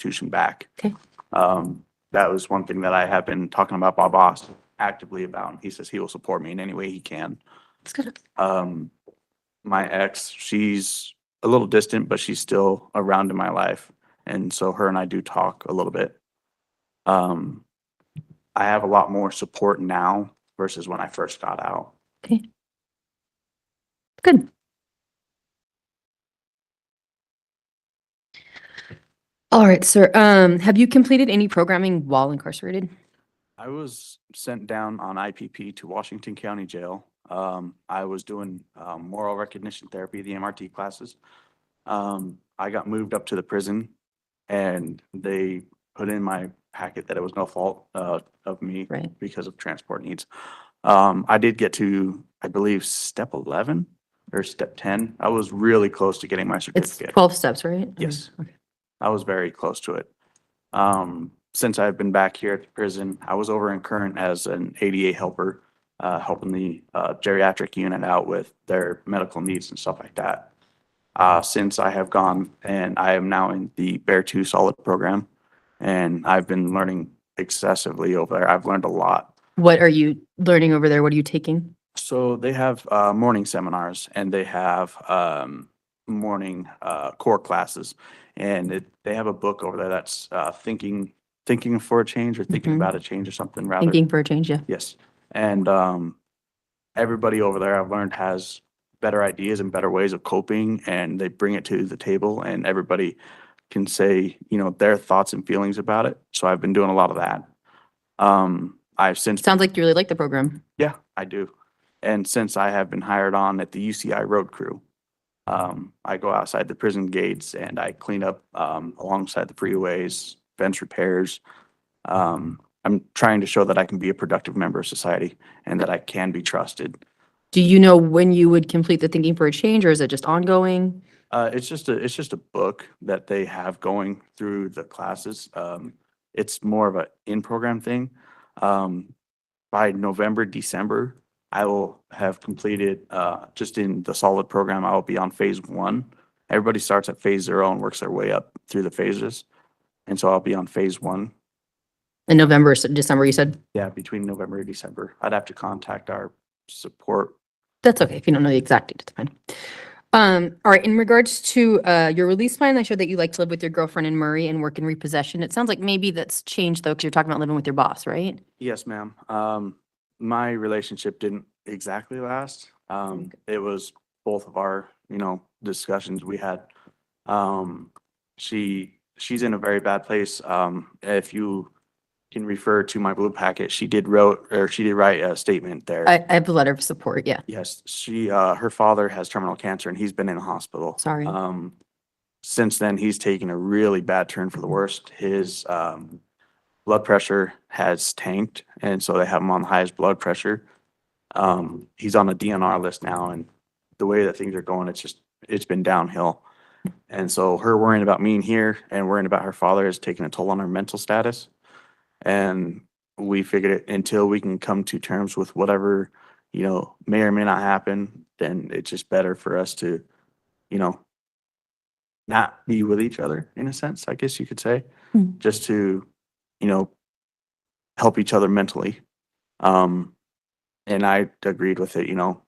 restitution back. Okay. That was one thing that I have been talking about my boss actively about. He says he will support me in any way he can. That's good. My ex, she's a little distant, but she's still around in my life. And so her and I do talk a little bit. I have a lot more support now versus when I first got out. Okay. Good. All right, sir. Have you completed any programming while incarcerated? I was sent down on IPP to Washington County Jail. I was doing moral recognition therapy, the MRT classes. I got moved up to the prison and they put in my packet that it was no fault of me Right. because of transport needs. I did get to, I believe, step 11 or step 10. I was really close to getting my It's certificate. 12 steps, right? Yes. Okay. I was very close to it. Since I've been back here at the prison, I was over in Current as an ADA helper, helping the geriatric unit out with their medical needs and stuff like that. Since I have gone and I am now in the Bear 2 Solid program, and I've been learning excessively over there. I've learned a lot. What are you learning over there? What are you taking? So they have morning seminars and they have morning core classes, and they have a book over there that's thinking for a change or thinking Mhm. about a change or something rather. Thinking for a change, yeah. Yes. And everybody over there I've learned has better ideas and better ways of coping, and they bring it to the table and everybody can say, you know, their thoughts and feelings about it. So I've been doing a lot of that. I've since, Sounds like you really like the program. yeah, I do. And since I have been hired on at the UCI road crew, I go outside the prison gates and I clean up alongside the freeways, fence repairs. I'm trying to show that I can be a productive member of society and that I can be trusted. Do you know when you would complete the Thinking for a Change, or is it just ongoing? It's just a book that they have going through the classes. It's more of a in-program thing. By November, December, I will have completed, just in the solid program, I will be on phase 1. Everybody starts at phase 0 and works their way up through the phases. And so I'll be on phase 1. In November, December, you said? Yeah, between November and December. I'd have to contact our support. That's okay. If you don't know the exact date, it's fine. All right. In regards to your release plan, I showed that you like to live with your girlfriend in Murray and work in repossession. It sounds like maybe that's changed though, because you're talking about living with your boss, right? Yes, ma'am. My relationship didn't exactly last. It was both of our, you know, discussions we had. She's in a very bad place. If you can refer to my blue packet, she did write a statement there. I have a letter of support. Yeah. Yes, her father has terminal cancer and he's been in a hospital. Sorry. Since then, he's taken a really bad turn for the worst. His blood pressure has tanked, and so they have him on the highest blood pressure. He's on the DNR list now, and the way that things are going, it's been downhill. And so her worrying about me in here and worrying about her father is taking a toll on her mental status. And we figured it until we can come to terms with whatever, you know, may or may not happen, then it's just better for us to, you know, not be with each other in a sense, I guess you could say, just to, you know, help each other mentally. And I agreed with it, you know.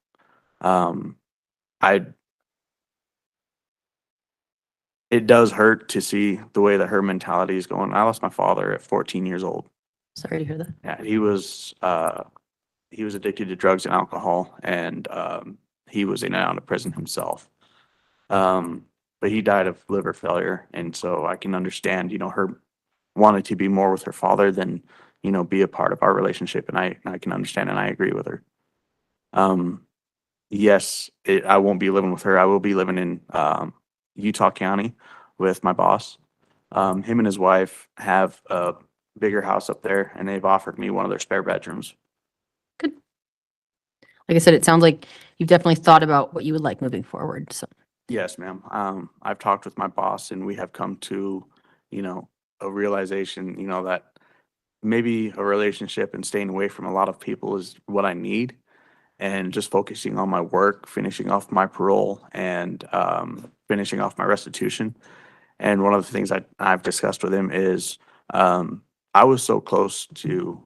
It does hurt to see the way that her mentality is going. I lost my father at 14 years old. Sorry to hear that. Yeah, he was addicted to drugs and alcohol, and he was in and out of prison himself. But he died of liver failure, and so I can understand, you know, her wanting to be more with her father than, you know, be a part of our relationship, and I can understand and I agree with her. Yes, I won't be living with her. I will be living in Utah County with my boss. Him and his wife have a bigger house up there, and they've offered me one of their spare bedrooms. Good. Like I said, it sounds like you've definitely thought about what you would like moving forward. So Yes, ma'am. I've talked with my boss, and we have come to, you know, a realization, you know, that maybe a relationship and staying away from a lot of people is what I need, and just focusing on my work, finishing off my parole, and finishing off my restitution. And one of the things I've discussed with him is, I was so close to,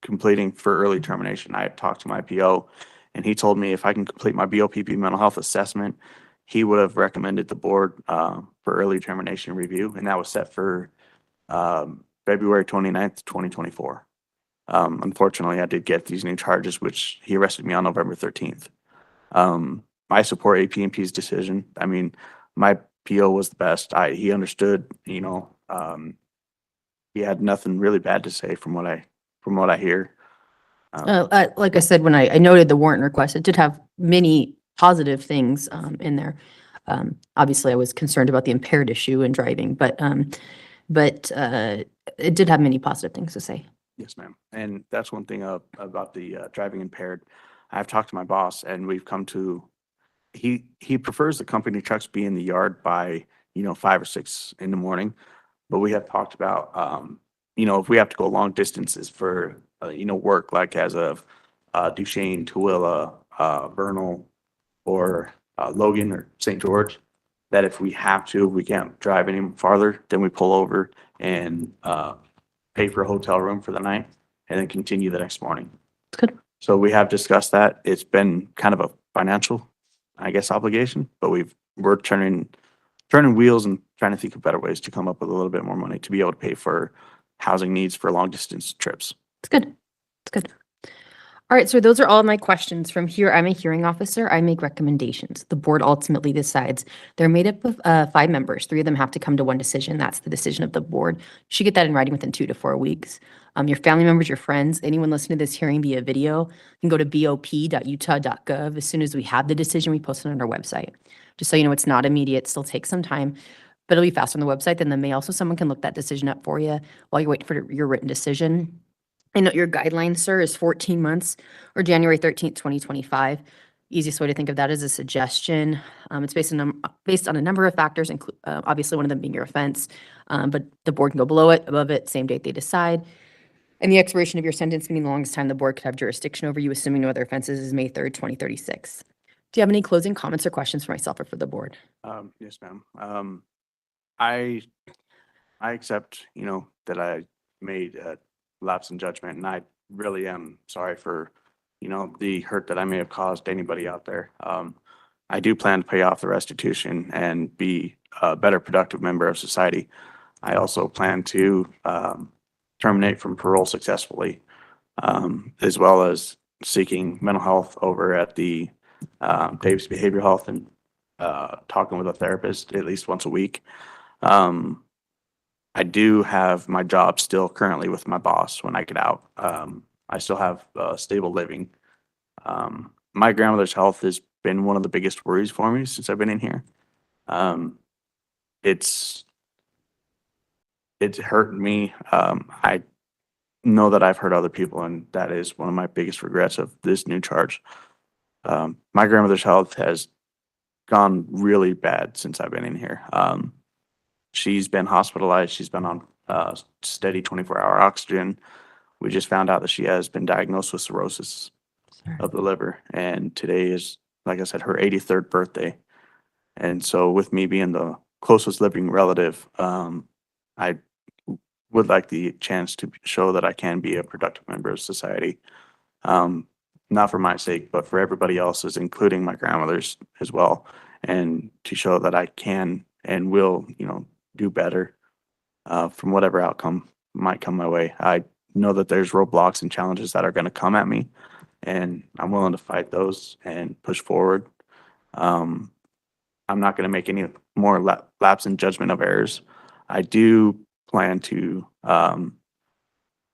completing for early termination. I had talked to my PO and he told me if I can complete my BOPP mental health assessment, he would have recommended the board, for early termination review, and that was set for, February 29th, 2024. Unfortunately, I did get these new charges, which he arrested me on November 13th. I support AP&P's decision. I mean, my PO was the best. He understood, he had nothing really bad to say from what I hear. Like I said, when I noted the warrant request, it did have many positive things in there. Obviously, I was concerned about the impaired issue in driving, but it did have many positive things to say. Yes, ma'am. And that's one thing about the driving impaired. I've talked to my boss and we've come to, he prefers the company trucks be in the yard by, 5 or 6 in the morning. But we have talked about, if we have to go long distances for, work, like as of Duchesne, Tooele, Vernal, or Logan or St. George, that if we have to, we can't drive any farther, then we pull over and pay for a hotel room for the night and then continue the next morning. It's good. So we have discussed that. It's been kind of a financial, I guess, obligation, but we're turning wheels and trying to think of better ways to come up with a little bit more money to be able to pay for housing needs for long distance trips. It's good. It's good. All right, so those are all of my questions. From here, I'm a hearing officer. I make recommendations. The board ultimately decides. They're made up of 5 members. 3 of them have to come to one decision. That's the decision of the board. You should get that in writing within 2 to 4 weeks. Your family members, your friends, anyone listening to this hearing via video, can go to bop.utah.gov. As soon as we have the decision, we post it on our website. Just so you know, it's not immediate, still takes some time, but it'll be faster on the website than the mail. So someone can look that decision up for you while you're waiting for your written decision. I know your guideline, sir, is 14 months or January 13th, 2025. Easiest way to think of that is a suggestion. It's based on a number of factors, obviously one of them being your offense, but the board can go below it, above it, same date they decide. And the expiration of your sentence, meaning the longest time the board could have jurisdiction over you, assuming no other offenses, is May 3rd, 2036. Do you have any closing comments or questions for myself or for the board? Yes, ma'am. I accept, that I made a lapse in judgment, and I really am sorry for, the hurt that I may have caused anybody out there. I do plan to pay off the restitution and be a better productive member of society. I also plan to terminate from parole successfully, as well as seeking mental health over at the Dave's Behavioral Health and talking with a therapist at least once a week. I do have my job still currently with my boss when I get out. I still have stable living. My grandmother's health has been one of the biggest worries for me since I've been in here. It's hurt me. I know that I've hurt other people, and that is one of my biggest regrets of this new charge. My grandmother's health has gone really bad since I've been in here. She's been hospitalized. She's been on steady 24-hour oxygen. We just found out that she has been diagnosed with cirrhosis of the liver. And today is, like I said, her 83rd birthday. And so with me being the closest living relative, I would like the chance to show that I can be a productive member of society. Not for my sake, but for everybody else's, including my grandmother's as well. And to show that I can and will, do better from whatever outcome might come my way. I know that there's roadblocks and challenges that are going to come at me, and I'm willing to fight those and push forward. I'm not going to make any more lapse in judgment of errors. I do plan to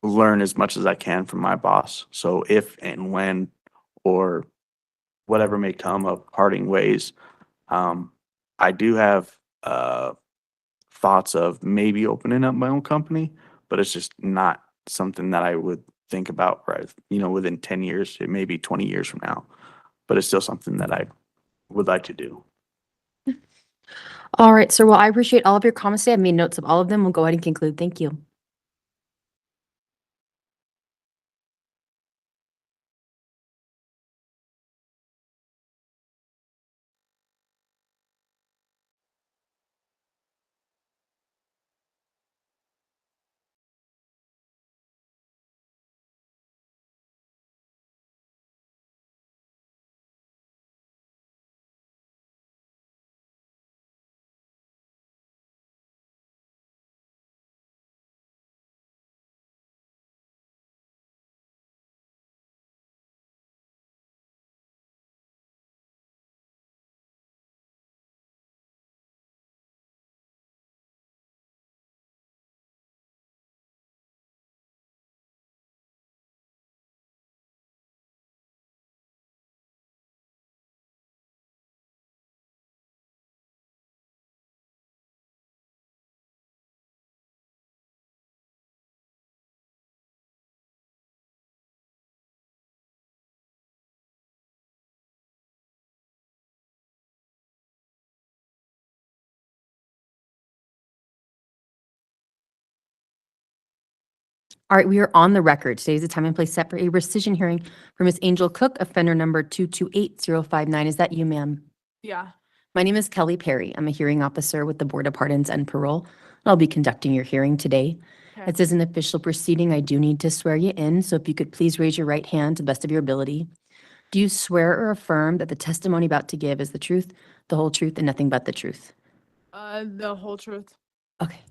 learn as much as I can from my boss. So if and when or whatever may come of parting ways, I do have thoughts of maybe opening up my own company, but it's just not something that I would think about, right? Within 10 years, it may be 20 years from now, but it's still something that I would like to do. All right, sir. Well, I appreciate all of your comments today. I've made notes of all of them. We'll go ahead and conclude. Thank you. All right, we are on the record. Today is the time and place set for a rescission hearing for Miss Angel Cook, offender number 228059. Is that you, ma'am? Yeah. My name is Kelly Perry. I'm a hearing officer with the Board of Pardons and Parole. I'll be conducting your hearing today. Okay. As is an official proceeding, I do need to swear you in, so if you could please raise your right hand to the best of your ability. Do you swear or affirm that the testimony about to give is the truth, the whole truth, and nothing but the truth? The whole truth. Okay.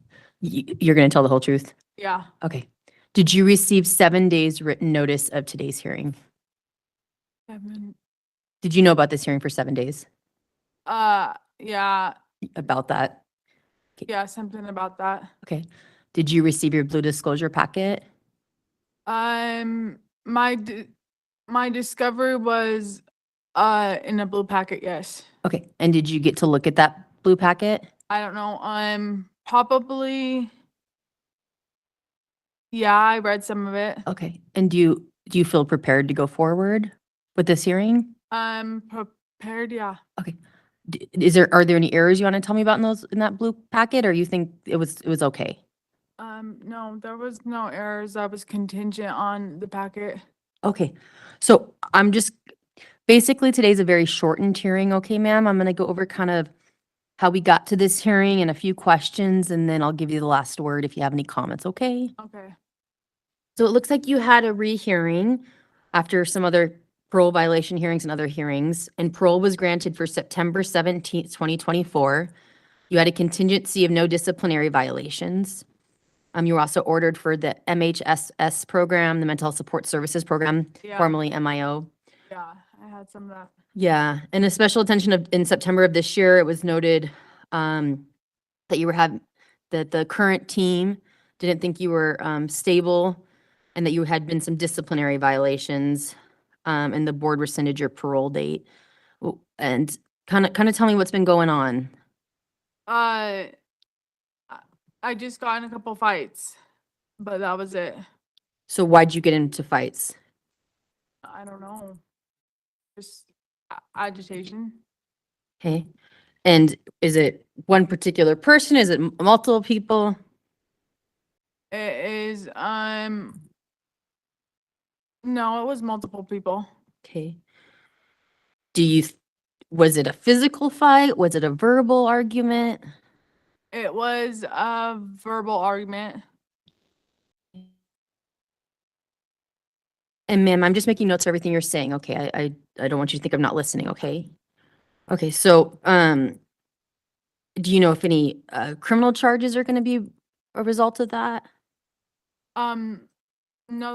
You're going to tell the whole truth? Yeah. Okay. Did you receive 7 days written notice of today's hearing? 7. Did you know about this hearing for 7 days? Yeah. About that? Yeah, something about that. Okay. Did you receive your blue disclosure packet? My discovery was in a blue packet, yes. Okay. And did you get to look at that blue packet? I don't know. Probably, yeah, I read some of it. Okay. And do you feel prepared to go forward with this hearing? I'm prepared, yeah. Okay. Are there any errors you want to tell me about in that blue packet, or you think it was okay? No, there was no errors. That was contingent on the packet. Okay. So I'm just, basically today's a very shortened hearing, okay, ma'am? I'm going to go over kind of how we got to this hearing and a few questions, and then I'll give you the last word if you have any comments, okay? Okay. So it looks like you had a rehearing after some other parole violation hearings and other hearings, and parole was granted for September 17th, 2024. You had a contingency of no disciplinary violations. You were also ordered for the MHSS program, the Mental Health Support Services Program, Yeah. formerly MIO. Yeah, I had some of that. Yeah, and a special attention in September of this year, it was noted that that the current team didn't think you were stable, and that you had been some disciplinary violations, and the board rescinded your parole date. And kind of tell me what's been going on. I just got in a couple fights, but that was it. So why'd you get into fights? I don't know. Just agitation. Okay, and is it one particular person? Is it multiple people? It is, no, it was multiple people. Okay. Was it a physical fight? Was it a verbal argument? It was a verbal argument. And ma'am, I'm just making notes of everything you're saying, okay? I don't want you to think I'm not listening, okay? Okay, so, do you know if any criminal charges are gonna be a result of that? No,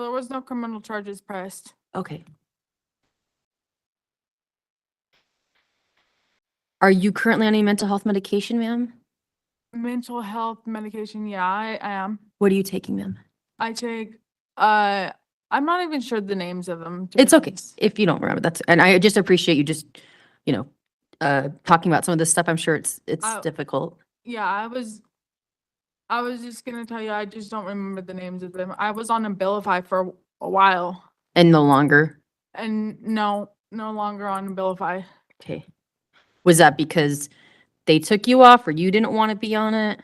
there was no criminal charges pressed. Okay. Are you currently on any mental health medication, ma'am? Mental health medication, yeah, I am. What are you taking, ma'am? I take, I'm not even sure the names of them. to It's be okay, honest. if you don't remember, and I just appreciate you just, talking about some of this stuff. I'm sure it's I- difficult. Yeah, I was just gonna tell you, I just don't remember the names of them. I was on Abilify for a while, And no longer, and no longer on Abilify. okay. Was that because they took you off or you didn't want to be on it?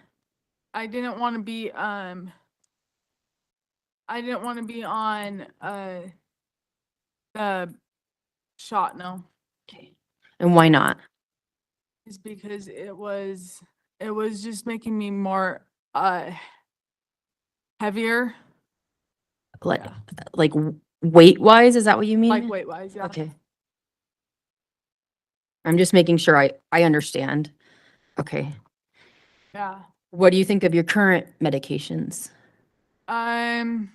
I didn't want to be, on, the shot, no. Okay. And why not? Is because it was just making me more, heavier, Like, Yeah. like weight wise, is that what you mean? like weight wise, yeah. Okay. I'm just making sure I understand. Okay. Yeah. What do you think of your current medications? My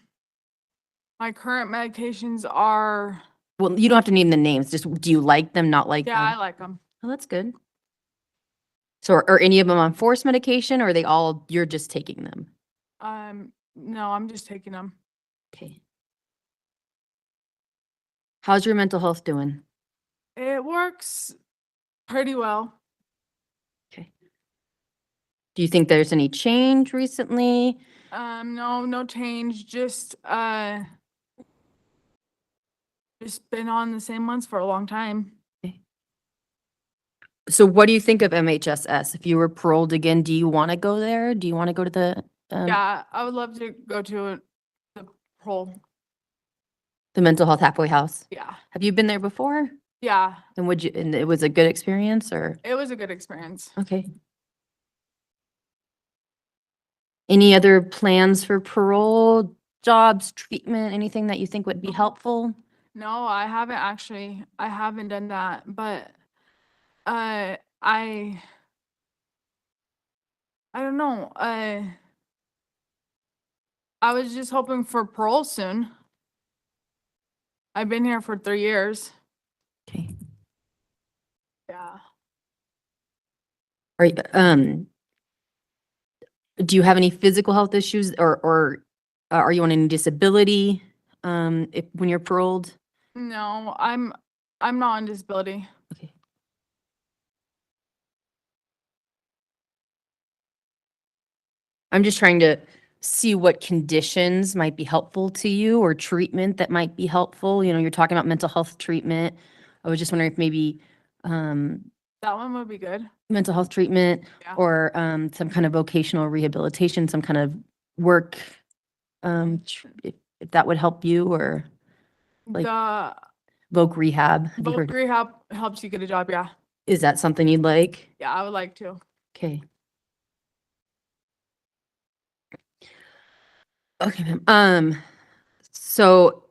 current medications are, Well, you don't have to name the names. Just, do you like them, not like yeah, I them? like them. Oh, that's good. So are any of them on forced medication, or are they all, you're just taking them? No, I'm just taking them. Okay. How's your mental health doing? It works pretty well. Okay. Do you think there's any change recently? No change, just been on the same ones for a long time. So what do you think of MHSS? If you were paroled again, do you want to go there? Do you want to go to the? Yeah, I would love to go to the parole. The mental health halfway house. Yeah. Have you been there before? Yeah. And it was a good experience or? It was a good experience. Okay. Any other plans for parole, jobs, treatment, anything that you think would be helpful? No, I haven't actually. I haven't done that, but I don't know. I was just hoping for parole soon. I've been here for 3 years. Okay. Yeah. Are, do you have any physical health issues or are you on any disability, when you're paroled? No, I'm not on disability. Okay. I'm just trying to see what conditions might be helpful to you or treatment that might be helpful. You know, you're talking about mental health treatment. I was just wondering if maybe, That one would be good. mental health treatment Yeah. or, some kind of vocational rehabilitation, some kind of work, if that would help you or like The voc rehab. Have you voc heard? rehab helps you get a job. Yeah. Is that something you'd like? Yeah, I would like to. Okay. Okay, ma'am. So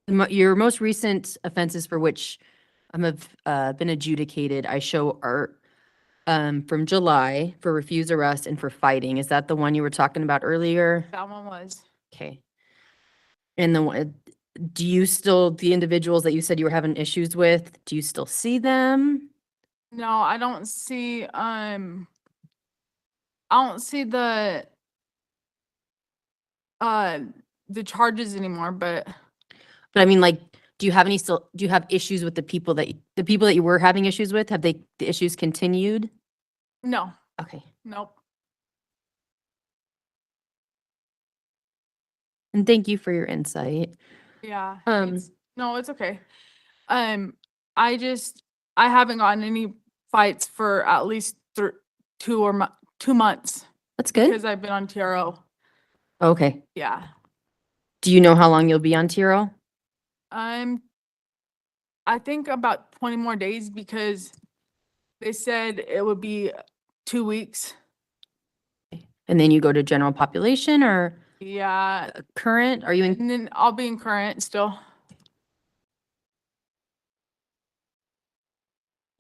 your most recent offenses for which have been adjudicated, I show are from July for refuse arrest and for fighting. Is that the one you were talking about earlier? That one was. Okay. And the one, do you still, the individuals that you said you were having issues with, do you still see them? No, I don't see I don't see uh the charges anymore, but But I mean, like, do you have issues with the people that you were having issues with? Have the issues continued? no. Okay. Nope. And thank you for your insight. Yeah. Um, No, it's okay. I haven't gotten any fights for at least 2 months That's good. because I've been on TRO. Okay. Yeah. Do you know how long you'll be on TRO? I think about 20 more days because they said it would be 2 weeks. And then you go to general population or Yeah. current? Are you in? And then I'll be in current still.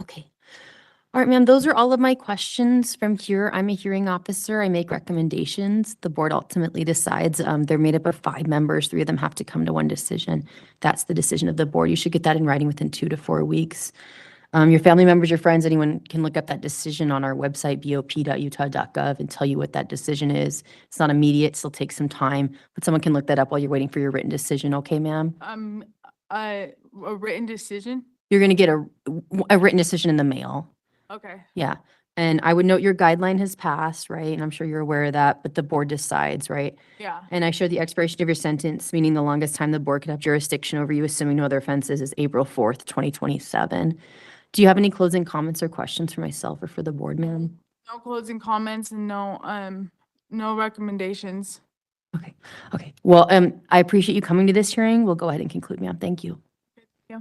Okay. All right, ma'am, those are all of my questions from here. I'm a hearing officer. I make recommendations. The board ultimately decides. They're made up of 5 members. 3 of them have to come to one decision. That's the decision of the board. You should get that in writing within 2 to 4 weeks. Your family members, your friends, anyone can look up that decision on our website, bop.utah.gov, and tell you what that decision is. It's not immediate, still takes some time, but someone can look that up while you're waiting for your written decision. Okay, ma'am? A written decision. You're going to get a written decision in the mail. Okay. Yeah. And I would note your guideline has passed, right? And I'm sure you're aware of that, but the board decides, right? Yeah. And I show the expiration of your sentence, meaning the longest time the board could have jurisdiction over you, assuming no other offenses, is April 4th, 2027. Do you have any closing comments or questions for myself or for the board, ma'am? No closing comments and no recommendations. Okay. Okay. Well, I appreciate you coming to this hearing. We'll go ahead and conclude, ma'am. Thank you. Yeah.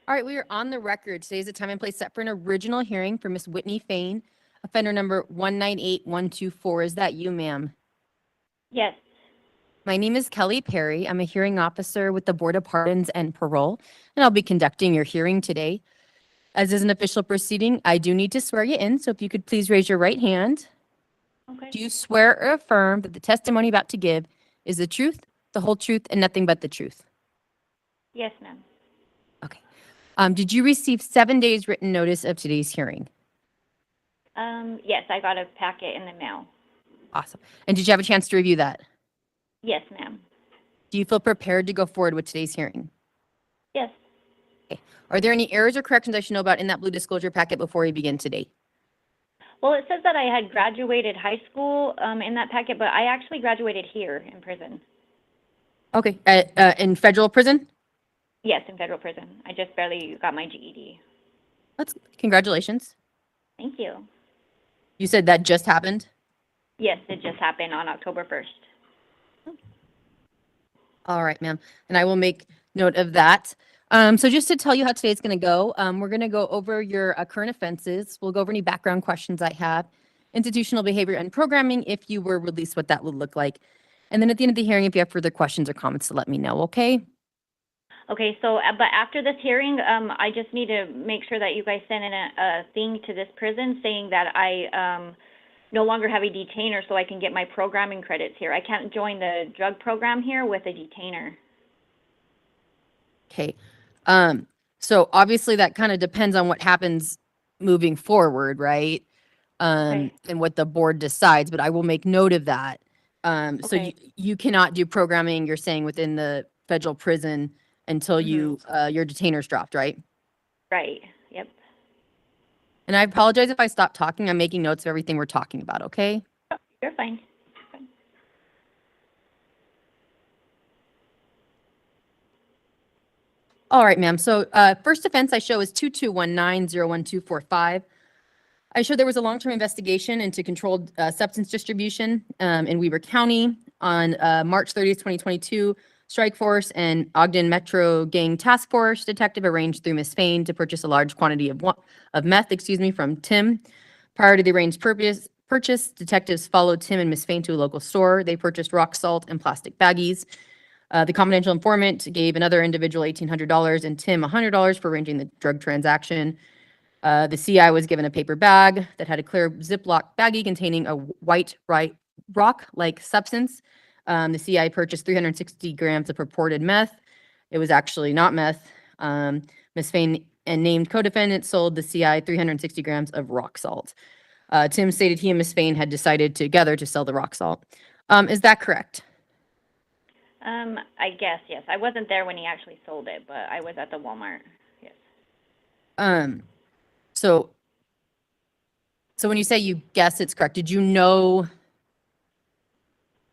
All right, we are on the record. Today is the time and place set for an original hearing for Miss Whitney FAIN, offender number 198124. Is that you, ma'am? Yes. My name is Kelly Perry. I'm a hearing officer with the Board of Pardons and Parole, and I'll be conducting your hearing today. As is an official proceeding, I do need to swear you in, so if you could please raise your right hand. Okay. Do you swear or affirm that the testimony about to give is the truth, the whole truth, and nothing but the truth? Yes, ma'am. Okay. Did you receive 7 days written notice of today's hearing? Yes, I got a packet in the mail. Awesome. And did you have a chance to review that? Yes, ma'am. Do you feel prepared to go forward with today's hearing? Yes. Are there any errors or corrections I should know about in that blue disclosure packet before we begin today? Well, it says that I had graduated high school in that packet, but I actually graduated here in prison. Okay. In federal prison? Yes, in federal prison. I just barely got my GED. Congratulations. Thank you. You said that just happened? Yes, it just happened on October 1st. All right, ma'am. And I will make note of that. So just to tell you how today's going to go, we're going to go over your current offenses. We'll go over any background questions I have, institutional behavior and programming, if you were released, what that would look like. And then at the end of the hearing, if you have further questions or comments, to let me know, okay? Okay, so, but after this hearing, I just need to make sure that you guys send in a thing to this prison saying that I no longer have a detainer so I can get my programming credits here. I can't join the drug program here with a detainer. Okay. So obviously that kind of depends on what happens moving forward, right? Okay. And what the board decides, but I will make note of that. So Okay. you cannot do programming, you're saying, within the federal prison until you, your detainer's dropped, right? Right, yep. And I apologize if I stop talking. I'm making notes of everything we're talking about, okay? You're fine. All right, ma'am. So first offense I show is 2219-01245. I show there was a long-term investigation into controlled substance distribution in Weber County on March 30th, 2022. Strike Force and Ogden Metro Gang Task Force detective arranged through Miss FAIN to purchase a large quantity of meth, from Tim. Prior to the arranged purchase, detectives followed Tim and Miss FAIN to a local store. They purchased rock salt and plastic baggies. The confidential informant gave another individual $1,800 and Tim $100 for arranging the drug transaction. The CI was given a paper bag that had a clear Ziploc baggie containing a white rock-like substance. The CI purchased 360 grams of purported meth. It was actually not meth. Ms. FAIN and named co-defendant sold the CI 360 grams of rock salt. Tim stated he and Ms. FAIN had decided together to sell the rock salt. Is that correct? I guess, yes. I wasn't there when he actually sold it, but I was at the Walmart, yes. So when you say you guess it's correct, did you know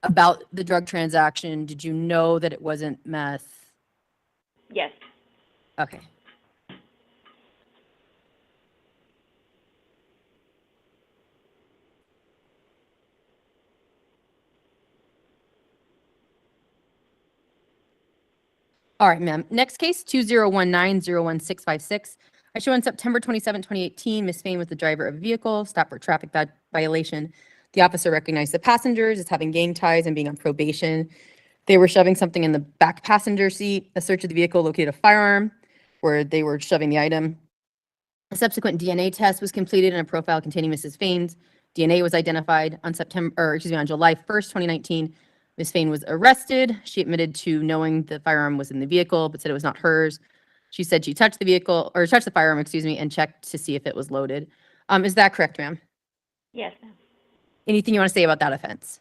about the drug transaction? Did you know that it wasn't meth? Yes. Okay. All right, ma'am. Next case, 2019-01656. I show on September 27, 2018, Ms. FAIN was the driver of a vehicle, stopped for traffic violation. The officer recognized the passengers as having gang ties and being on probation. They were shoving something in the back passenger seat. A search of the vehicle located a firearm where they were shoving the item. A subsequent DNA test was completed and a profile containing Mrs. FAIN's DNA was identified on on July 1st, 2019. Ms. FAIN was arrested. She admitted to knowing the firearm was in the vehicle, but said it was not hers. She said she touched the firearm, and checked to see if it was loaded. Is that correct, ma'am? Yes, ma'am. Anything you want to say about that offense?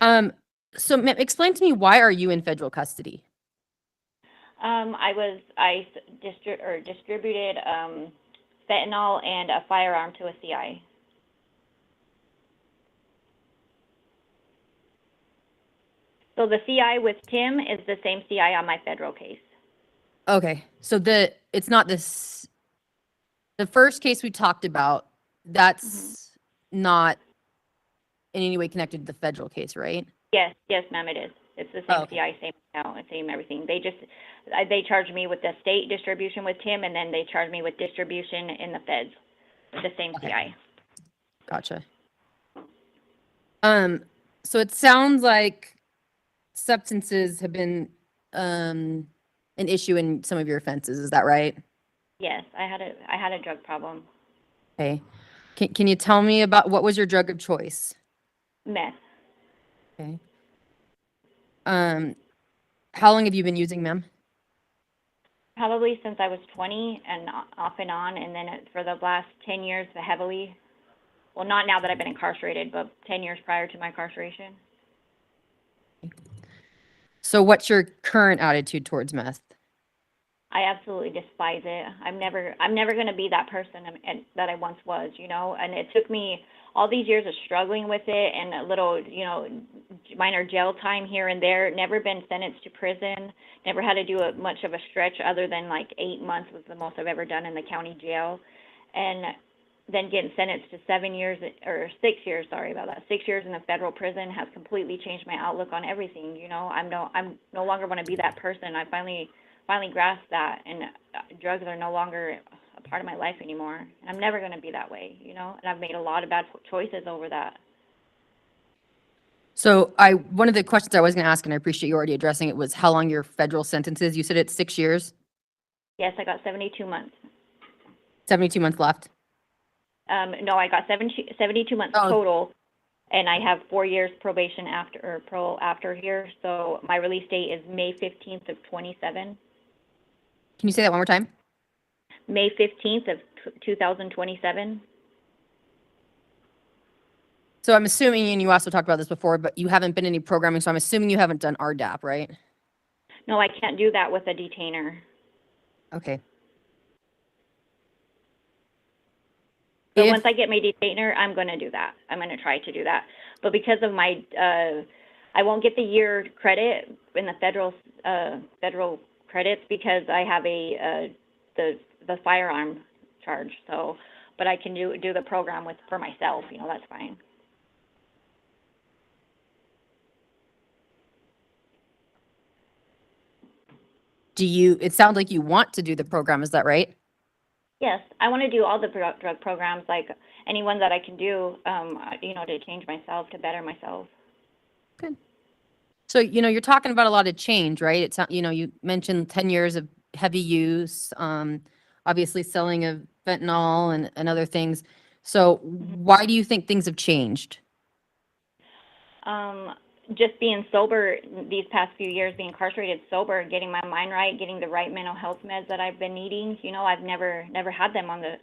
No. So ma'am, explain to me, why are you in federal custody? I distributed fentanyl and a firearm to a CI. So the CI with Tim is the same CI on my federal case. Okay, so it's not this, the first case we talked about, that's not in any way connected to the federal case, right? Yes, ma'am, it is. It's the Oh, same okay. CI, same account, same everything. They just, they charge me with the state distribution with Tim, and then they charge me with distribution in the feds, with the same Okay. CI. Gotcha. So it sounds like substances have been, an issue in some of your offenses. Is that right? Yes, I had a drug problem. Okay. Can you tell me about what was your drug of choice? Meth. Okay. How long have you been using, ma'am? Probably since I was 20 and off and on, and then for the last 10 years heavily. Well, not now that I've been incarcerated, but 10 years prior to my incarceration. So what's your current attitude towards meth? I absolutely despise it. I'm never going to be that person that I once was, you know, and it took me all these years of struggling with it and a little, you know, minor jail time here and there, never been sentenced to prison, never had to do much of a stretch other than like 8 months was the most I've ever done in the county jail. And then getting sentenced to 7 years, or 6 years, sorry about that, 6 years in a federal prison has completely changed my outlook on everything, you know. I'm no longer want to be that person. I finally grasped that, and drugs are no longer a part of my life anymore. And I'm never going to be that way, you know, and I've made a lot of bad choices over that. So one of the questions I was going to ask, and I appreciate you already addressing it, was how long your federal sentence is. You said it's 6 years, Yes, I got 72 months. 72 months left. No, I got 72 months Oh. total, and I have 4 years probation after, or parole after here. So my release date is May 15th of 27. Can you say that one more time? May 15th of 2027. So I'm assuming, and you also talked about this before, but you haven't been in any programming, so I'm assuming you haven't done RDAP, right? No, I can't do that with a detainer. Okay. But If- once I get my detainer, I'm going to do that. I'm going to try to do that. But because of my, I won't get the year credit in the federal credits because I have the firearm charge. So, but I can do the program for myself. You know, that's fine. it sounds like you want to do the program, is that right? Yes, I want to do all the drug programs, like any one that I can do, you know, to change myself, to better myself. Good. So, you're talking about a lot of change, right? It's not, you mentioned 10 years of heavy use, obviously selling of fentanyl and other things. So why do you think things have changed? Just being sober these past few years, being incarcerated sober, getting my mind right, getting the right mental health meds that I've been needing. You know, I've never had them on the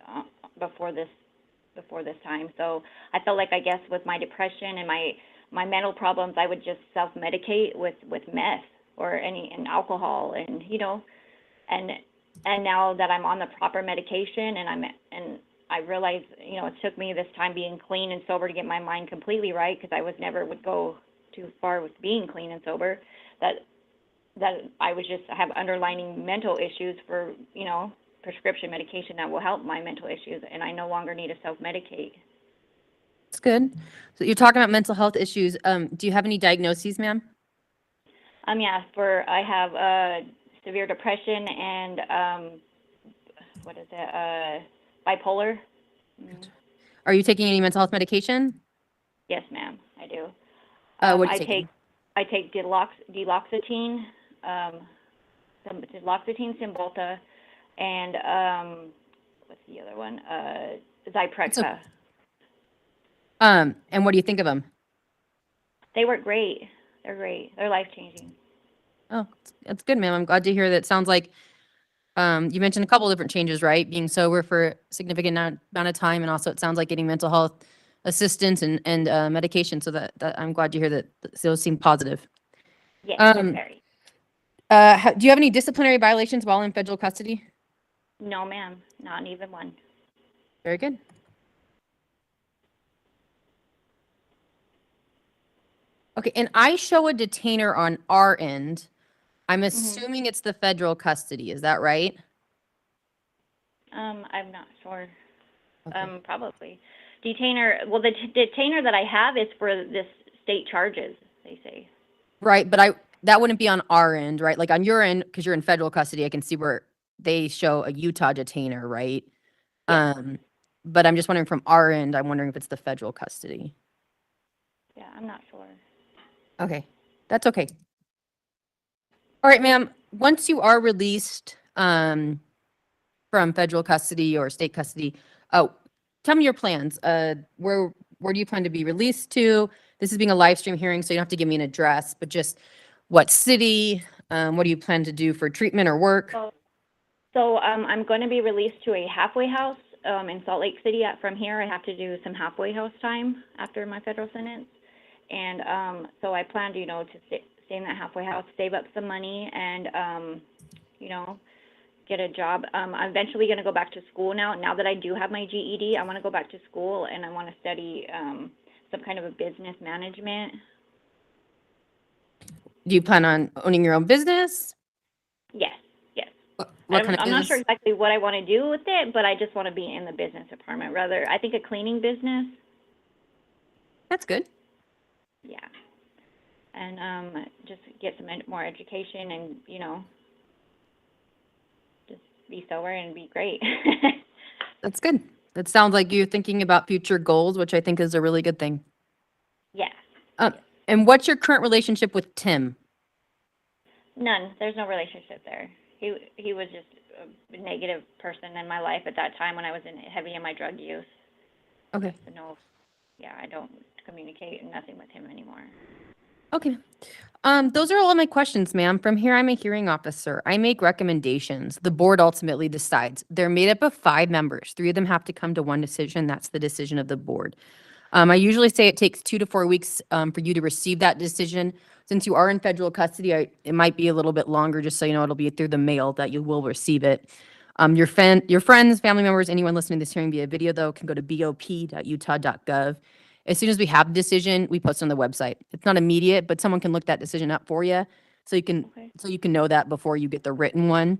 before this time. So I felt like, I guess, with my depression and my mental problems, I would just self-medicate with meth and alcohol, and you know, and now that I'm on the proper medication and I realize, you know, it took me this time being clean and sober to get my mind completely right, because I would go too far with being clean and sober, that I was just have underlying mental issues for, you know, prescription medication that will help my mental issues, and I no longer need to self-medicate. That's good. So you're talking about mental health issues. Do you have any diagnoses, ma'am? Yeah, I have severe depression and bipolar. Are you taking any mental health medication? Yes, ma'am, I do. What are you taking? I take duloxetine, Cymbalta, and what's the other one? Zyprexa. And what do you think of them? They work great. They're great. They're life-changing. Oh, that's good, ma'am. I'm glad to hear that. It sounds like you mentioned a couple different changes, right? Being sober for a significant amount of time, and also it sounds like getting mental health assistance and medication. So that I'm glad to hear that those seem positive. Yes, very. Do you have any disciplinary violations while in federal custody? No, ma'am, not even one. Very good. Okay, and I show a detainer on our end. I'm assuming it's the federal custody. Is that right? I'm not sure. Okay. Probably. Detainer, well, the detainer that I have is for this state charges, they say. Right, but that wouldn't be on our end, right? Like on your end, because you're in federal custody, I can see where they show a Utah detainer, right? Yeah. But I'm just wondering from our end, I'm wondering if it's the federal custody. Yeah, I'm not sure. Okay, that's okay. All right, ma'am, once you are released, from federal custody or state custody, oh, tell me your plans. Where do you plan to be released to? This is being a live stream hearing, so you don't have to give me an address, but just what city? What do you plan to do for treatment or work? So I'm going to be released to a halfway house in Salt Lake City. From here, I have to do some halfway house time after my federal sentence. And so I plan to, to stay in that halfway house, save up some money, and, get a job. I'm eventually going to go back to school now. Now that I do have my GED, I want to go back to school, and I want to study some kind of a business management. Do you plan on owning your own business? Yes, yes. What kind of I'm not sure business? exactly what I want to do with it, but I just want to be in the business department. Rather, I think a cleaning business. That's good. Yeah. And just get some more education and, just be sober and be great. That's good. That sounds like you're thinking about future goals, which I think is a really good thing. Yeah. And what's your current relationship with Tim? None. There's no relationship there. He was just a negative person in my life at that time when I was heavy in my drug use. Okay. So no, yeah, I don't communicate nothing with him anymore. Okay. Those are all of my questions, ma'am. From here, I'm a hearing officer. I make recommendations. The board ultimately decides. They're made up of 5 members. 3 of them have to come to one decision. That's the decision of the board. I usually say it takes 2 to 4 weeks for you to receive that decision. Since you are in federal custody, it might be a little bit longer, just so you know, it'll be through the mail that you will receive it. Your friends, family members, anyone listening to this hearing via video, though, can go to bop.utah.gov. As soon as we have the decision, we post it on the website. It's not immediate, but someone can look that decision up for you, so you can know that before you get the written one.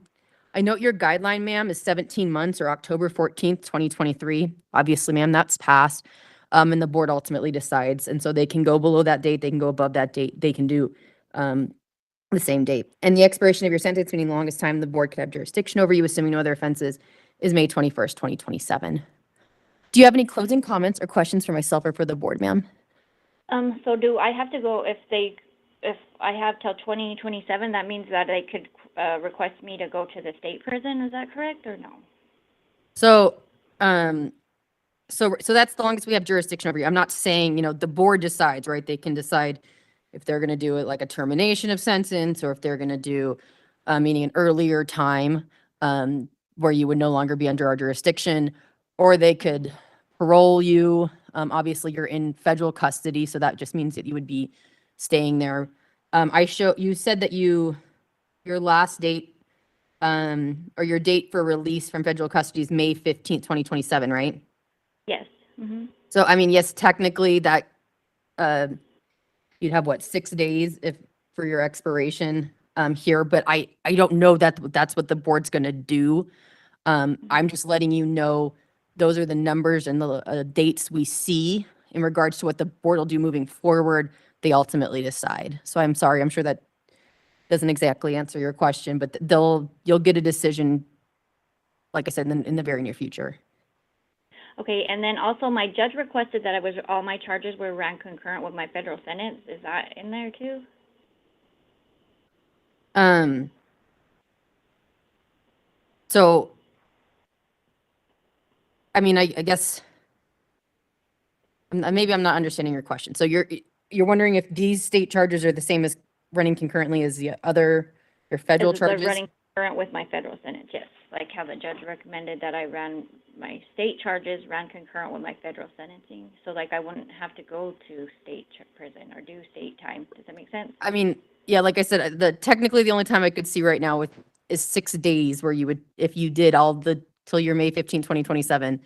I note your guideline, ma'am, is 17 months or October 14th, 2023. Obviously, ma'am, that's passed. And the board ultimately decides. And so they can go below that date, they can go above that date, they can do the same date. And the expiration of your sentence, meaning the longest time the board could have jurisdiction over you, assuming no other offenses, is May 21st, 2027. Do you have any closing comments or questions for myself or for the board, ma'am? So do I have to go if I have till 2027? That means that they could request me to go to the state prison. Is that correct or no? So, so that's the longest we have jurisdiction over you. I'm not saying, the board decides, right? They can decide if they're going to do it like a termination of sentence, or if they're going to do, meaning an earlier time, where you would no longer be under our jurisdiction, or they could parole you. Obviously you're in federal custody, so that just means that you would be staying there. You said that your last date, or your date for release from federal custody is May 15th, 2027, right? Yes. Mm-hmm. So, yes, technically that, you'd have 6 days for your expiration, here, but I don't know that that's what the board's gonna do. I'm just letting you know, those are the numbers and the dates we see in regards to what the board will do moving forward. They ultimately decide. So I'm sorry, I'm sure that doesn't exactly answer your question, but you'll get a decision, like I said, in the very near future. Okay, and then also my judge requested that all my charges were ran concurrent with my federal sentence. Is that in there too? So, I guess, maybe I'm not understanding your question. So you're wondering if these state charges are the same as running concurrently as your federal charges? They're running concurrent with my federal sentence, yes. Like how the judge recommended that I ran my state charges, ran concurrent with my federal sentencing. So like I wouldn't have to go to state prison or do state time. Does that make sense? Yeah, like I said, technically the only time I could see right now is 6 days where you would, if you did till your May 15, 2027.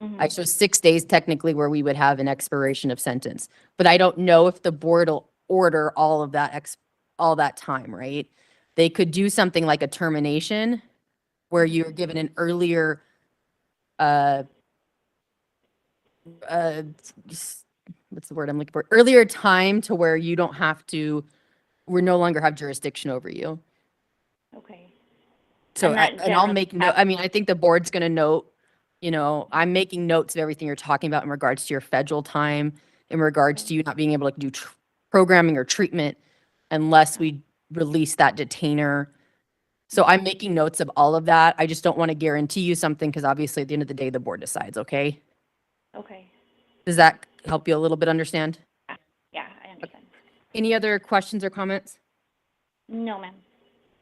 Mm-hmm. I show 6 days technically where we would have an expiration of sentence, but I don't know if the board will order all of that all that time, right? They could do something like a termination where you're given an earlier, what's the word I'm looking for? Earlier time to where you don't have to we no longer have jurisdiction over you. Okay. So, And that and I'll generally make note, I mean, I think the board's gonna note, you know, I'm making notes of everything you're talking about in regards to your federal time, in regards to you not being able to do programming or treatment unless we release that detainer. So I'm making notes of all of that. I just don't want to guarantee you something because obviously at the end of the day, the board decides, okay? Okay. Does that help you a little bit understand? Yeah, I understand. Any other questions or comments? No, ma'am.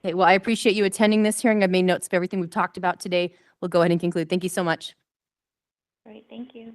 Okay, well, I appreciate you attending this hearing. I've made notes of everything we've talked about today. We'll go ahead and conclude. Thank you so much. All right, thank you.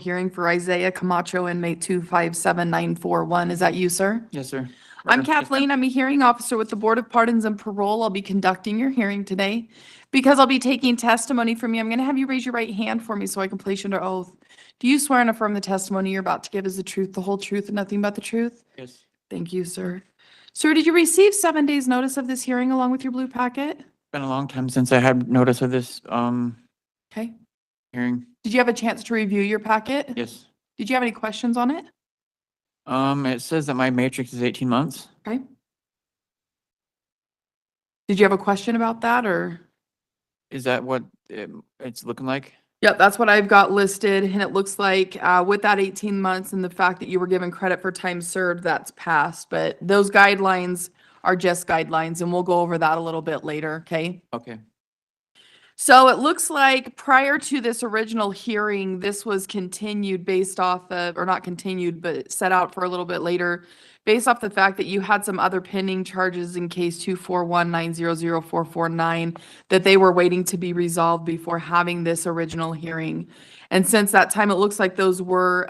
hearing for Isaiah Camacho, inmate 257941. Is that you, sir? Yes, sir. I'm Kathleen. I'm a hearing officer with the Board of Pardons and Parole. I'll be conducting your hearing today. Because I'll be taking testimony from you, I'm going to have you raise your right hand for me so I can place you under oath. Do you swear and affirm the testimony you're about to give is the truth, the whole truth, and nothing but the truth? Yes. Thank you, sir. Sir, did you receive 7 days' notice of this hearing along with your blue packet? Been a long time since I had notice of this, Okay. hearing. Did you have a chance to review your packet? Yes. Did you have any questions on it? It says that my matrix is 18 months. Okay. Did you have a question about that or? Is that what it's looking like? Yep, that's what I've got listed, and it looks like with that 18 months and the fact that you were given credit for time served, that's passed. But those guidelines are just guidelines, and we'll go over that a little bit later, okay? Okay. So it looks like prior to this original hearing, this was continued based off of, or not continued, but set out for a little bit later, based off the fact that you had some other pending charges in case 241900449 that they were waiting to be resolved before having this original hearing. And since that time, it looks like those were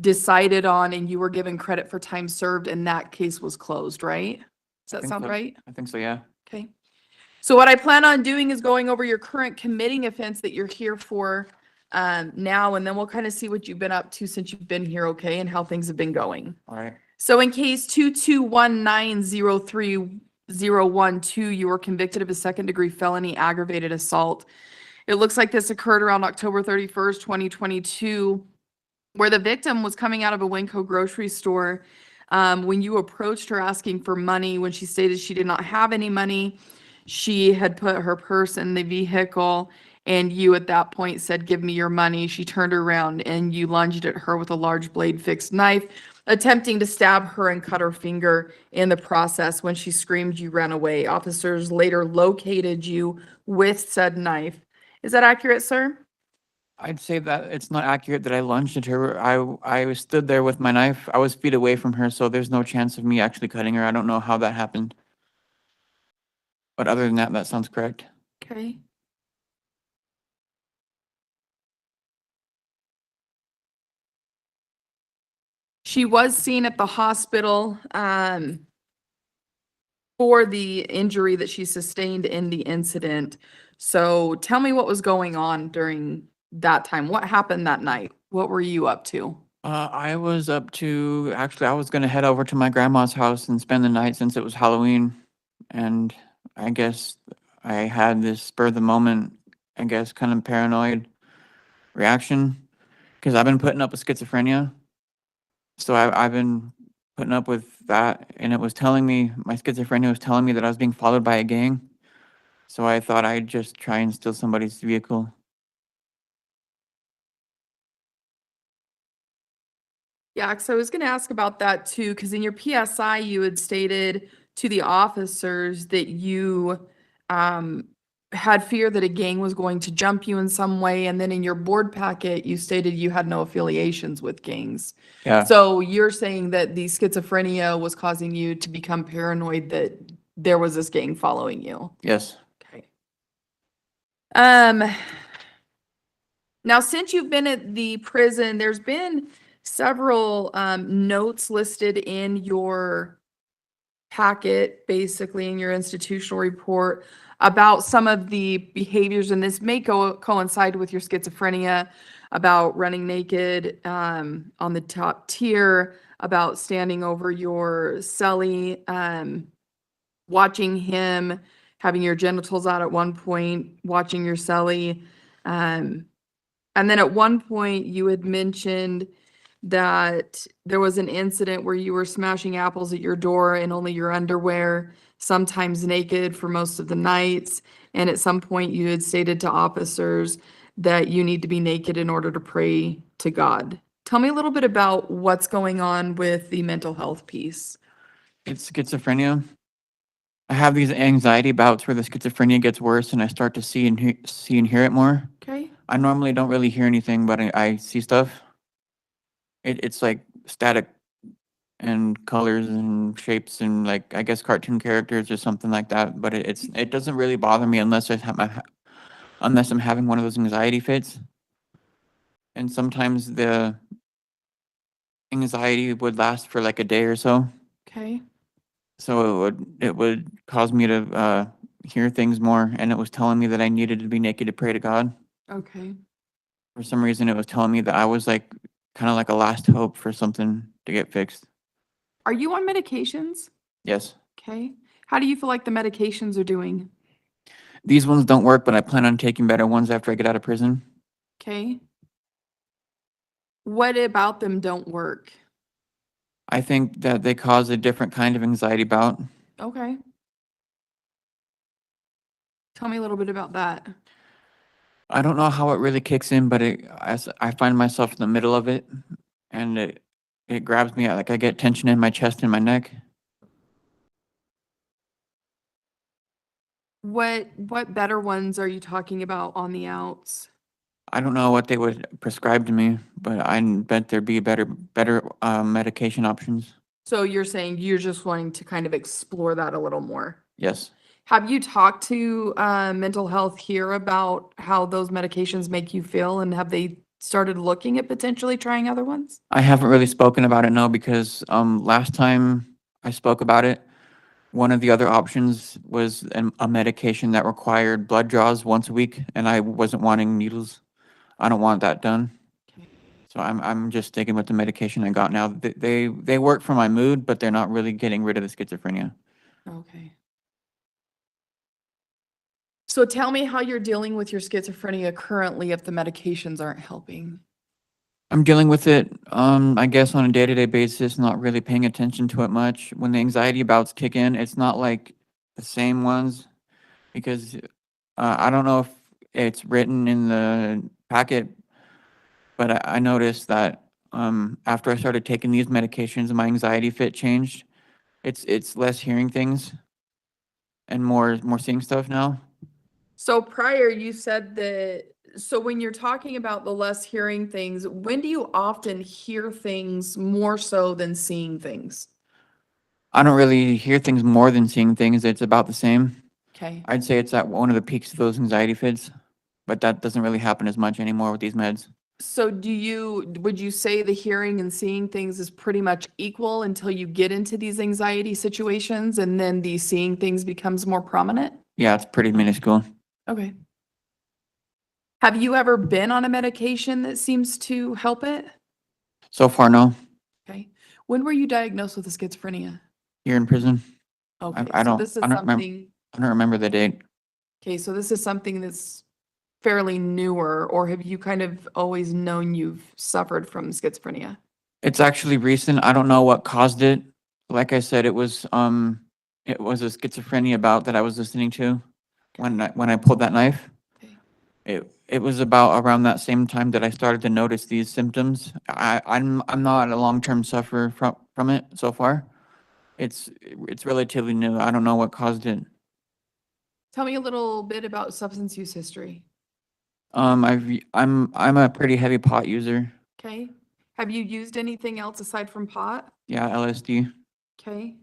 decided on and you were given credit for time served and that case was closed, right? Does that think sound so. right? I think so, yeah. Okay. So what I plan on doing is going over your current committing offense that you're here for now, and then we'll kind of see what you've been up to since you've been here, okay, and how things have been going. All right. So in case 221903012, you were convicted of a second-degree felony aggravated assault. It looks like this occurred around October 31st, 2022, where the victim was coming out of a Winco grocery store when you approached her asking for money. When she stated she did not have any money, she had put her purse in the vehicle, and you at that point said, "Give me your money." She turned around and you lunged at her with a large blade fixed knife, attempting to stab her and cut her finger. In the process, when she screamed, you ran away. Officers later located you with said knife. Is that accurate, sir? I'd say that it's not accurate that I lunged at her. I stood there with my knife. I was feet away from her, so there's no chance of me actually cutting her. I don't know how that happened. But other than that, that sounds correct. Okay. She was seen at the hospital for the injury that she sustained in the incident. So tell me what was going on during that time. What happened that night? What were you up to? I was up to, actually, I was gonna head over to my grandma's house and spend the night since it was Halloween. And I guess I had this spur of the moment, I guess, kind of paranoid reaction. Because I've been putting up with schizophrenia. So I've been putting up with that, and it was telling me, my schizophrenia was telling me that I was being followed by a gang. So I thought I'd just try and steal somebody's vehicle. Yeah, because I was going to ask about that too, because in your PSI, you had stated to the officers that you had fear that a gang was going to jump you in some way. And then in your board packet, you stated you had no affiliations with gangs. Yeah. So you're saying that the schizophrenia was causing you to become paranoid that there was this gang following you. Yes. Okay. Now, since you've been at the prison, there's been several notes listed in your packet, basically in your institutional report, about some of the behaviors, and this may coincide with your schizophrenia, about running naked on the top tier, about standing over your cellie, watching him, having your genitals out at one point, watching your cellie. And then at one point you had mentioned that there was an incident where you were smashing apples at your door in only your underwear, sometimes naked for most of the nights. And at some point you had stated to officers that you need to be naked in order to pray to God. Tell me a little bit about what's going on with the mental health piece. It's schizophrenia. I have these anxiety bouts where the schizophrenia gets worse and I start to see and hear it more. Okay. I normally don't really hear anything, but I see stuff. It's like static and colors and shapes and, like, I guess cartoon characters or something like that. But it doesn't really bother me unless I'm having one of those anxiety fits. And sometimes the anxiety would last for like a day or so. Okay. So it would cause me to hear things more, and it was telling me that I needed to be naked to pray to God. Okay. For some reason, it was telling me that I was like kind of like a last hope for something to get fixed. Are you on medications? Yes. Okay. How do you feel like the medications are doing? These ones don't work, but I plan on taking better ones after I get out of prison. Okay. What about them don't work? I think that they cause a different kind of anxiety bout. Okay. Tell me a little bit about that. I don't know how it really kicks in, but as I find myself in the middle of it, and it grabs me. Like I get tension in my chest and my neck. What better ones are you talking about on the outs? I don't know what they would prescribe to me, but I bet there'd be better medication options. So you're saying you're just wanting to kind of explore that a little more. Yes. Have you talked to mental health here about how those medications make you feel, and have they started looking at potentially trying other ones? I haven't really spoken about it, no, because last time I spoke about it, one of the other options was a medication that required blood draws once a week, and I wasn't wanting needles. I don't want that done. Okay. So I'm just sticking with the medication I got now. They work for my mood, but they're not really getting rid of the schizophrenia. Okay. So tell me how you're dealing with your schizophrenia currently if the medications aren't helping. I'm dealing with it, I guess on a day-to-day basis, not really paying attention to it much. When the anxiety bouts kick in, it's not like the same ones because I don't know if it's written in the packet, but I noticed that after I started taking these medications, my anxiety fit changed. It's less hearing things and more seeing stuff now. So prior, you said that, so when you're talking about the less hearing things, when do you often hear things more so than seeing things? I don't really hear things more than seeing things. It's about the same. Okay. I'd say it's at one of the peaks of those anxiety fits, but that doesn't really happen as much anymore with these meds. So would you say the hearing and seeing things is pretty much equal until you get into these anxiety situations and then the seeing things becomes more prominent? Yeah, it's pretty minuscule. Okay. Have you ever been on a medication that seems to help it? So far, no. Okay. When were you diagnosed with schizophrenia? Here in prison, Okay, I so don't- this is I don't remem- something, I don't remember the date. okay, so this is something that's fairly newer, or have you kind of always known you've suffered from schizophrenia? It's actually recent. I don't know what caused it. Like I said, it was a schizophrenia bout that I was listening to when I pulled that knife. Okay. It was about around that same time that I started to notice these symptoms. I'm not a long-term sufferer from it so far. It's relatively new. I don't know what caused it. Tell me a little bit about substance use history. I'm a pretty heavy pot user. Okay. Have you used anything else aside from pot? Yeah, LSD Okay.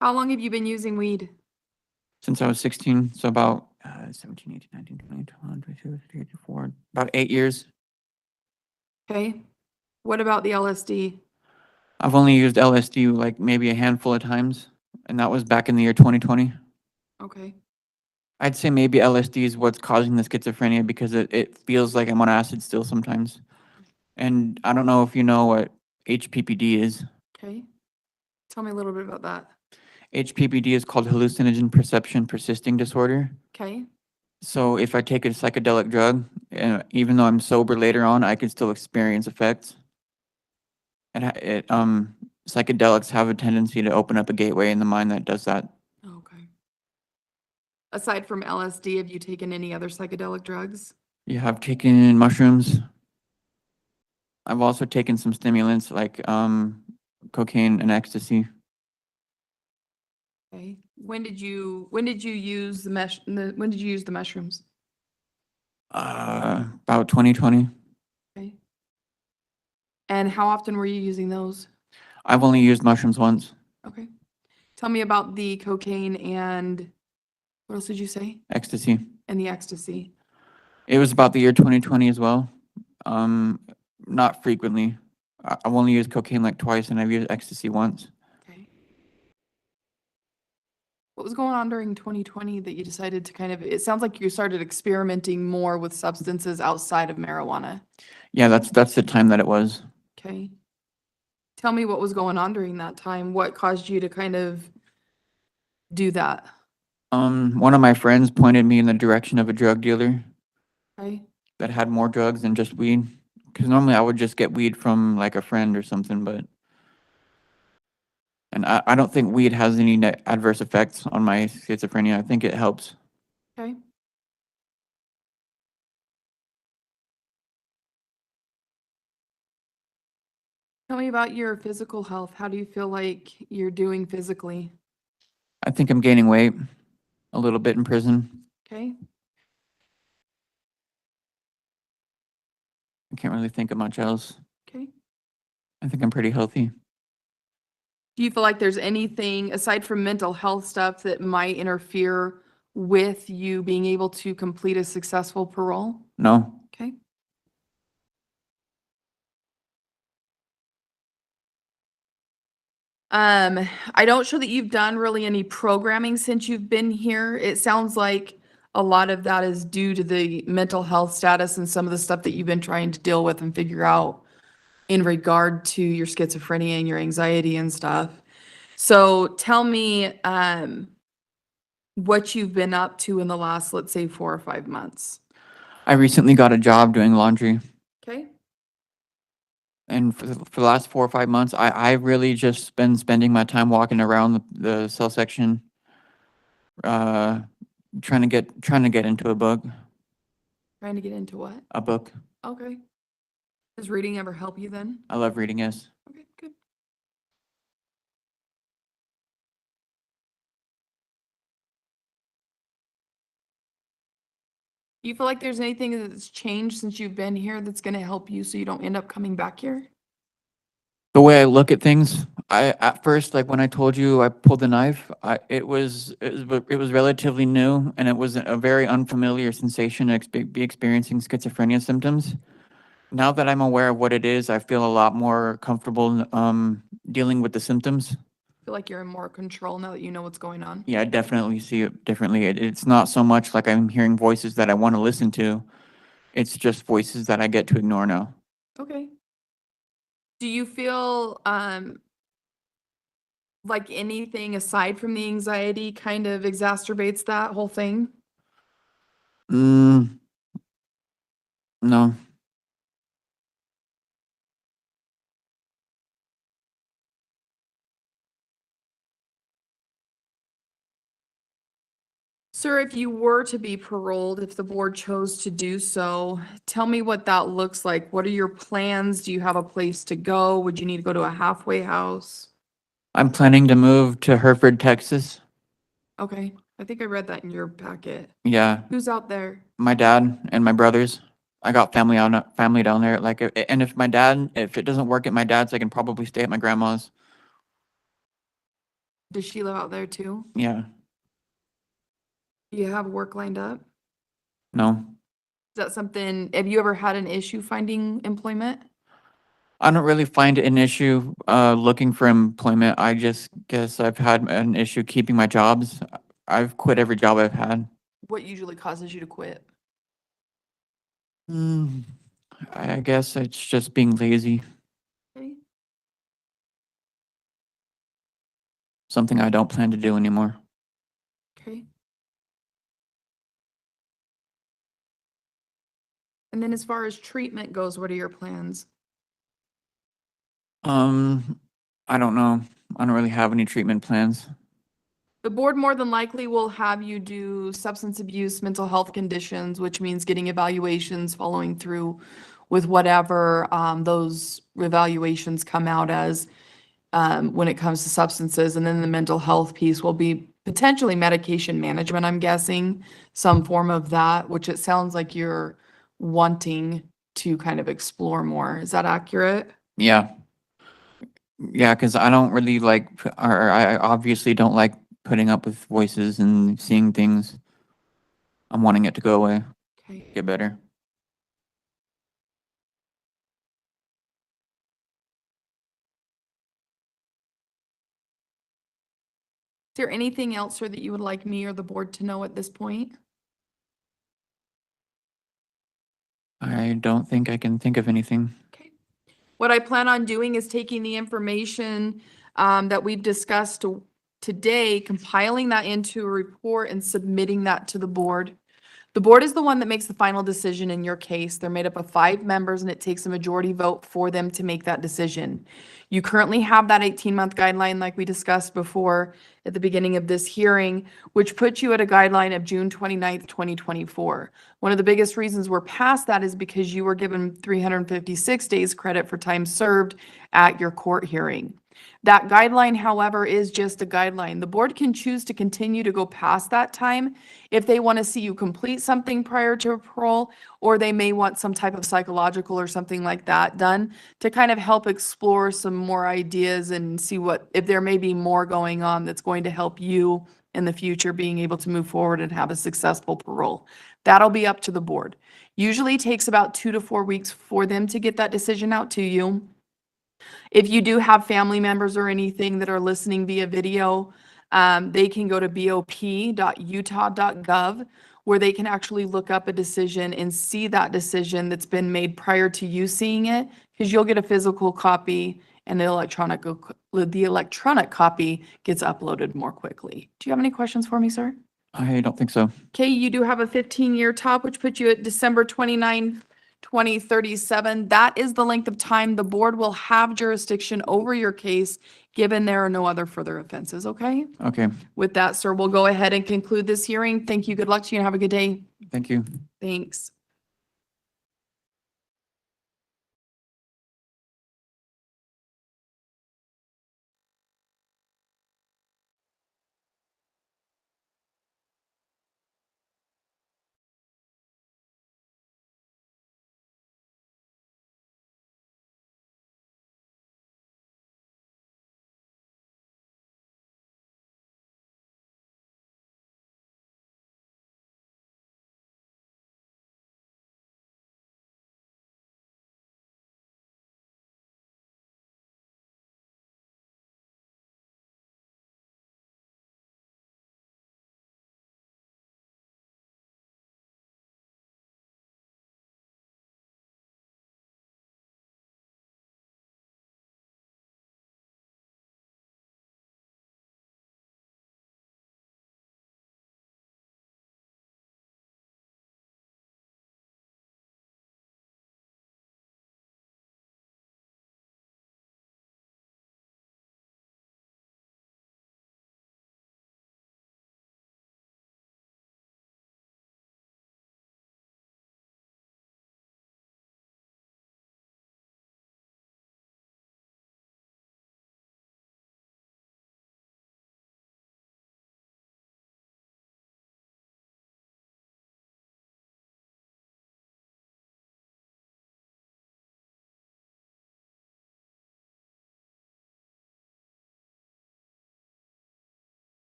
How long have you been using weed? since I was 16. So about 17, 18, 19, 20, 21, 22, 23, 24, about 8 years. Okay. What about the LSD? I've only used LSD like maybe a handful of times, and that was back in the year 2020. Okay. I'd say maybe LSD is what's causing the schizophrenia because it feels like I'm on acid still sometimes. And I don't know if you know what HPPD is. Okay. Tell me a little bit about that. HPPD is called hallucinogen perception persisting disorder. Okay. So if I take a psychedelic drug, even though I'm sober later on, I can still experience effects. And psychedelics have a tendency to open up a gateway in the mind that does that. Okay. Aside from LSD, have you taken any other psychedelic drugs? You have taken mushrooms. I've also taken some stimulants like cocaine and ecstasy. Okay. When did you use when did you use the mushrooms? About 2020. Okay. And how often were you using those? I've only used mushrooms once. Okay. Tell me about the cocaine and what else did you say? Ecstasy. And the ecstasy. It was about the year 2020 as well. Not frequently. I've only used cocaine like twice, and I've used ecstasy once. Okay. What was going on during 2020 that you decided to kind of, it sounds like you started experimenting more with substances outside of marijuana. Yeah, that's the time that it was. Okay. Tell me what was going on during that time. What caused you to kind of do that? One of my friends pointed me in the direction of a drug dealer Okay. that had more drugs than just weed. Because normally I would just get weed from like a friend or something, but. And I don't think weed has any adverse effects on my schizophrenia. I think it helps. Okay. Tell me about your physical health. How do you feel like you're doing physically? I think I'm gaining weight a little bit in prison. Okay. I can't really think of much else. Okay. I think I'm pretty healthy. Do you feel like there's anything aside from mental health stuff that might interfere with you being able to complete a successful parole? No, Okay. I don't show that you've done really any programming since you've been here. It sounds like a lot of that is due to the mental health status and some of the stuff that you've been trying to deal with and figure out in regard to your schizophrenia and your anxiety and stuff. So tell me, what you've been up to in the last, let's say, 4 or 5 months. I recently got a job doing laundry. Okay? And for the last 4 or 5 months, I really just been spending my time walking around the cell section, trying to get into a book. Trying to get into what? A book. Okay. Does reading ever help you then? I love reading, yes. Okay, good. Do you feel like there's anything that's changed since you've been here that's gonna help you so you don't end up coming back here? The way I look at things, at first, like when I told you I pulled the knife, it was relatively new, and it was a very unfamiliar sensation to be experiencing schizophrenia symptoms. Now that I'm aware of what it is, I feel a lot more comfortable dealing with the symptoms. Feel like you're in more control now that you know what's going on? Yeah, I definitely see it differently. It's not so much like I'm hearing voices that I want to listen to. It's just voices that I get to ignore now. Okay. Do you feel, like anything aside from the anxiety kind of exacerbates that whole thing? No. Sir, if you were to be paroled, if the board chose to do so, tell me what that looks like. What are your plans? Do you have a place to go? Would you need to go to a halfway house? I'm planning to move to Hereford, Texas. Okay, I think I read that in your packet. Yeah, Who's out there? my dad and my brothers. I got family down there. Like, and if it doesn't work at my dad's, I can probably stay at my grandma's. Does she live out there too? Yeah, Do you have work lined up? no. Is that something, have you ever had an issue finding employment? I don't really find it an issue looking for employment. I just guess I've had an issue keeping my jobs. I've quit every job I've had. What usually causes you to quit? I guess it's just being lazy. Okay. Something I don't plan to do anymore. Okay. And then as far as treatment goes, what are your plans? I don't know. I don't really have any treatment plans. The board more than likely will have you do substance abuse, mental health conditions, which means getting evaluations, following through with whatever those evaluations come out as when it comes to substances. And then the mental health piece will be potentially medication management, I'm guessing, some form of that, which it sounds like you're wanting to kind of explore more. Is that accurate? Yeah. Yeah, because I don't really like, or I obviously don't like putting up with voices and seeing things. I'm wanting it to go away, Okay. get better. there anything else, sir, that you would like me or the board to know at this point? I don't think I can think of anything. Okay. What I plan on doing is taking the information that we've discussed today, compiling that into a report and submitting that to the board. The board is the one that makes the final decision in your case. They're made up of 5 members, and it takes a majority vote for them to make that decision. You currently have that 18-month guideline like we discussed before at the beginning of this hearing, which puts you at a guideline of June 29th, 2024. One of the biggest reasons we're past that is because you were given 356 days credit for time served at your court hearing. That guideline, however, is just a guideline. The board can choose to continue to go past that time if they want to see you complete something prior to parole, or they may want some type of psychological or something like that done to kind of help explore some more ideas and see if there may be more going on that's going to help you in the future being able to move forward and have a successful parole. That'll be up to the board. Usually takes about 2 to 4 weeks for them to get that decision out to you. If you do have family members or anything that are listening via video, they can go to bop.utah.gov where they can actually look up a decision and see that decision that's been made prior to you seeing it, because you'll get a physical copy and the electronic copy gets uploaded more quickly. Do you have any questions for me, sir? I don't think so. Okay, you do have a 15-year top, which puts you at December 29, 2037. That is the length of time the board will have jurisdiction over your case, given there are no other further offenses, okay? Okay, With that, sir, we'll go ahead and conclude this hearing. Thank you. Good luck to you and have a good day. thank you. Thanks.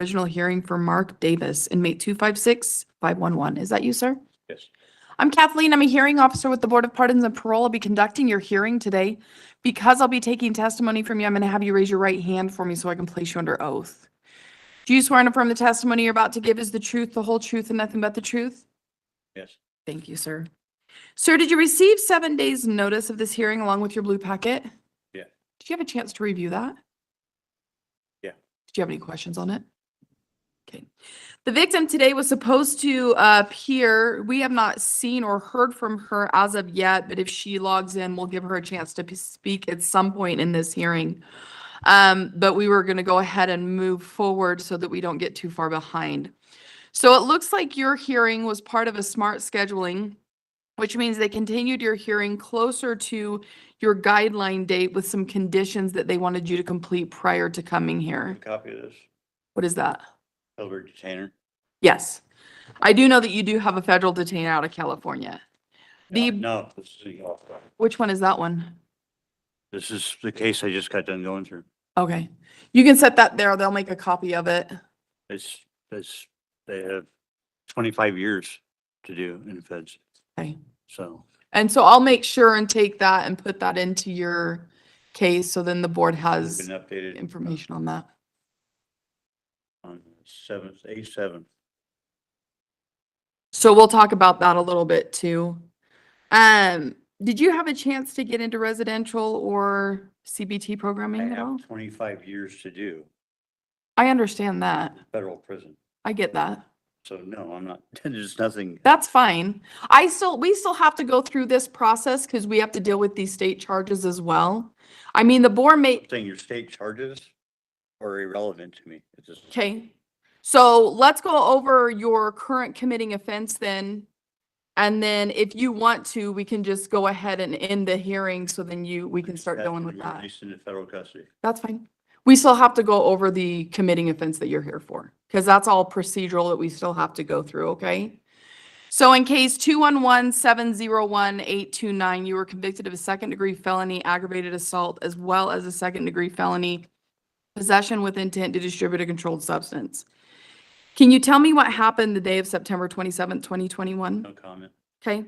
Original hearing for Mark Davis, inmate 256511. Is that you, sir? Yes. I'm Kathleen. I'm a hearing officer with the Board of Pardons and Parole. I'll be conducting your hearing today. Because I'll be taking testimony from you, I'm going to have you raise your right hand for me so I can place you under oath. Do you swear and affirm the testimony you're about to give is the truth, the whole truth, and nothing but the truth? Yes. Thank you, sir. Sir, did you receive 7 days' notice of this hearing along with your blue packet? Yeah. Did you have a chance to review that? Yeah. Did you have any questions on it? Okay. The victim today was supposed to appear. We have not seen or heard from her as of yet, but if she logs in, we'll give her a chance to speak at some point in this hearing. But we were going to go ahead and move forward so that we don't get too far behind. So it looks like your hearing was part of a smart scheduling, which means they continued your hearing closer to your guideline date with some conditions that they wanted you to complete prior to coming here. Copy of this, What is that? elder detainer. Yes. I do know that you do have a federal detainer out of California. No, this is, Which one is that one? this is the case I just got done going through. Okay. You can set that there. They'll make a copy of it. It's, they have 25 years to do in the feds, Okay. so. And so I'll make sure and take that and put that into your case. So then the board It's has been updated. information on that. On 7th, 8/7. So we'll talk about that a little bit too. Did you have a chance to get into residential or CBT I programming at all? have 25 years to do I understand that. federal prison. I get that. So no, I'm not, there's nothing. That's fine. We still have to go through this process because we have to deal with these state charges as well. I mean, the board may, Saying your state charges are irrelevant to me. It's just. okay. So let's go over your current committing offense then. And then if you want to, we can just go ahead and end the hearing. So then we can start going with that. Released into federal custody. That's fine. We still have to go over the committing offense that you're here for, because that's all procedural that we still have to go through, okay? So in case 211-701-829, you were convicted of a second-degree felony aggravated assault, as well as a second-degree felony possession with intent to distribute a controlled substance. Can you tell me what happened the day of September 27th, 2021? No comment. Okay,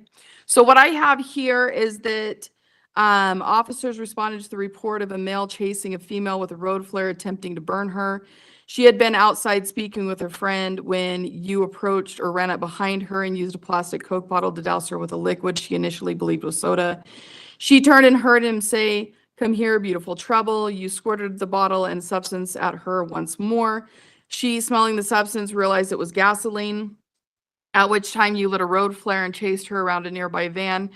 so what I have here is that officers responded to the report of a male chasing a female with a road flare, attempting to burn her. She had been outside speaking with her friend when you approached or ran up behind her and used a plastic Coke bottle to douse her with a liquid she initially believed was soda. She turned and heard him say, "Come here, beautiful trouble." You squirted the bottle and substance at her once more. She, smelling the substance, realized it was gasoline, at which time you lit a road flare and chased her around a nearby van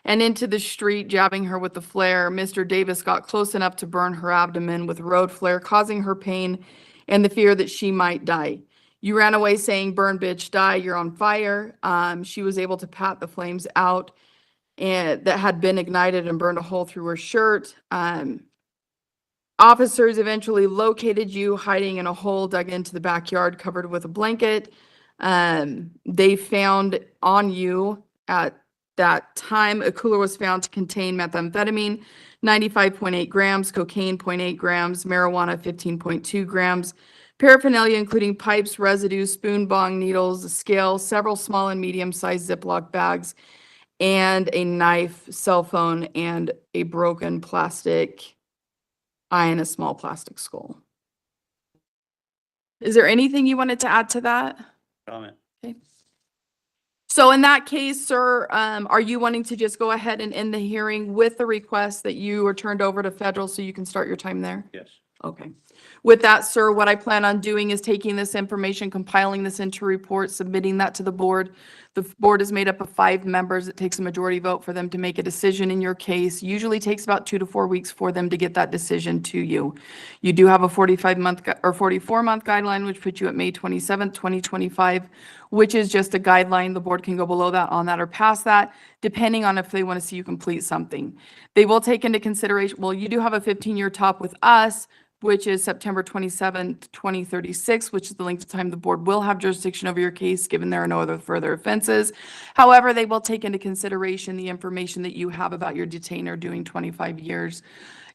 and into the street, jabbing her with the flare. Mr. Davis got close enough to burn her abdomen with a road flare, causing her pain and the fear that she might die. You ran away saying, "Burn, bitch, die, you're on fire." She was able to pat the flames out and that had been ignited and burned a hole through her shirt. Officers eventually located you hiding in a hole dug into the backyard covered with a blanket. They found on you at that time, a cooler was found to contain methamphetamine, 95.8 grams, cocaine, 0.8 grams, marijuana, 15.2 grams, paraphernalia, including pipes, residue, spoon, bong, needles, a scale, several small and medium-sized Ziploc bags, and a knife, cell phone, and a broken plastic eye and a small plastic skull. Is there anything you wanted to add to that? Comment. Okay. So in that case, sir, are you wanting to just go ahead and end the hearing with the request that you are turned over to federal so you can start your time there? Yes. Okay. With that, sir, what I plan on doing is taking this information, compiling this into a report, submitting that to the board. The board is made up of 5 members. It takes a majority vote for them to make a decision in your case. Usually takes about 2 to 4 weeks for them to get that decision to you. You do have a 45-month or 44-month guideline, which puts you at May 27th, 2025, which is just a guideline. The board can go below that, on that, or past that, depending on if they want to see you complete something. They will take into consideration, well, you do have a 15-year top with us, which is September 27th, 2036, which is the length of time the board will have jurisdiction over your case, given there are no other further offenses. However, they will take into consideration the information that you have about your detainer doing 25 years.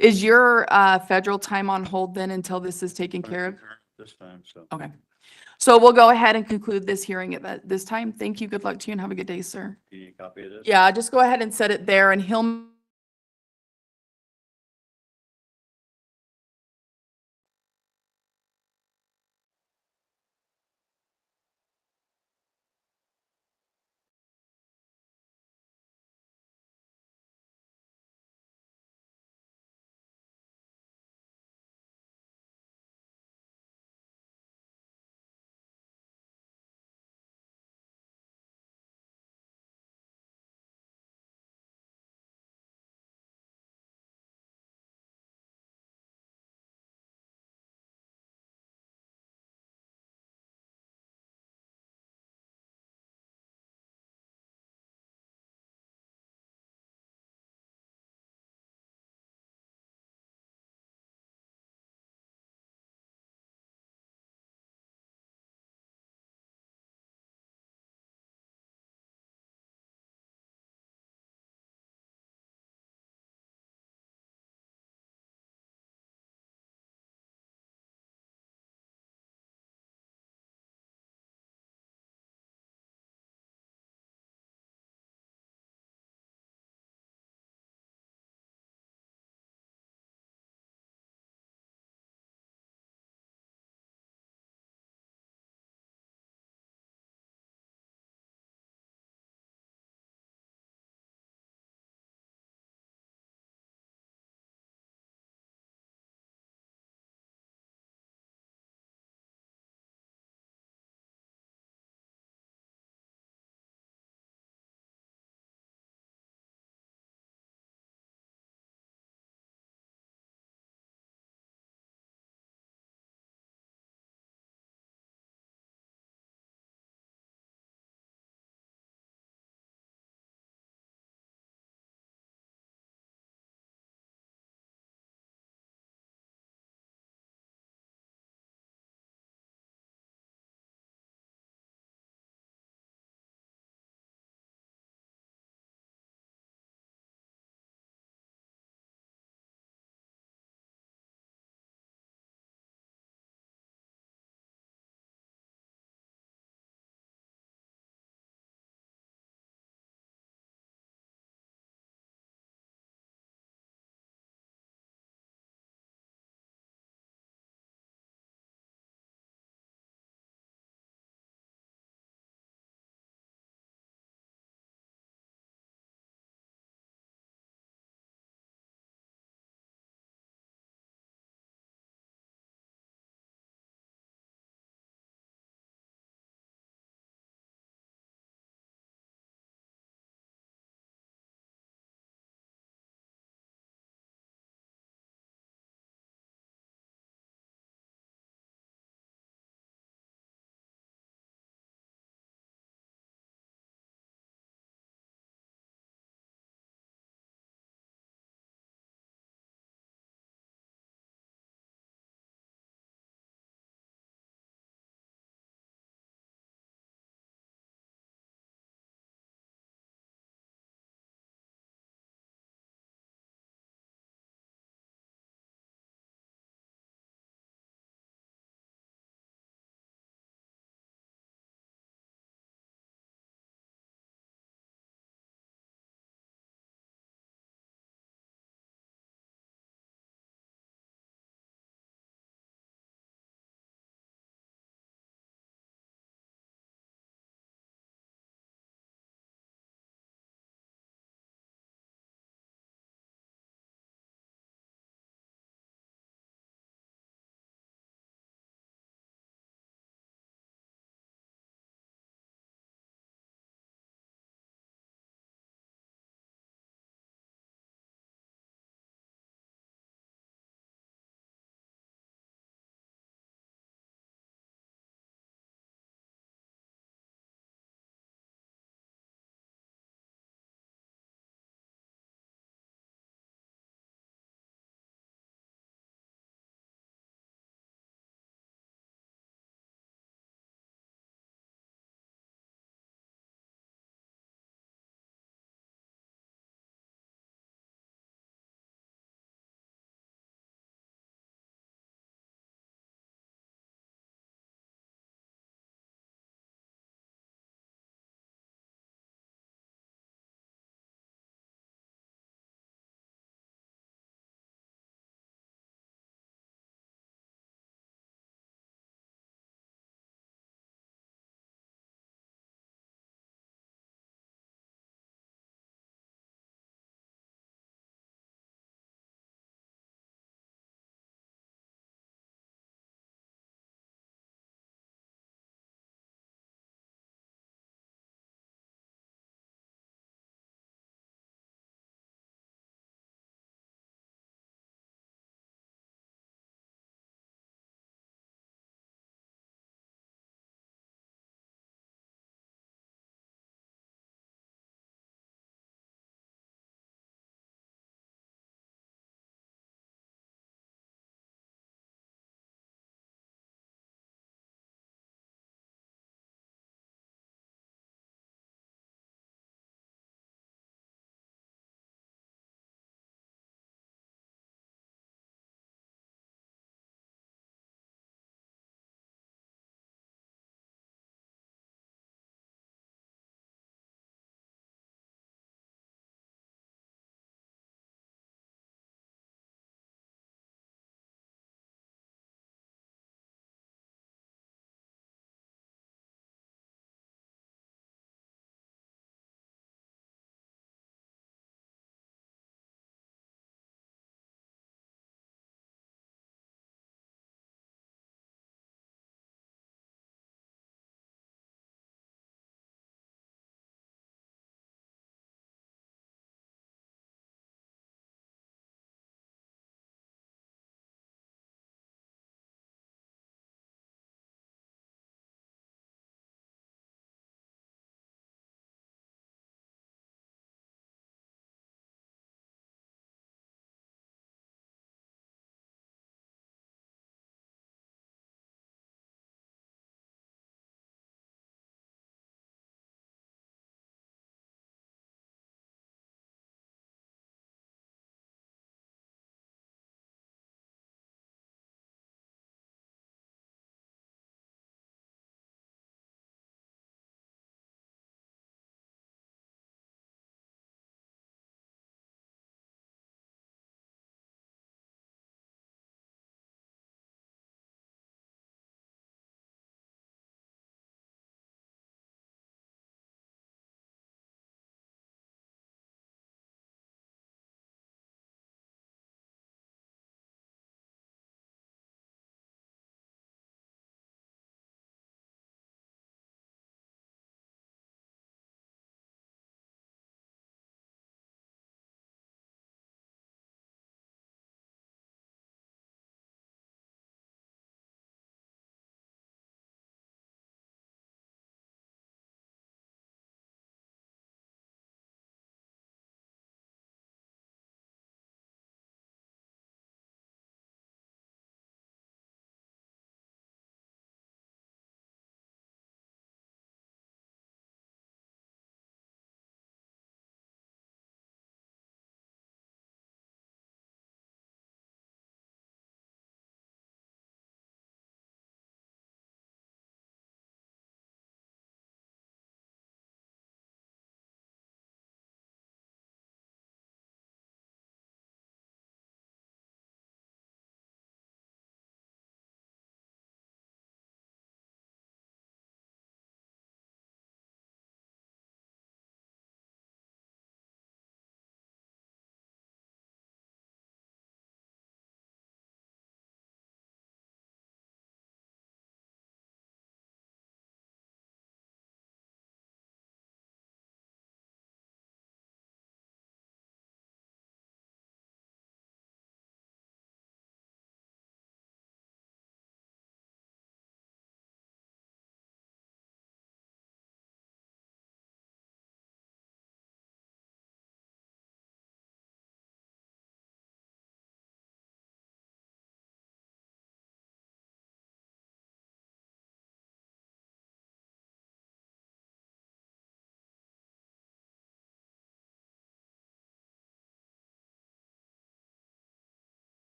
Is your federal time on hold then until this is taken care of? this time, so. Okay. So we'll go ahead and conclude this hearing at this time. Thank you. Good luck to you and have a good day, sir. Do you need a copy of this? Yeah, just go ahead and set it there and he'll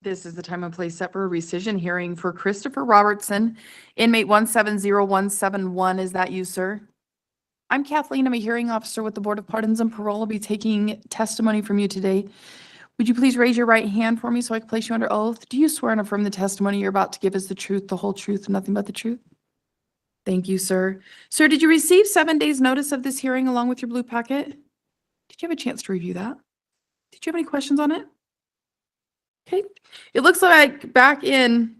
This is the time and place set for a rescission hearing for Christopher Robertson, inmate 170171. Is that you, sir? I'm Kathleen. I'm a hearing officer with the Board of Pardons and Parole. I'll be taking testimony from you today. Would you please raise your right hand for me so I can place you under oath? Do you swear and affirm the testimony you're about to give is the truth, the whole truth, and nothing but the truth? Thank you, sir. Sir, did you receive 7 days' notice of this hearing along with your blue packet? Did you have a chance to review that? Did you have any questions on it? Okay. It looks like back in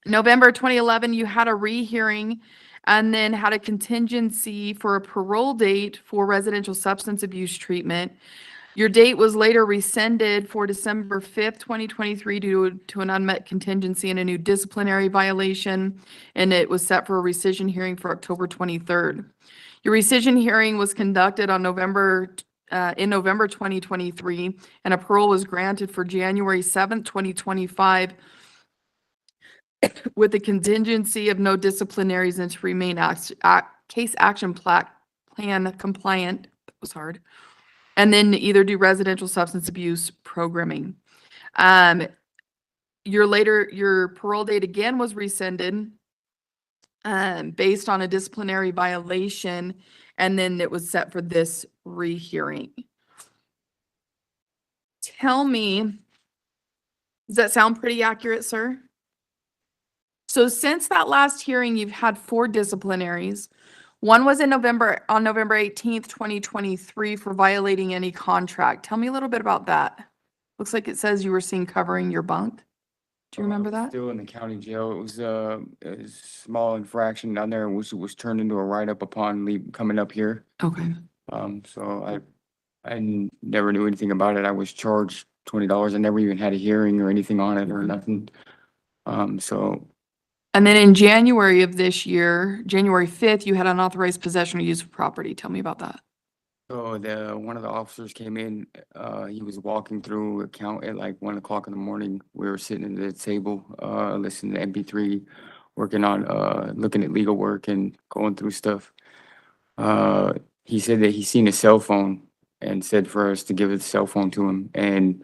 November 2011, you had a rehearing and then had a contingency for a parole date for residential substance abuse treatment. Your date was later rescinded for December 5th, 2023 due to an unmet contingency and a new disciplinary violation, and it was set for a rescission hearing for October 23rd. Your rescission hearing was conducted on November 2023, and a parole was granted for January 7th, 2025, with the contingency of no disciplinaries and to remain case action plan compliant. That was hard. And then either do residential substance abuse programming. Your parole date again was rescinded based on a disciplinary violation, and then it was set for this rehearing. Tell me, does that sound pretty accurate, sir? So since that last hearing, you've had 4 disciplinaries. One was on November 18th, 2023 for violating any contract. Tell me a little bit about that. Looks like it says you were seen covering your bunk. Do you remember that? Still in the county jail. It was a small infraction down there, which was turned into a write-up upon coming up here. Okay. So I never knew anything about it. I was charged $20. I never even had a hearing or anything on it or nothing. And then in January of this year, January 5th, you had unauthorized possession or use of property. Tell me about that. So one of the officers came in, he was walking through account at like 1 o'clock in the morning. We were sitting at the table, listening to MP3, working on, looking at legal work and going through stuff. He said that he seen a cell phone and said for us to give the cell phone to him. And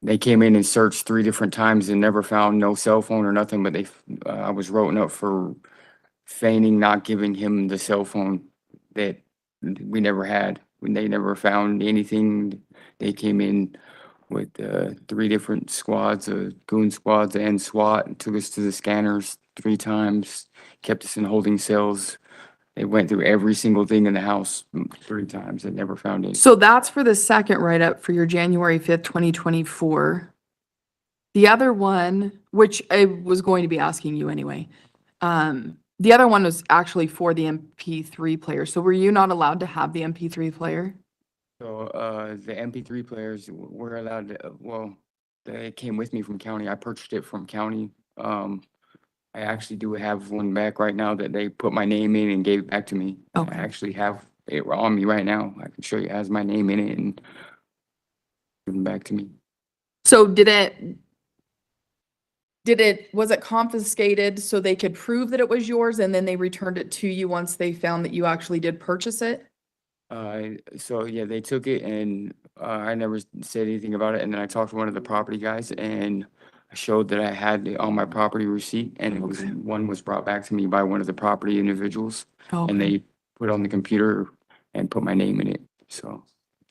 they came in and searched 3 different times and never found no cell phone or nothing, but I was wrote up for feigning not giving him the cell phone that we never had. When they never found anything, they came in with 3 different squads, goon squads and SWAT, and took us to the scanners 3 times, kept us in holding cells. They went through every single thing in the house 3 times and never found anything. So that's for the second write-up for your January 5th, 2024. The other one, which I was going to be asking you anyway, the other one was actually for the MP3 player. So were you not allowed to have the MP3 player? So the MP3 players were allowed to, well, they came with me from county. I purchased it from county. I actually do have one back right now that they put my name in and gave it back to me. Okay. I actually have it on me right now. I can show you it has my name in it and give it back to me. So was it confiscated so they could prove that it was yours and then they returned it to you once they found that you actually did purchase it? So yeah, they took it and I never said anything about it. And then I talked to one of the property guys and I showed that I had it on my property receipt, and one was brought back to me by one of the property individuals, and they put it on the computer and put my name in it. So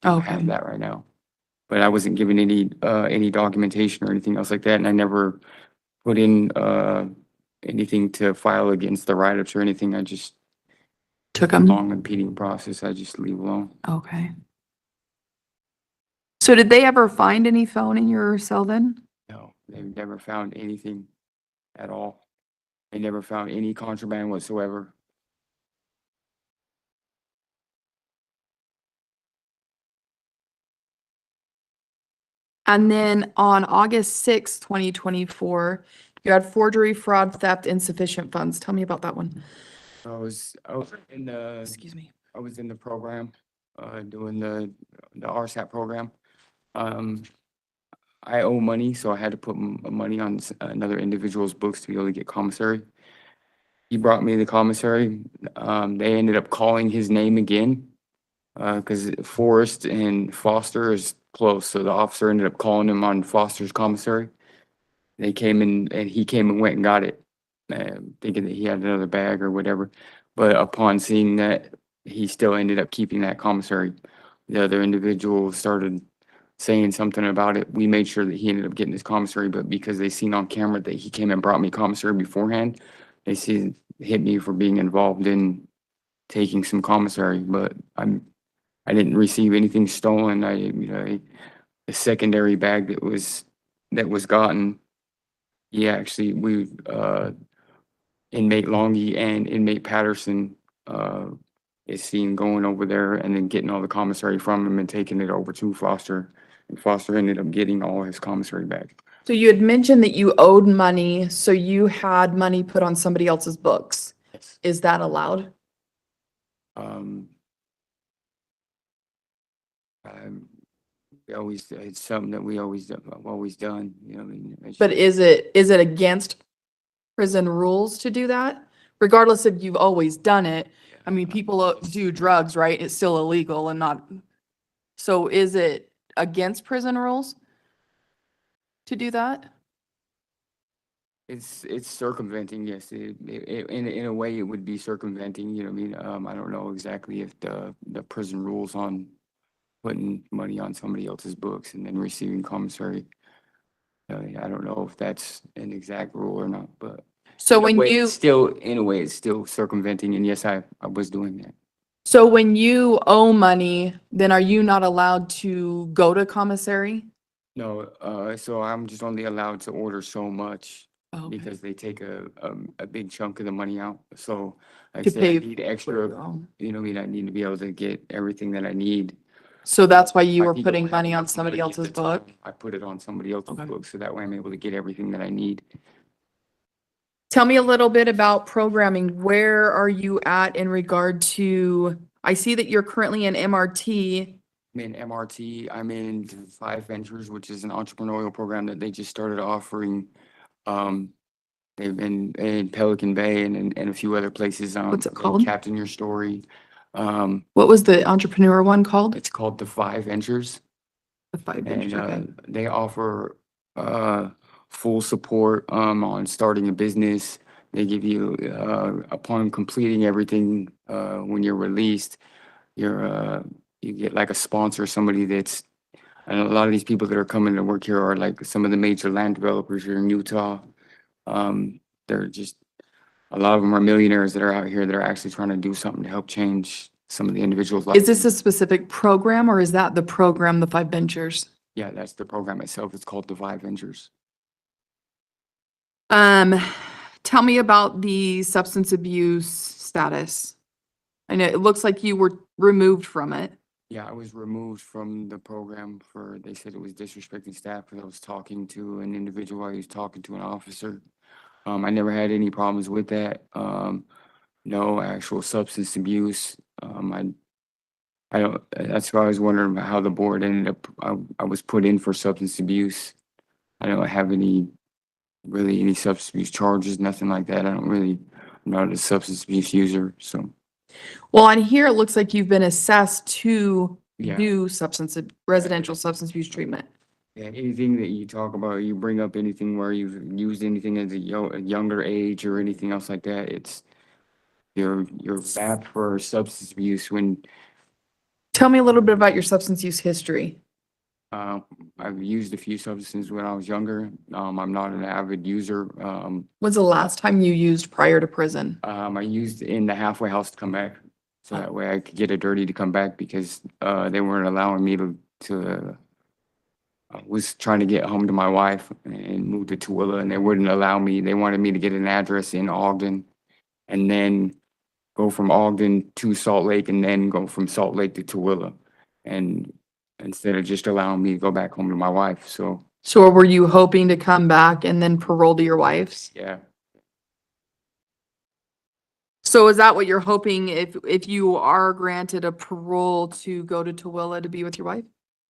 I have that right now, but I wasn't given any documentation or anything else like that, and I never put in anything to file against the write-ups or anything. I just took them. Long impeding process. I just leave alone. Okay. So did they ever find any phone in your cell then? No, they've never found anything at all. They never found any contraband whatsoever. And then on August 6th, 2024, you had forgery, fraud, theft, insufficient funds. Tell me about that one. I was in the Excuse me. I was in the program, doing the RSAT program. I owe money, so I had to put money on another individual's books to be able to get commissary. He brought me the commissary. They ended up calling his name again, because Forrest and Foster is close. So the officer ended up calling him on Foster's commissary. They came in and he came and went and got it, thinking that he had another bag or whatever. But upon seeing that, he still ended up keeping that commissary. The other individual started saying something about it. We made sure that he ended up getting his commissary, but because they seen on camera that he came and brought me commissary beforehand, they hit me for being involved in taking some commissary, but I didn't receive anything stolen. The secondary bag that was gotten, inmate Longy and inmate Patterson, is seen going over there and then getting all the commissary from him and taking it over to Foster. And Foster ended up getting all his commissary back. So you had mentioned that you owed money, so you had money put on somebody else's books. Yes. Is that allowed? It's something that we always, I've always done, you know, I mean. But is it against prison rules to do that? Regardless if you've always done it, I mean, people do drugs, right? It's still illegal and not, so is it against prison rules to do that? It's circumventing, yes. In a way, it would be circumventing, you know what I mean? I don't know exactly if the prison rules on putting money on somebody else's books and then receiving commissary. I don't know if that's an exact rule or not, but So in a when way, you, in a way, it's still circumventing, and yes, I was doing that. so when you owe money, then are you not allowed to go to commissary? No, so I'm just only allowed to order so much Okay. because they take a big chunk of the money out. So like I To said, I pay need for extra, your own. you know, what I mean, I need to be able to get everything that I need. So that's why you I were think putting I money have on somebody money at else's the book? time. I put it on somebody else's Okay. book, so that way I'm able to get everything that I need. Tell me a little bit about programming. Where are you at in regard to, I see that you're currently in MRT. I'm in MRT, I'm in Five Ventures, which is an entrepreneurial program that they just started offering. They've been in Pelican Bay and a few other places. What's it in called? Captain Your Story. What was the entrepreneur one called? It's called the Five Ventures. The Five And Ventures, okay. they offer full support on starting a business. They give you upon completing everything when you're released, you get like a sponsor, somebody that's, and a lot of these people that are coming to work here are like some of the major land developers here in Utah. They're just, a lot of them are millionaires that are out here that are actually trying to do something to help change some of the individuals' lives. Is this a specific program or is that the program, the Five Ventures? Yeah, that's the program itself. It's called the Five Ventures. Tell me about the substance abuse status. I know it looks like you were removed from it. Yeah, I was removed from the program for, they said it was disrespecting staff because I was talking to an individual, I was talking to an officer. I never had any problems with that. No actual substance abuse. I don't, that's why I was wondering about how the board ended up, I was put in for substance abuse. I don't have any substance abuse charges, nothing like that. I'm not a substance abuse user, so. Well, on here, it looks like you've been assessed to Yeah. do residential substance abuse treatment. Yeah, anything that you talk about, you bring up anything where you've used anything at a younger age or anything else like that, it's, you're back for substance abuse when, Tell me a little bit about your substance use history. I've used a few substances when I was younger. I'm not an avid user. When's the last time you used prior to prison? I used in the halfway house to come back. So that way I could get it dirty to come back because, they weren't allowing me to I was trying to get home to my wife and move to Tooele and they wouldn't allow me. They wanted me to get an address in Ogden and then go from Ogden to Salt Lake and then go from Salt Lake to Tooele. And instead of just allowing me to go back home to my wife. So, So were you hoping to come back and then parole to your wife's? yeah. So is that what you're hoping if you are granted a parole to go to Tooele to be with your wife?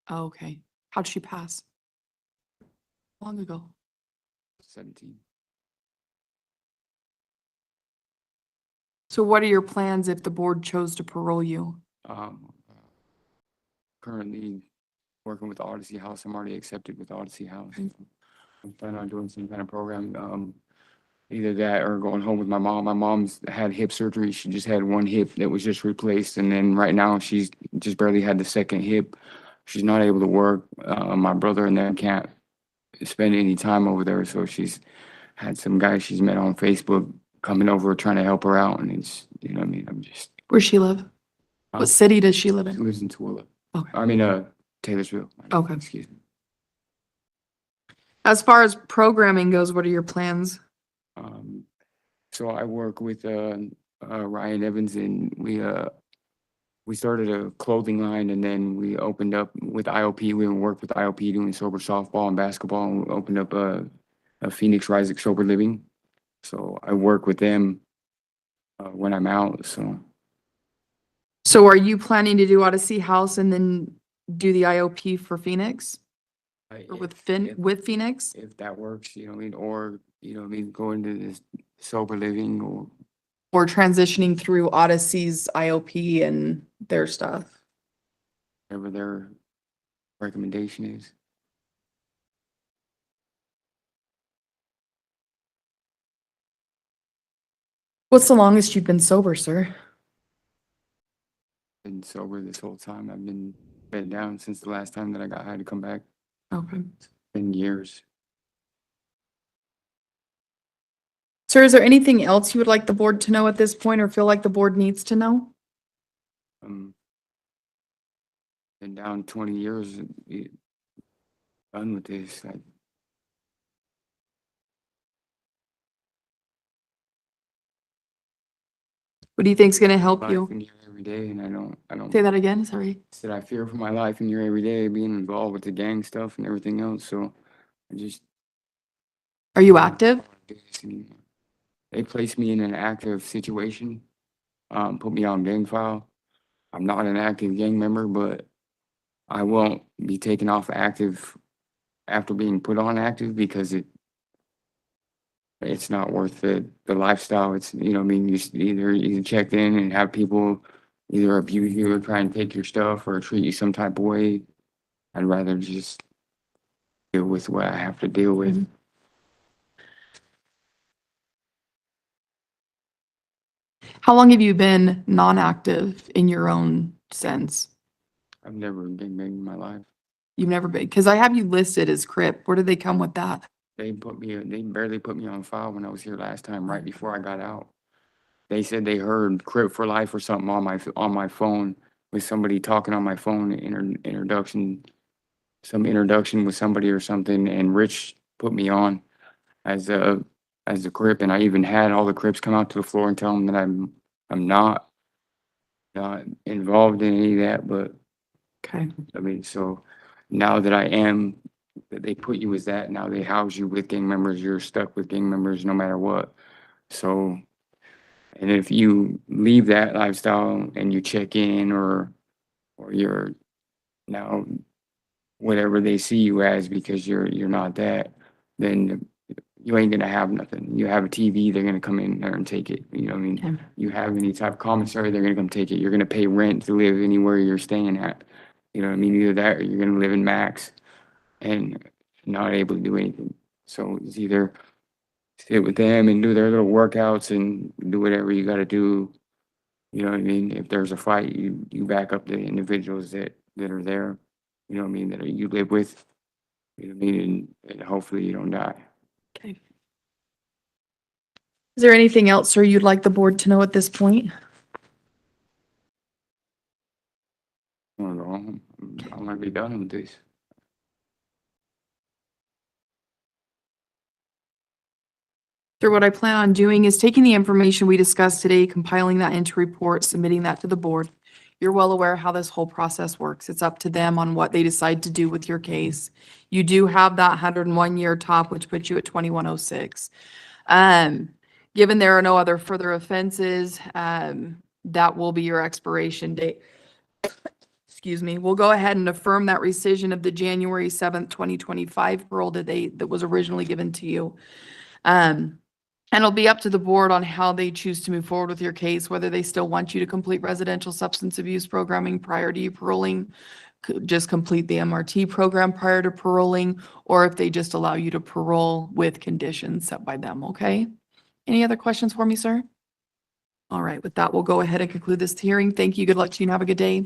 Oh, okay. How'd she pass? Long ago. 17. So what are your plans if the board chose to parole you? Currently working with Odyssey House. I'm already accepted with Odyssey House. I'm planning on doing some kind of program, either that or going home with my mom. My mom's had hip surgery. She just had one hip that was just replaced. And then right now she's just barely had the second hip. She's not able to work. My brother and them can't spend any time over there. So she's had some guy she's met on Facebook coming over trying to help her out. And it's, you know what I mean? I'm just, Where's she live? What city does she live she in? lives in Tooele. Okay. I mean, Taylorsville. Okay. Excuse me. As far as programming goes, what are your plans? So I work with Ryan Evans, and we started a clothing line, and then we opened up with IOP. We worked with IOP doing sober softball and basketball, and we opened up a Phoenix Rising Sober Living. So I work with them when I'm out. So are you planning to do Odyssey House and then do the IOP for Phoenix or with Phoenix? If that works, you know what I mean, or you know what I mean, go into this sober living or Or transitioning through Odyssey's IOP and their stuff? whatever their recommendation is. What's the longest you've been sober, sir? Been sober this whole time. I've been bed down since the last time that I had to come back. Okay. Been years. Sir, is there anything else you would like the board to know at this point or feel like the board needs to know? Been down 20 years, done with this. What do you think's gonna help Life you? in here every day, and I don't. Say that again, sorry. Said I fear for my life in here every day, being involved with the gang stuff and everything else. So I just Are you active? don't wanna do this anymore. They placed me in an active situation, put me on gang file. I'm not an active gang member, but I won't be taken off active after being put on active because it's not worth the lifestyle. It's, you know what I mean, you check in and have people either abuse you or try and take your stuff or treat you some type of way. I'd rather just deal with what I have to deal with. How long have you been non-active in your own sense? I've never been gang in my life. You've never been, because I have you listed as Crip. Where did they come with that? They barely put me on file when I was here last time, right before I got out. They said they heard Crip for Life or something on my phone with somebody talking on my phone, some introduction with somebody or something, and Rich put me on as a Crip, and I even had all the Crips come out to the floor and tell them that I'm not involved in any of that, but Okay. I mean, so now that I am, that they put you as that, now they house you with gang members, you're stuck with gang members no matter what. So, and if you leave that lifestyle and you check in or you're now whatever they see you as because you're not that, then you ain't gonna have nothing. You have a TV, they're gonna come in there and take it. You know what I mean? Okay. You have any type of commissary, they're gonna come take it. You're gonna pay rent to live anywhere you're staying at. You know what I mean? Either that or you're gonna live in max and not able to do anything. So it's either sit with them and do their little workouts and do whatever you gotta do. You know what I mean? If there's a fight, you back up the individuals that are there, you know what I mean, that you live with. You know what I mean? And hopefully you don't die. Okay. Is there anything else, sir, you'd like the board to know at this point? I wanna go home. I wanna be done with this. Sir, what I plan on doing is taking the information we discussed today, compiling that into a report, submitting that to the board. You're well aware how this whole process works. It's up to them on what they decide to do with your case. You do have that 101-year top, which puts you at 2106. Given there are no other further offenses, that will be your expiration date. Excuse me. We'll go ahead and affirm that rescission of the January 7th, 2025 parole date that was originally given to you. And it'll be up to the board on how they choose to move forward with your case, whether they still want you to complete residential substance abuse programming prior to you paroling, just complete the MRT program prior to paroling, or if they just allow you to parole with conditions set by them, okay? Any other questions for me, sir? All right, with that, we'll go ahead and conclude this hearing. Thank you. Good luck to you and have a good day.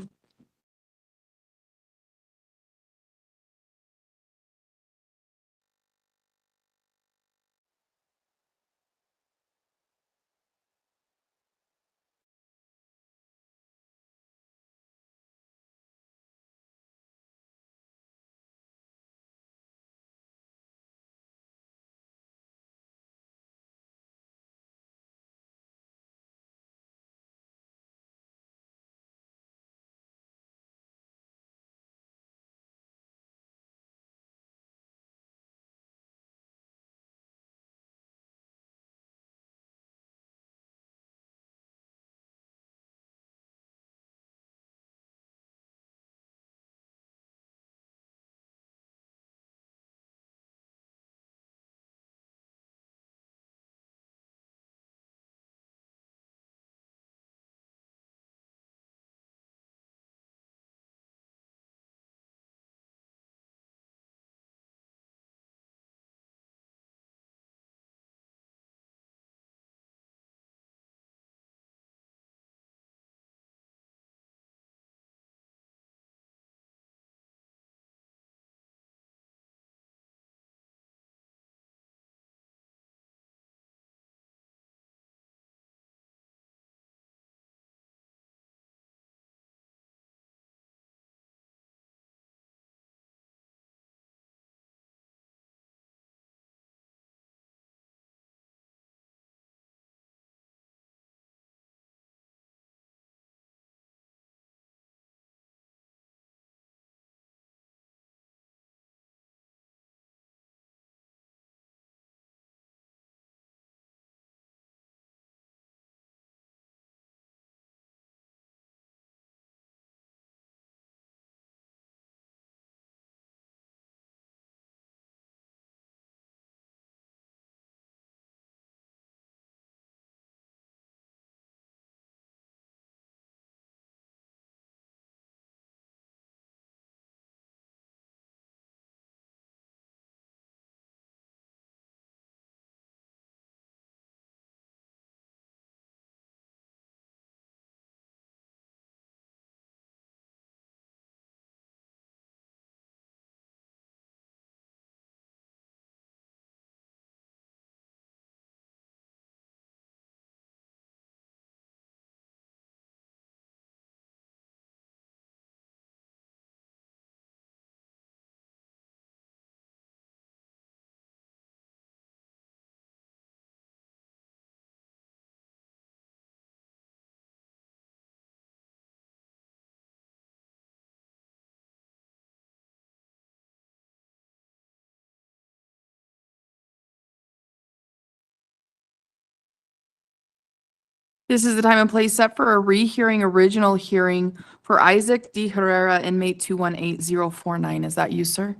This is the time and place set for a rehearing original hearing for Isaac DEHERRERA, inmate 218049. Is that you, sir?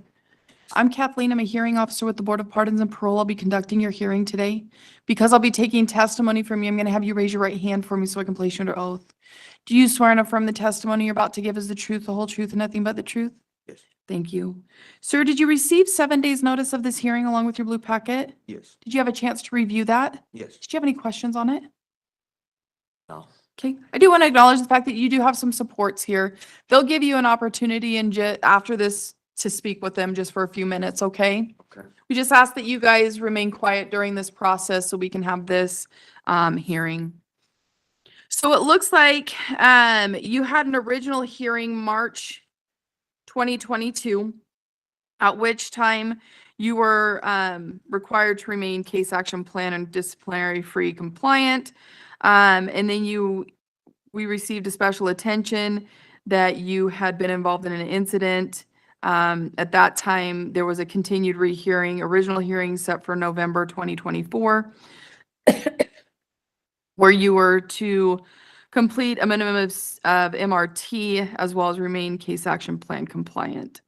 I'm Kathleen. I'm a hearing officer with the Board of Pardons and Parole. I'll be conducting your hearing today. Because I'll be taking testimony from you, I'm going to have you raise your right hand for me so I can place you under oath. Do you swear and affirm the testimony you're about to give is the truth, the whole truth, and nothing but the truth? Yes. Thank you. Sir, did you receive 7 days' notice of this hearing along with your blue packet? Yes. Did you have a chance to review that? Yes. Did you have any questions on it? No. Okay, I do want to acknowledge the fact that you do have some supports here. They'll give you an opportunity and after this to speak with them just for a few minutes, okay? Okay. We just ask that you guys remain quiet during this process so we can have this hearing. So it looks like you had an original hearing March 2022, at which time you were required to remain case action plan and disciplinary free compliant. And then we received a special attention that you had been involved in an incident. At that time, there was a continued rehearing, original hearing set for November 2024, where you were to complete a minimum of MRT as well as remain case action plan compliant.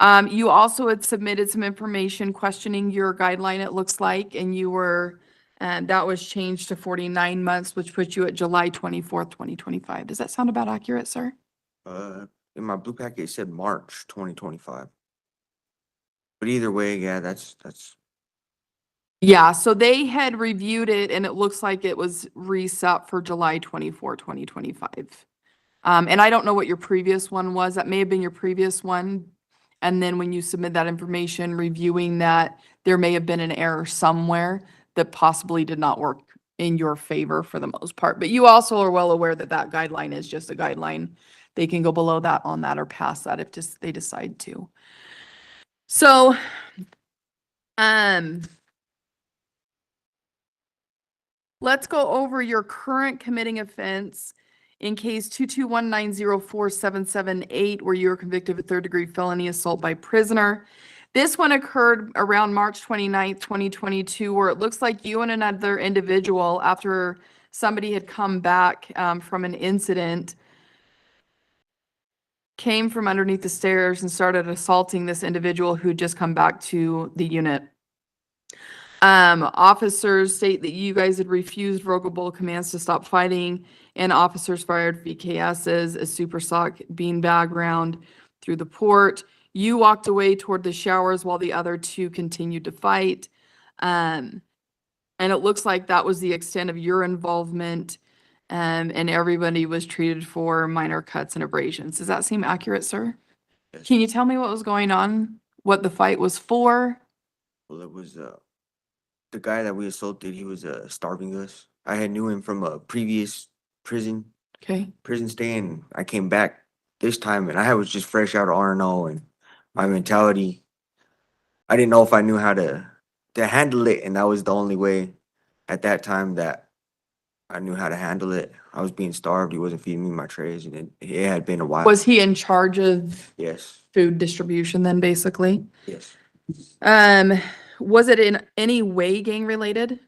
You also had submitted some information questioning your guideline, it looks like, and you were, that was changed to 49 months, which puts you at July 24th, 2025. Does that sound about accurate, sir? in my blue packet, it said March 2025. But either way, yeah, that's, Yeah, so they had reviewed it and it looks like it was reset for July 24, 2025. And I don't know what your previous one was. That may have been your previous one. And then when you submit that information, reviewing that, there may have been an error somewhere that possibly did not work in your favor for the most part. But you also are well aware that that guideline is just a guideline. They can go below that on that or past that if just they decide to. So, let's go over your current committing offense in case 221904778, where you were convicted of a third-degree felony assault by prisoner. This one occurred around March 29th, 2022, where it looks like you and another individual, after somebody had come back from an incident, came from underneath the stairs and started assaulting this individual who'd just come back to the unit. Officers state that you guys had refused revocable commands to stop fighting, and officers fired VKSs, a supersonic beanbag round through the port. You walked away toward the showers while the other two continued to fight. And it looks like that was the extent of your involvement, and everybody was treated for minor cuts and abrasions. Does that seem accurate, sir? yes. Can you tell me what was going on? What the fight was for? Well, it was, the guy that we assaulted, he was starving us. I had knew him from a previous prison Okay. stay, and I came back this time, and I was just fresh out of RNO, and my mentality, I didn't know if I knew how to handle it, and that was the only way at that time that I knew how to handle it. I was being starved. He wasn't feeding me my trays, and it had been a while. Was he in charge of Yes, food distribution then, basically? yes. Was it in any way gang related?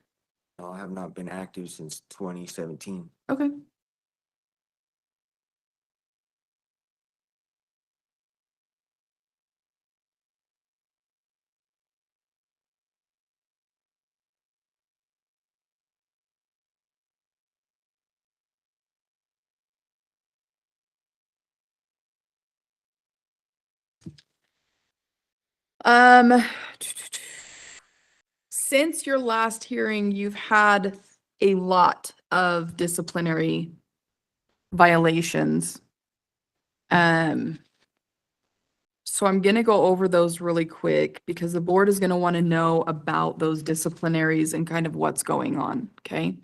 No, I have not been active since 2017. Okay. Since your last hearing, you've had a lot of disciplinary violations. So I'm gonna go over those really quick because the board is gonna want to know about those disciplinaries and kind of what's going on, okay?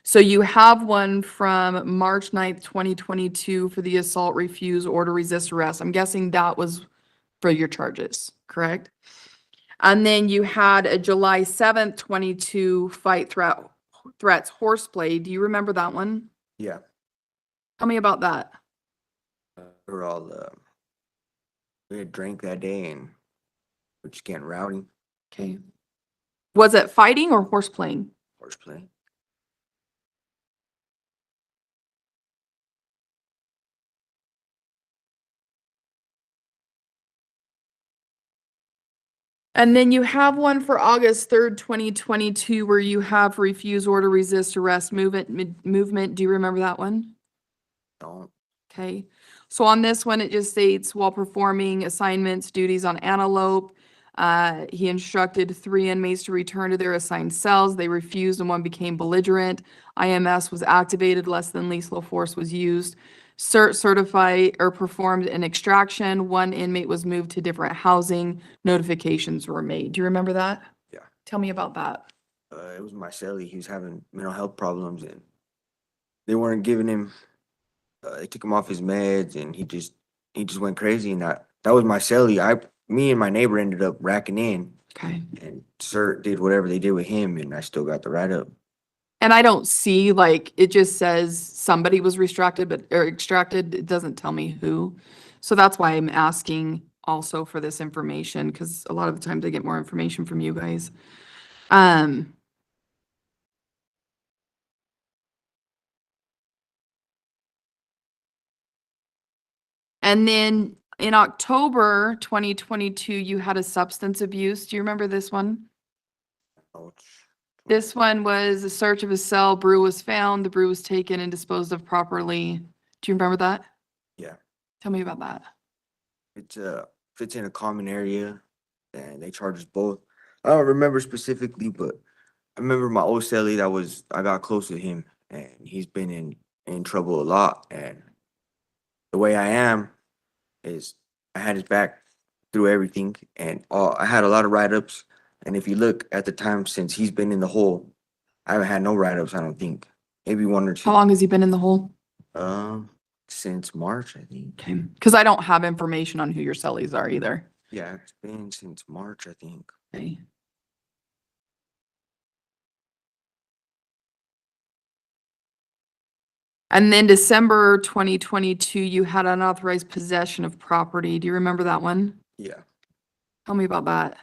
So you have one from March 9th, 2022 for the assault, refuse, order, resist, arrest. I'm guessing that was for your charges, correct? And then you had a July 7th, 22 fight threats horseplay. Do you remember that one? Yeah, Tell me about that. we were all, we had drank that day, and we're just getting rowdy, Okay. Was it fighting or horseplaying? horseplay. And then you have one for August 3rd, 2022, where you have refuse, order, resist, arrest, movement. Do you remember that one? Don't. Okay. So on this one, it just states while performing assignments, duties on Antelope, he instructed 3 inmates to return to their assigned cells. They refused and one became belligerent. IMS was activated, less than lethal force was used. Certified or performed an extraction. 1 inmate was moved to different housing. Notifications were made. Do you remember that? Yeah. Tell me about that. It was my cellie. He was having mental health problems, and they weren't giving him. They took him off his meds, and he just went crazy. And that was my cellie. Me and my neighbor ended up racking in, Okay. and CERT did whatever they did with him, and I still got the write-up. And I don't see, like, it just says somebody was extracted. It doesn't tell me who. So that's why I'm asking also for this information, because a lot of the times I get more information from you guys. And then in October 2022, you had a substance abuse. Do you remember this one? Ouch. This one was a search of a cell, brew was found, the brew was taken and disposed of properly. Do you remember that? Yeah. Tell me about that. It's if it's in a common area, then they charge us both. I don't remember specifically, but I remember my old cellie I got close with him, and he's been in trouble a lot. And the way I am is I had his back through everything, and I had a lot of write-ups. And if you look at the time since he's been in the hole, I haven't had no write-ups. I don't think, maybe one or two. How long has he been in the hole? Since March, I think. Okay, because I don't have information on who your cellies are either. Yeah, it's been since March, I think. Okay. And then December 2022, you had unauthorized possession of property. Do you remember that one? Yeah, Tell me about that.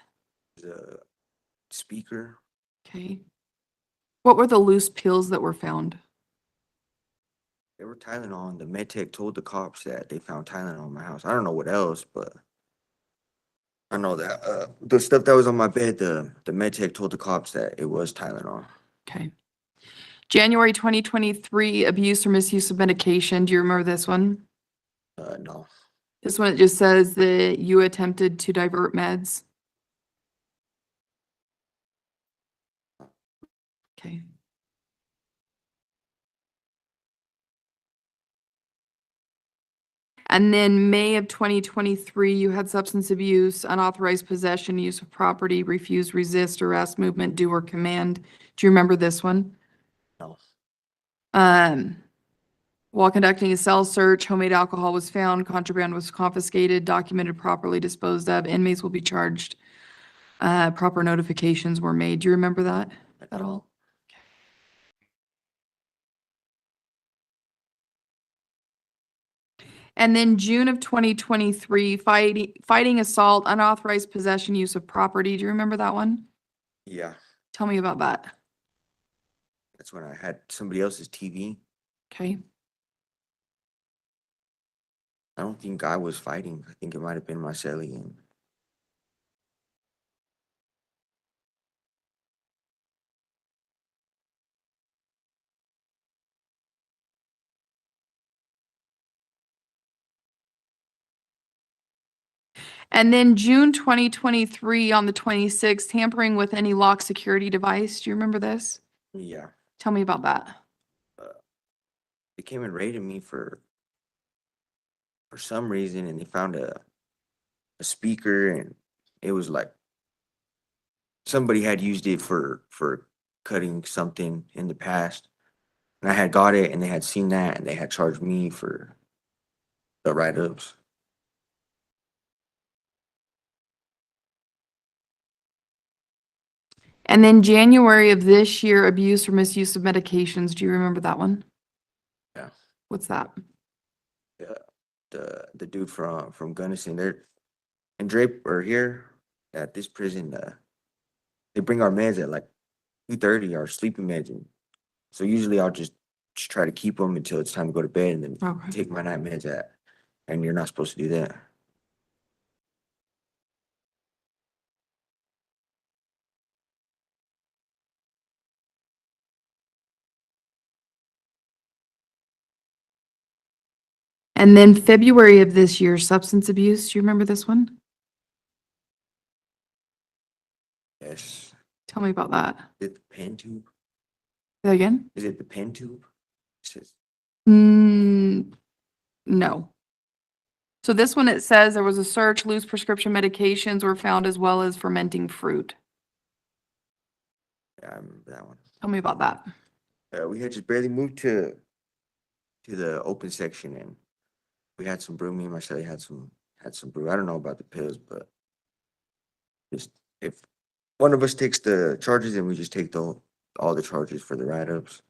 the speaker. Okay. What were the loose pills that were found? They were Tylenol, and the med tech told the cops that they found Tylenol in my house. I don't know what else, but I know that the stuff that was on my bed, the med tech told the cops that it was Tylenol. Okay. January 2023, abuse or misuse of medication. Do you remember this one? No. This one, it just says that you attempted to divert meds. Okay. And then May of 2023, you had substance abuse, unauthorized possession, use of property, refuse, resist, arrest, movement, do, or command. Do you remember this one? No. While conducting a cell search, homemade alcohol was found, contraband was confiscated, documented properly disposed of, inmates will be charged. Proper notifications were made. Do you remember that at all? And then June of 2023, fighting assault, unauthorized possession, use of property. Do you remember that one? Yeah, Tell me about that. that's when I had somebody else's TV. Okay. I don't think I was fighting. I think it might have been my cellie. And And then June 2023, on the 26th, tampering with any lock security device. Do you remember this? yeah, Tell me about that. they came and raided me for some reason, and they found a speaker, and it was like somebody had used it for cutting something in the past, and I had got it, and they had seen that, and they had charged me for the write-ups. And then January of this year, abuse or misuse of medications. Do you remember that one? Yeah. What's that? The dude from Gunnison, they're in Drape or here at this prison. They bring our meds at like 2:30, our sleeping meds, and so usually I'll just try to keep them until it's time to go to bed, and then Okay. take my night meds and you're not supposed to do that. And then February of this year, substance abuse. Do you remember this one? Yes. Tell me about that. Is it the pen tube? Say that again? Is it the pen tube? It says, No. So this one, it says there was a search, loose prescription medications were found as well as fermenting fruit. yeah, I remember that one. Tell me about that. We had just barely moved to the open section, and we had some brew. Me and my cellie had some brew. I don't know about the pills, but just if one of us takes the charges, and we just take all the charges for the write-ups.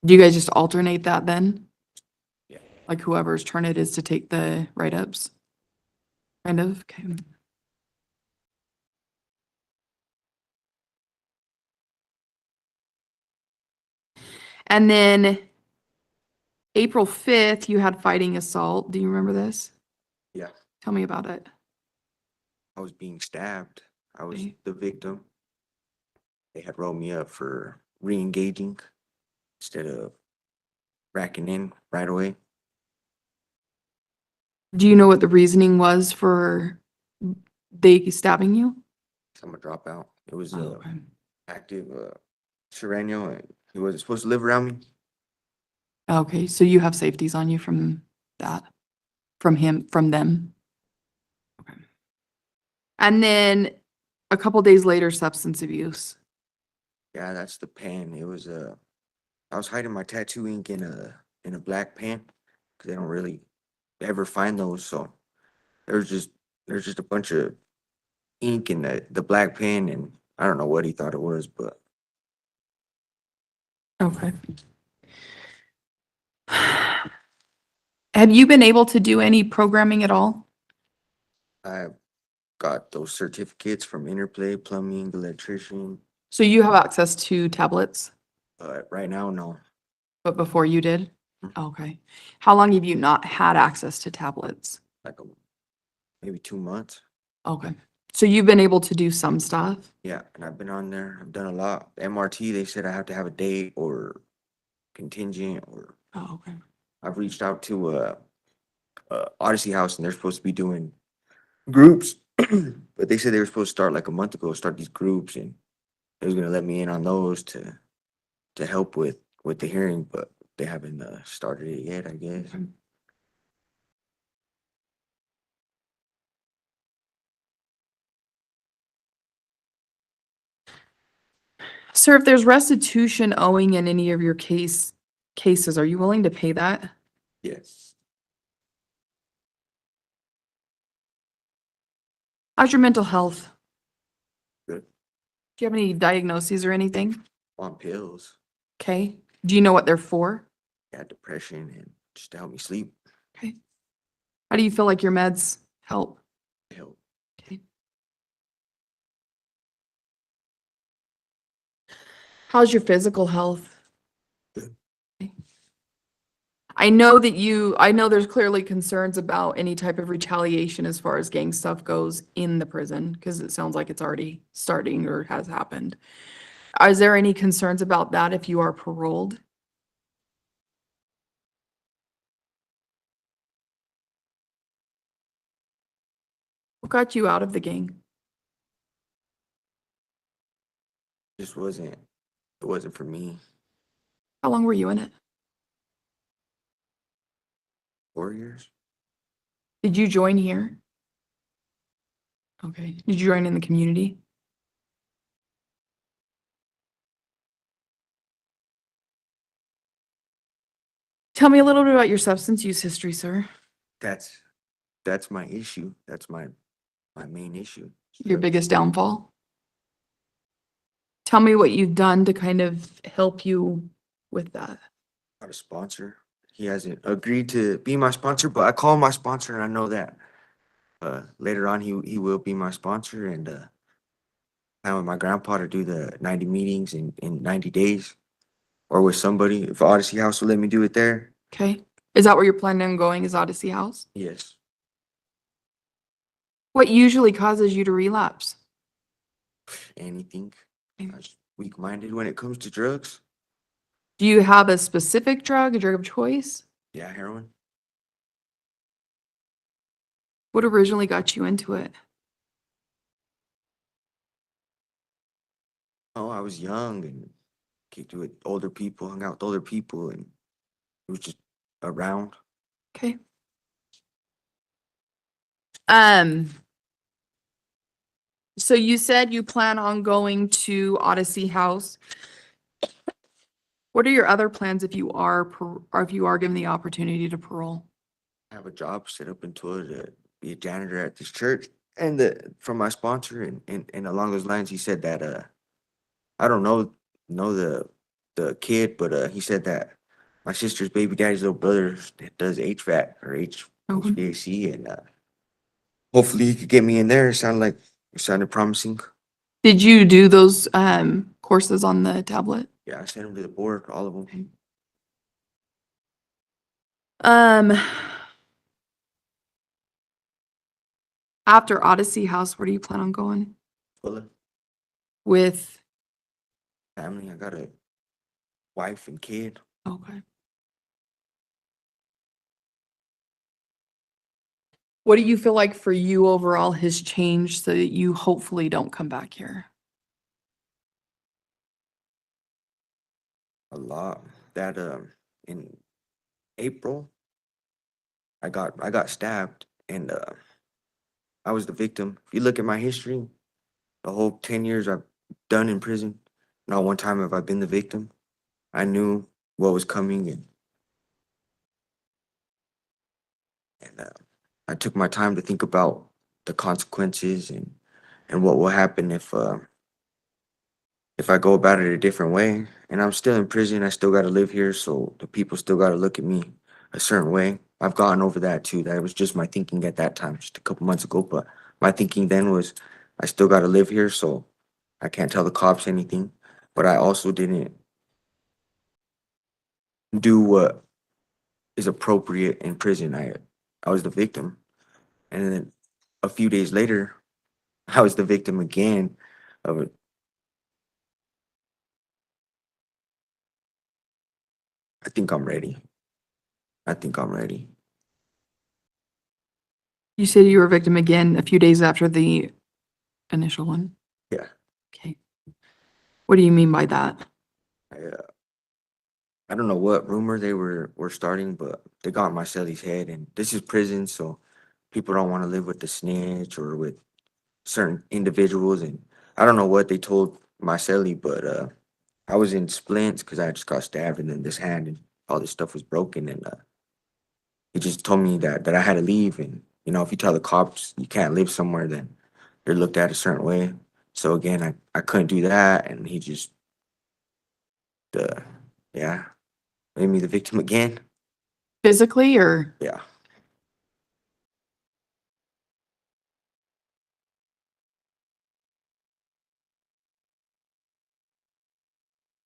Do you guys just alternate that then? Yeah. Like whoever's turn it is to take the write-ups? Kind of, okay. And then April 5th, you had fighting assault. Do you remember this? Yeah. Tell me about it. I was being stabbed. I was Okay. the victim. They had rolled me up for re-engaging instead of racking in right away. Do you know what the reasoning was for they stabbing you? I'm a dropout. It was Okay. active Sereno, and he wasn't supposed to live around me. Okay, so you have safeties on you from that, from him, from them? Okay. And then a couple days later, substance abuse. Yeah, that's the pen. It was I was hiding my tattoo ink in a black pen because they don't really ever find those. So there's just a bunch of ink in the black pen, and I don't know what he thought it was, but Okay. Have you been able to do any programming at all? I got those certificates from Interplay, plumbing, electrician. So you have access to tablets, But right now, no. but before you did? Mhm. Okay. How long have you not had access to tablets? Like maybe 2 months. Okay. So you've been able to do some stuff? Yeah, and I've been on there. I've done a lot. MRT, they said I have to have a date or contingent, or Oh, okay. I've reached out to Odyssey House, and they're supposed to be doing groups, but they said they were supposed to start like a month ago, start these groups, and they was gonna let me in on those to help with the hearing, but they haven't started it yet, I guess. Okay. Sir, if there's restitution owing in any of your cases, are you willing to pay that? Yes. How's your mental health? Good. Do you have any diagnoses or anything? On pills. Okay. Do you know what they're for? Yeah, depression and just to help me sleep. Okay. How do you feel like your meds help? Help. Okay. How's your physical health? Good. Okay. I know there's clearly concerns about any type of retaliation as far as gang stuff goes in the prison, because it sounds like it's already starting or has happened. Is there any concerns about that if you are paroled? What got you out of the gang? Just wasn't, it wasn't for me. How long were you in it? 4 years. Did you join here? Okay. Did you join in the community? Tell me a little bit about your substance use history, sir. That's my issue. That's my main issue. Your biggest downfall? Tell me what you've done to kind of help you with that. Got a sponsor. He hasn't agreed to be my sponsor, but I call him my sponsor, and I know that later on he will be my sponsor, and I want my grandpa to do the 90 meetings in 90 days, or with somebody. If Odyssey House will let me do it there. Okay. Is that where you're planning on going, is Odyssey House? Yes. What usually causes you to relapse? Anything. Okay. I'm just weak-minded when it comes to drugs. Do you have a specific drug, a drug of choice? Yeah, heroin. What originally got you into it? Oh, I was young and kicked it with older people, hung out with older people, and it was just around. Okay. So you said you plan on going to Odyssey House. What are your other plans if you are, or if you are given the opportunity to parole? I have a job set up in Tula to be a janitor at this church, and from my sponsor, and along those lines, he said that I don't know the kid, but he said that my sister's baby daddy's little brother does HVAC or Okay. HVAC, and hopefully he could get me in there. It sounded promising. Did you do those courses on the tablet? Yeah, I sent him to the board, all of them. After Odyssey House, where do you plan on going Tula with? family. I got a wife and kid. Okay. What do you feel like for you overall has changed so that you hopefully don't come back here? A lot. That in April, I got stabbed, and I was the victim. If you look at my history, the whole 10 years I've done in prison, not one time have I been the victim. I knew what was coming, and I took my time to think about the consequences and what will happen if I go about it a different way. And I'm still in prison. I still got to live here, so the people still got to look at me a certain way. I've gotten over that too. That was just my thinking at that time, just a couple months ago. But my thinking then was, I still got to live here, so I can't tell the cops anything. But I also didn't do what is appropriate in prison. I was the victim, and then a few days later, I was the victim again of it. I think I'm ready. I think I'm ready. You said you were a victim again a few days after the initial one? Yeah. Okay. What do you mean by that? I don't know what rumor they were starting, but they got in my celly's head, and this is prison, so people don't want to live with the snitch or with certain individuals, and I don't know what they told my celly, but I was in splints because I just got stabbed, and then this hand and all this stuff was broken, and he just told me that I had to leave, and you know, if you tell the cops you can't live somewhere, then you're looked at a certain way. So again, I couldn't do that, and he just yeah, made me the victim again. Physically or? Yeah.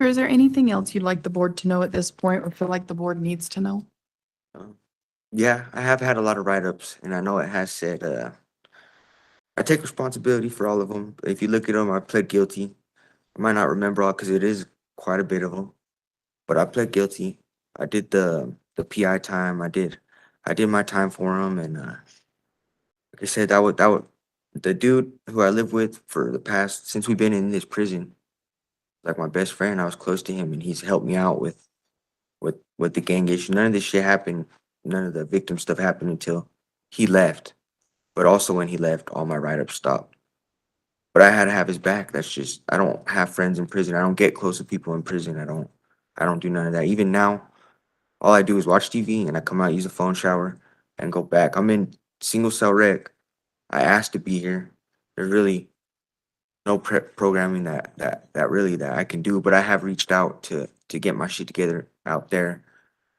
Or is there anything else you'd like the board to know at this point or feel like the board needs to know? Yeah, I have had a lot of write-ups, and I know it has said I take responsibility for all of them. If you look at them, I pled guilty. I might not remember all because it is quite a bit of them, but I pled guilty. I did the PI time. I did my time for him, and like I said, that would the dude who I lived with for the past since we've been in this prison, like my best friend. I was close to him, and he's helped me out with the gang issue. None of this shit happened. None of the victim stuff happened until he left. But also when he left, all my write-ups stopped. But I had to have his back. That's just, I don't have friends in prison. I don't get close to people in prison. I don't do none of that. Even now, all I do is watch TV, and I come out, use a phone shower, and go back. I'm in single cell rec. I asked to be here. There's really no programming that really that I can do, but I have reached out to get my shit together out there.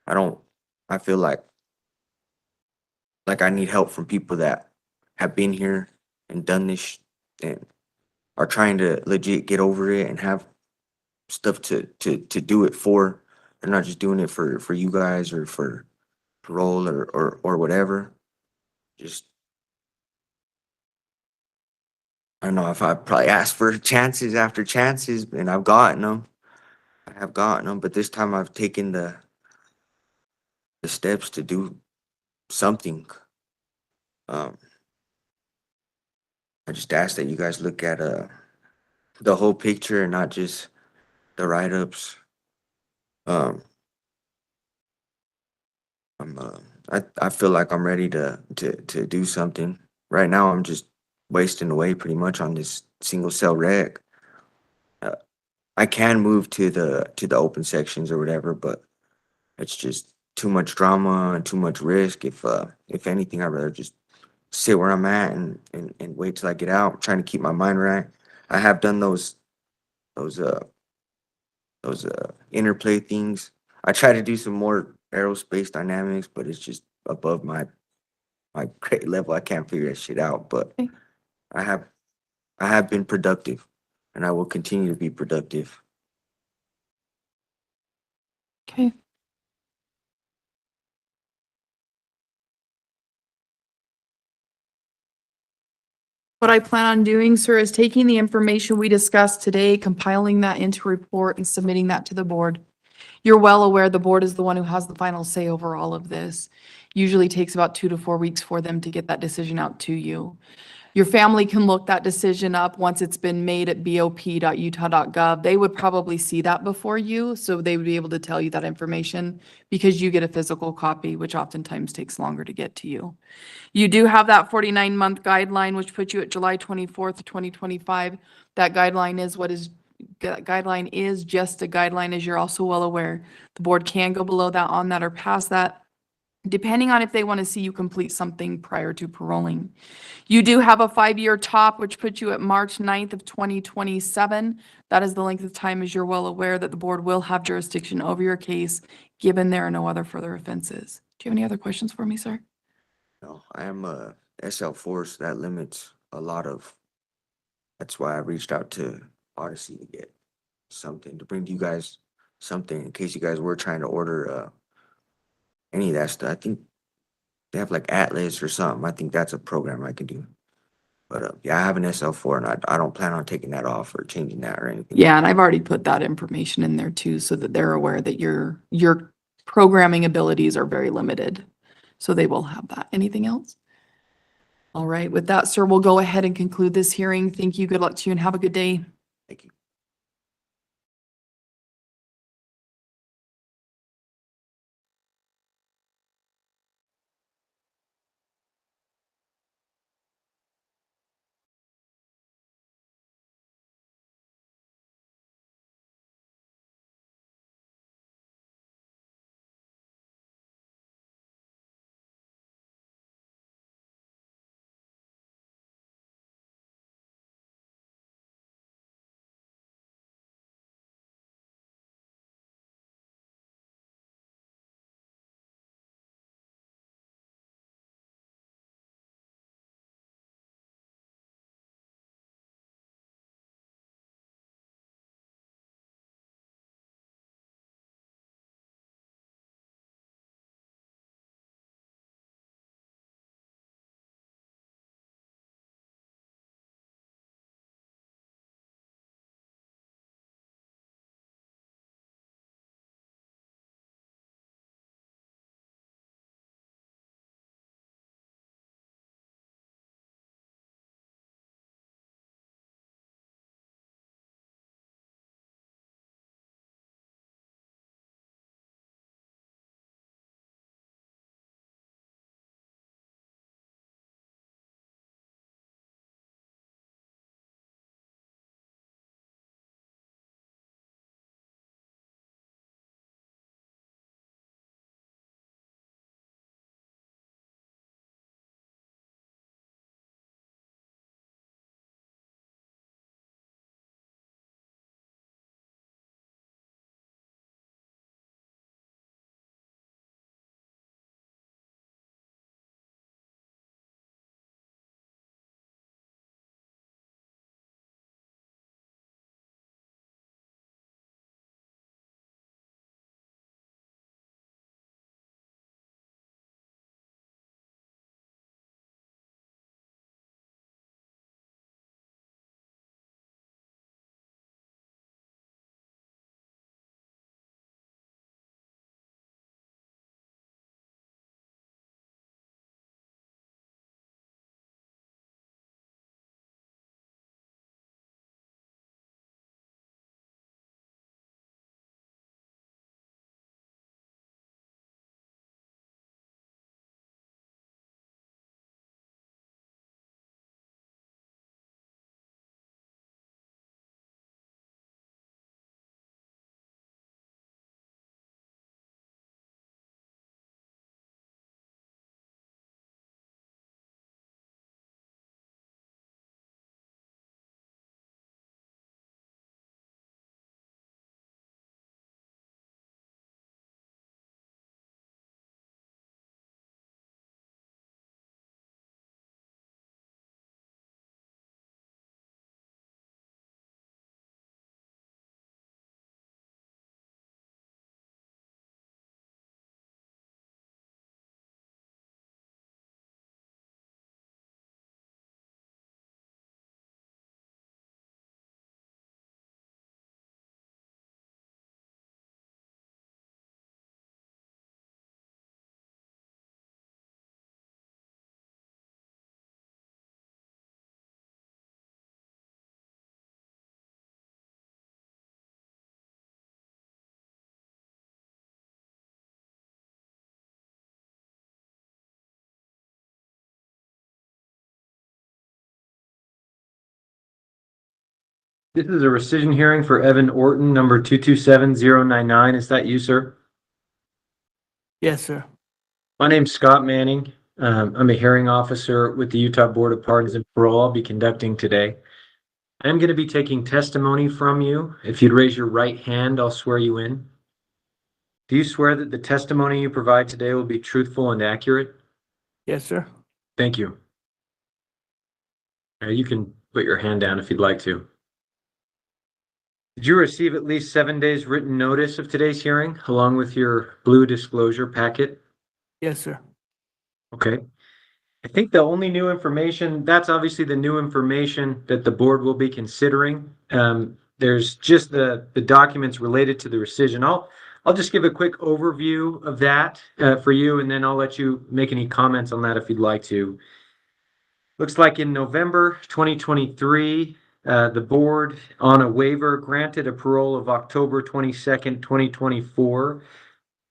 I feel like I need help from people that have been here and done this and are trying to legit get over it and have stuff to do it for. They're not just doing it for you guys or for parole or whatever. Just, I don't know if I probably asked for chances after chances, and I've gotten them. I have gotten them, but this time I've taken the steps to do something. I just ask that you guys look at the whole picture and not just the write-ups. I feel like I'm ready to do something. Right now, I'm just wasting away pretty much on this single cell rec. I can move to the open sections or whatever, but it's just too much drama and too much risk. If anything, I'd rather just sit where I'm at and wait till I get out. I'm trying to keep my mind right. I have done those interplay things. I try to do some more aerospace dynamics, but it's just above my grade level. I can't figure that shit out. But Okay. I have been productive, and I will continue to be productive. Okay. What I plan on doing, sir, is taking the information we discussed today, compiling that into a report and submitting that to the board. You're well aware the board is the one who has the final say over all of this. Usually takes about 2 to 4 weeks for them to get that decision out to you. Your family can look that decision up once it's been made at bop.utah.gov. They would probably see that before you, so they would be able to tell you that information because you get a physical copy, which oftentimes takes longer to get to you. You do have that 49-month guideline, which puts you at July 24th, 2025. That guideline is just a guideline, as you're also well aware. The board can go below that, on that, or past that, depending on if they want to see you complete something prior to paroling. You do have a 5-year top, which puts you at March 9th of 2027. That is the length of time, as you're well aware, that the board will have jurisdiction over your case, given there are no other further offenses. Do you have any other questions for me, sir? No, I am a SL4, so that limits a lot of, that's why I reached out to Odyssey to get something, to bring to you guys something in case you guys were trying to order any of that stuff. I think they have like Atlas or something. I think that's a program I could do. But yeah, I have an SL4 and I don't plan on taking that off or changing that or anything. Yeah, and I've already put that information in there too, so that they're aware that your programming abilities are very limited. So they will have that. Anything else? All right, with that, sir, we'll go ahead and conclude this hearing. Thank you. Good luck to you and have a good day. Thank you. This is a rescission hearing for Evan Orton, number 227099. Is that you, sir? Yes, sir. My name's Scott Manning. I'm a hearing officer with the Utah Board of Pardons and Parole. I'll be conducting today. I'm going to be taking testimony from you. If you'd raise your right hand, I'll swear you in. Do you swear that the testimony you provide today will be truthful and accurate? Yes, sir. Thank you. You can put your hand down if you'd like to. Did you receive at least 7 days written notice of today's hearing, along with your blue disclosure packet? Yes, sir. Okay. I think the only new information, that's obviously the new information that the board will be considering. There's just the documents related to the rescission. I'll just give a quick overview of that for you, and then I'll let you make any comments on that if you'd like to. Looks like in November 2023, the board on a waiver granted a parole of October 22nd, 2024.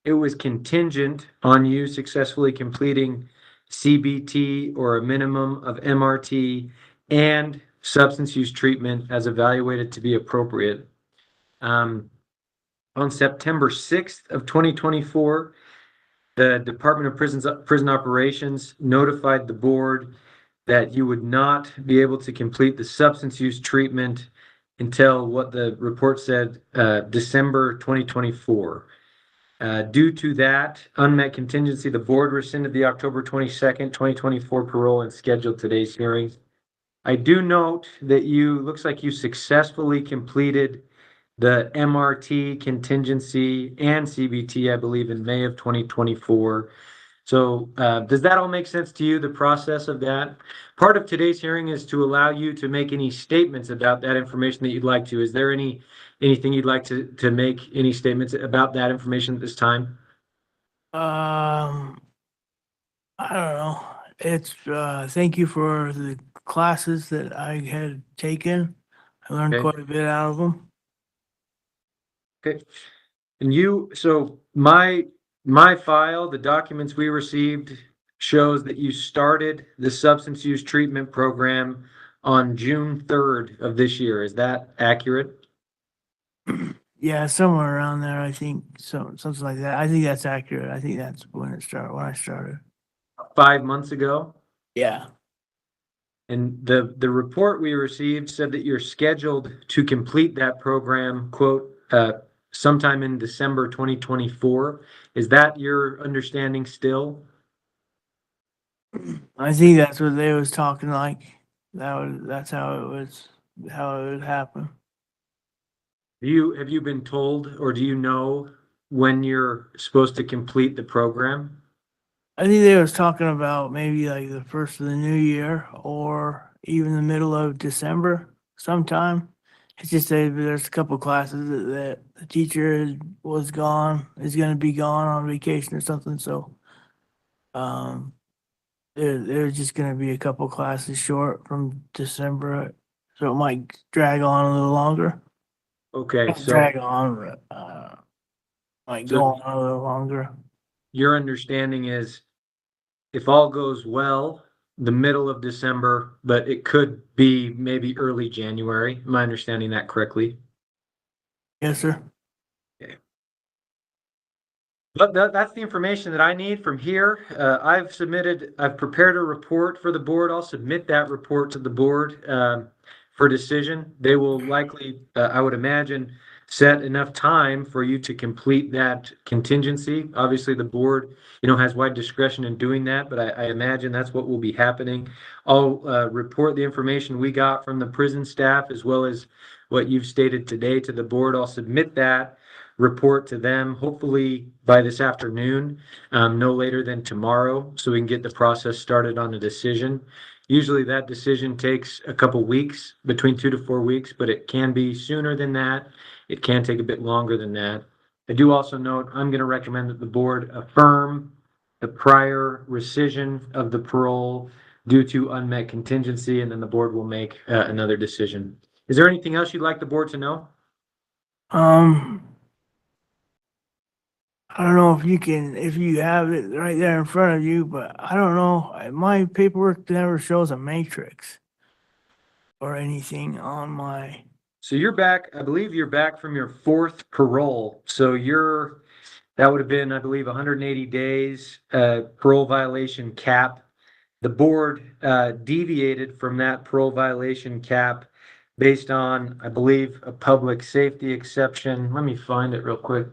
It was contingent on you successfully completing CBT or a minimum of MRT and substance use treatment as evaluated to be appropriate. On September 6th of 2024, the Department of Prison Operations notified the board that you would not be able to complete the substance use treatment until what the report said, December 2024. Due to that unmet contingency, the board rescinded the October 22nd, 2024 parole and scheduled today's hearing. I do note that looks like you successfully completed the MRT contingency and CBT, I believe, in May of 2024. So does that all make sense to you, the process of that? Part of today's hearing is to allow you to make any statements about that information that you'd like to. Is there anything you'd like to make, any statements about that information at this time? I don't know. It's, thank you for the classes that I had taken. I learned Okay. quite a bit out of them. Okay. And so my file, the documents we received shows that you started the substance use treatment program on June 3rd of this year. Is that accurate? Yeah, somewhere around there, I think, something like that. I think that's accurate. I think that's when I started. 5 months ago? Yeah. And the report we received said that you're scheduled to complete that program, quote, sometime in December 2024. Is that your understanding still? I think that's what they was talking like. That's how it would happen. Have you been told, or do you know when you're supposed to complete the program? I think they was talking about maybe like the first of the new year or even the middle of December sometime. It's just that there's a couple classes that the teacher is going to be gone on vacation or something. So, there's just going to be a couple classes short from December. So it might drag on a little longer. Okay, Not so drag on, might So- go on a little longer. your understanding is if all goes well, the middle of December, but it could be maybe early January. Am I understanding that correctly? Yes, sir. But that's the information that I need from here. I've prepared a report for the board. I'll submit that report to the board for decision. They will likely, I would imagine, set enough time for you to complete that contingency. Obviously, the board, has wide discretion in doing that, but I imagine that's what will be happening. I'll report the information we got from the prison staff as well as what you've stated today to the board. I'll submit that report to them, hopefully by this afternoon, no later than tomorrow, so we can get the process started on a decision. Usually that decision takes a couple weeks, between 2 to 4 weeks, but it can be sooner than that. It can take a bit longer than that. I do also note, I'm going to recommend that the board affirm the prior rescission of the parole due to unmet contingency, and then the board will make another decision. Is there anything else you'd like the board to know? I don't know if you have it right there in front of you, but I don't know. My paperwork never shows a matrix or anything on my So you're back, I believe you're back from your fourth parole. So that would have been, I believe, 180 days, parole violation cap. The board deviated from that parole violation cap based on, I believe, a public safety exception. Let me find it real quick.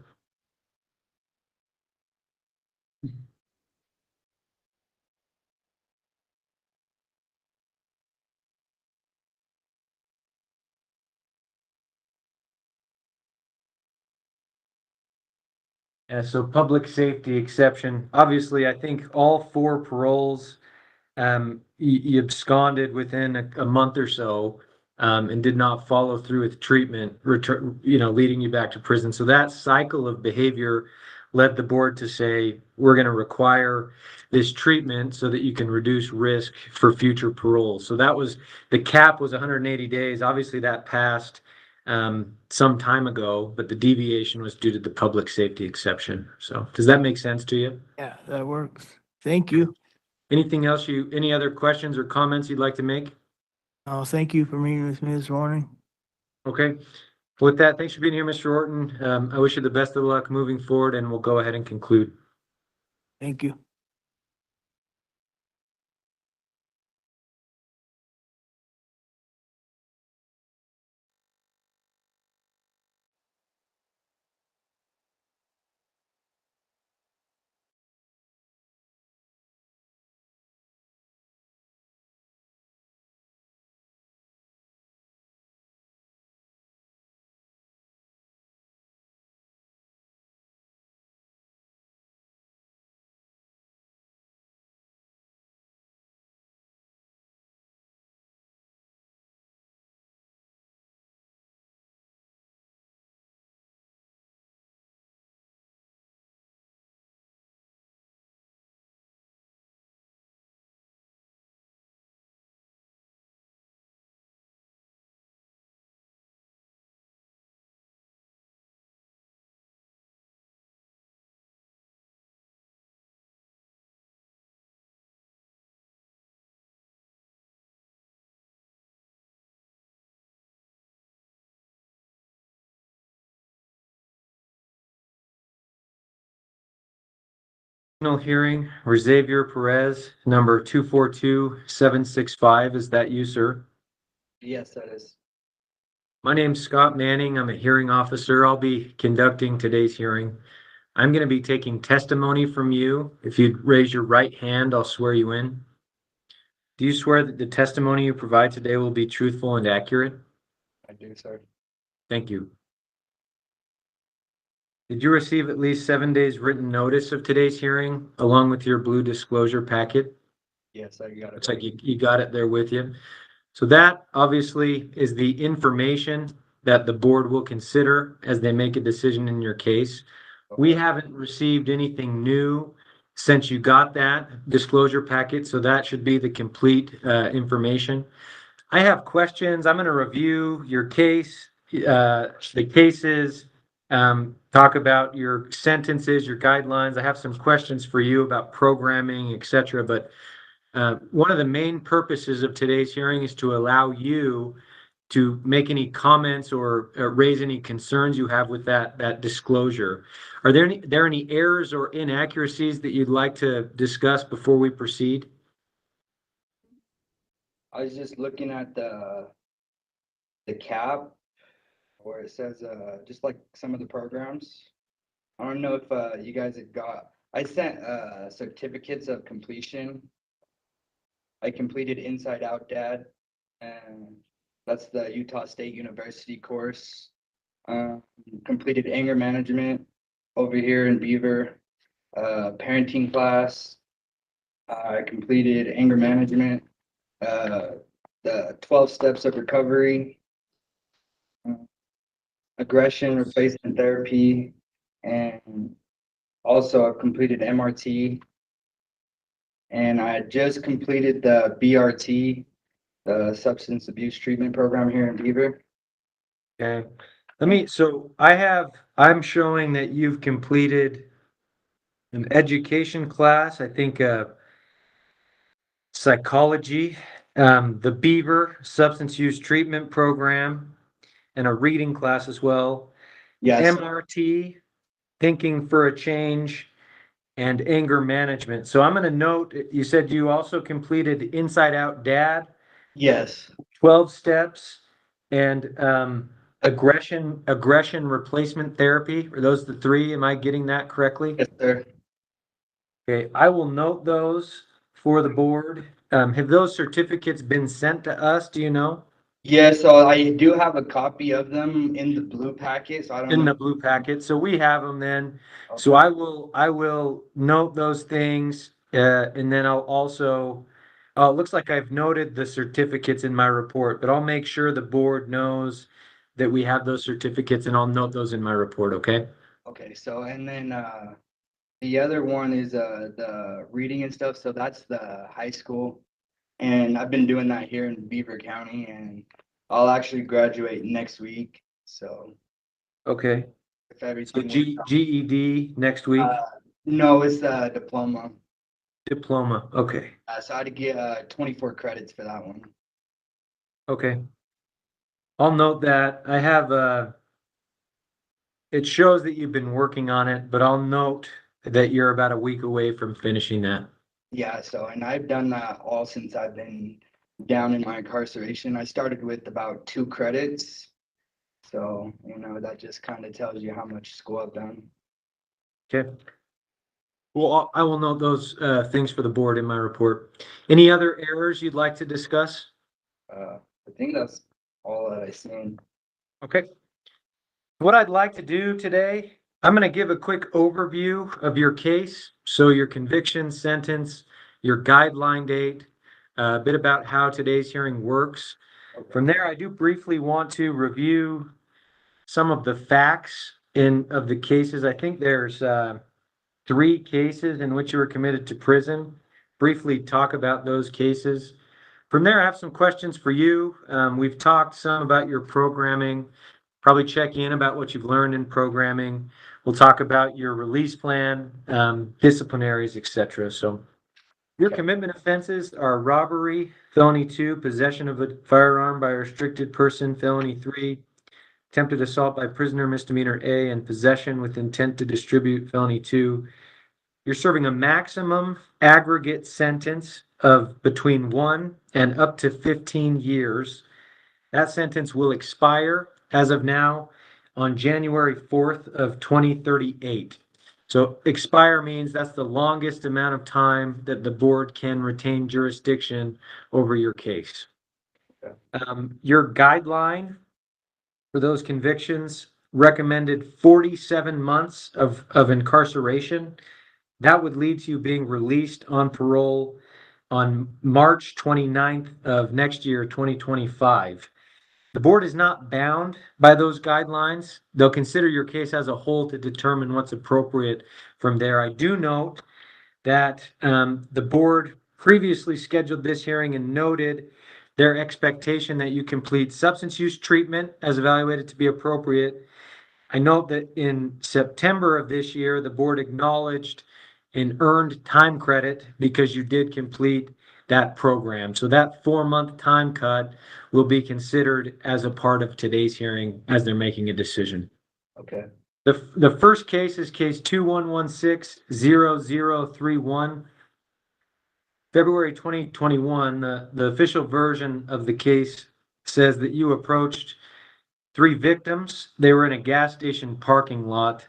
Yeah, so public safety exception. Obviously, I think all four paroles, you absconded within a month or so, and did not follow through with treatment, leading you back to prison. So that cycle of behavior led the board to say, we're going to require this treatment so that you can reduce risk for future parole. So the cap was 180 days. Obviously, that passed some time ago, but the deviation was due to the public safety exception. So does that make sense to you? Yeah, that works. Thank you. Anything else any other questions or comments you'd like to make? Oh, thank you for meeting with me this morning. Okay. With that, thanks for being here, Mr. Orton. I wish you the best of luck moving forward, and we'll go ahead and conclude. Thank you. Hearing, Xavier Perez, number 242765. Is that you, sir? Yes, that is. My name's Scott Manning. I'm a hearing officer. I'll be conducting today's hearing. I'm going to be taking testimony from you. If you'd raise your right hand, I'll swear you in. Do you swear that the testimony you provide today will be truthful and accurate? I do, sir. Thank you. Did you receive at least 7 days written notice of today's hearing along with your blue disclosure packet? Yes, I got it. Looks like you got it there with you. So that obviously is the information that the board will consider as they make a decision in your case. We haven't received anything new since you got that disclosure packet, so that should be the complete information. I have questions. I'm going to review your case, the cases, talk about your sentences, your guidelines. I have some questions for you about programming, etc. But one of the main purposes of today's hearing is to allow you to make any comments or raise any concerns you have with that disclosure. Are there any errors or inaccuracies that you'd like to discuss before we proceed? I was just looking at the cap where it says just like some of the programs. I don't know if you guys had I sent certificates of completion. I completed Inside Out Dad, and that's the Utah State University course. Completed anger management over here in Beaver. Parenting class. I completed anger management. The 12 steps of recovery. Aggression replacement therapy, and also I've completed MRT. And I just completed the BRT, the substance abuse treatment program here in Beaver. Okay. I'm showing that you've completed an education class, I think psychology, the Beaver substance use treatment program, and a reading class as well. Yes, MRT, thinking for a change, and anger management. So I'm going to note, you said you also completed Inside Out Dad, yes, 12 steps, and aggression replacement therapy. Are those the three? Am I getting that correctly? yes, sir. Okay, I will note those for the board. Have those certificates been sent to us? Do you know? Yeah, so I do have a copy of them in the blue packet, so I don't In know. the blue packet, so we have them then. So Okay. I will note those things, and then I'll also, it looks like I've noted the certificates in my report, but I'll make sure the board knows that we have those certificates and I'll note those in my report, okay? Okay, so and then the other one is the reading and stuff, so that's the high school. And I've been doing that here in Beaver County, and I'll actually graduate next week. So Okay, if so everything works out. GED next week, No, it's the diploma. diploma, okay, So I had to get 24 credits for that one. okay. I'll note that. I have, it shows that you've been working on it, but I'll note that you're about a week away from finishing that. Yeah, so and I've done that all since I've been down in my incarceration. I started with about 2 credits. So, you know, that just kind of tells you how much school I've done. Okay. Well, I will note those things for the board in my report. Any other errors you'd like to discuss? I think that's all that I seen. Okay. What I'd like to do today, I'm going to give a quick overview of your case. So your conviction, sentence, your guideline date, a bit about how today's hearing works. From there, I do briefly want to review some of the facts of the cases. I think there's 3 cases in which you were committed to prison. Briefly talk about those cases. From there, I have some questions for you. We've talked some about your programming, probably check in about what you've learned in programming. We'll talk about your release plan, disciplinaries, etc. So your commitment offenses are robbery, felony 2, possession of a firearm by a restricted person, felony 3, attempted assault by prisoner, misdemeanor A, and possession with intent to distribute, felony 2. You're serving a maximum aggregate sentence of between 1 and up to 15 years. That sentence will expire as of now on January 4th of 2038. So expire means that's the longest amount of time that the board can retain jurisdiction over your case. Your guideline for those convictions recommended 47 months of incarceration. That would lead to you being released on parole on March 29th of next year, 2025. The board is not bound by those guidelines. They'll consider your case as a whole to determine what's appropriate from there. I do note that the board previously scheduled this hearing and noted their expectation that you complete substance use treatment as evaluated to be appropriate. I note that in September of this year, the board acknowledged an earned time credit because you did complete that program. So that 4-month time cut will be considered as a part of today's hearing as they're making a decision. Okay. The first case is case 2116-0031. February 2021, the official version of the case says that you approached 3 victims. They were in a gas station parking lot.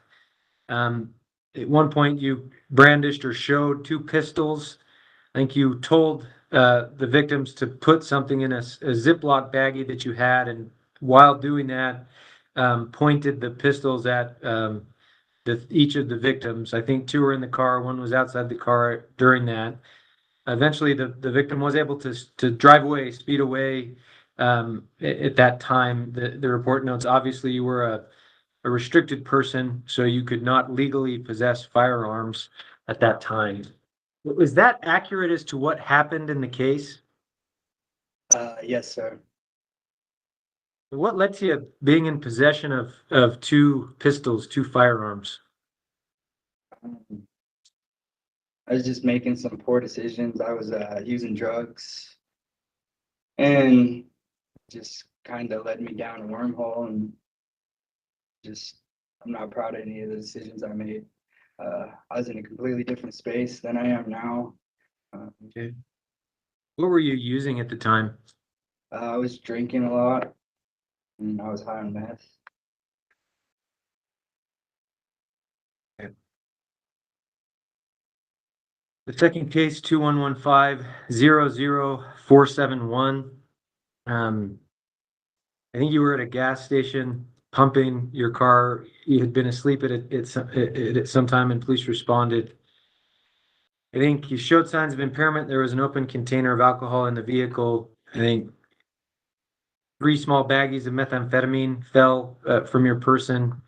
At one point, you brandished or showed 2 pistols. I think you told the victims to put something in a Ziploc baggie that you had, and while doing that, pointed the pistols at each of the victims. I think 2 were in the car, 1 was outside the car during that. Eventually, the victim was able to drive away, speed away. At that time, the report notes, obviously you were a restricted person, so you could not legally possess firearms at that time. Was that accurate as to what happened in the case? Yes, sir. What led to you being in possession of 2 pistols, 2 firearms? I was just making some poor decisions. I was using drugs, and just kind of led me down a wormhole, and just, I'm not proud of any of the decisions I made. I was in a completely different space than I am now. Okay. What were you using at the time? I was drinking a lot, and I was high on meth. The second case, 2115-00471. I think you were at a gas station pumping your car. You had been asleep at some time and police responded. I think you showed signs of impairment. There was an open container of alcohol in the vehicle. I think 3 small baggies of methamphetamine fell from your person.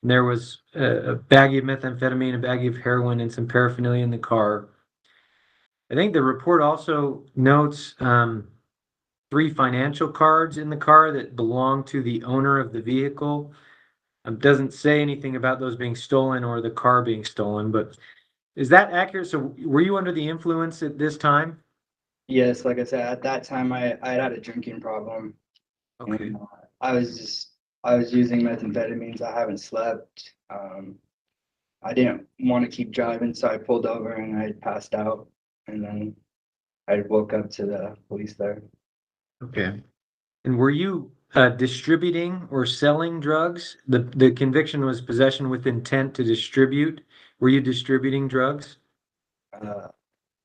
And there was a baggie of methamphetamine, a baggie of heroin, and some paraphernalia in the car. I think the report also notes 3 financial cards in the car that belong to the owner of the vehicle. Doesn't say anything about those being stolen or the car being stolen, but is that accurate? So were you under the influence at this time? Yes, like I said, at that time I had a drinking problem. Okay. And, I was using methamphetamines. I haven't slept. I didn't want to keep driving, so I pulled over and I passed out, and then I woke up to the police there. Okay. And were you distributing or selling drugs? The conviction was possession with intent to distribute. Were you distributing drugs?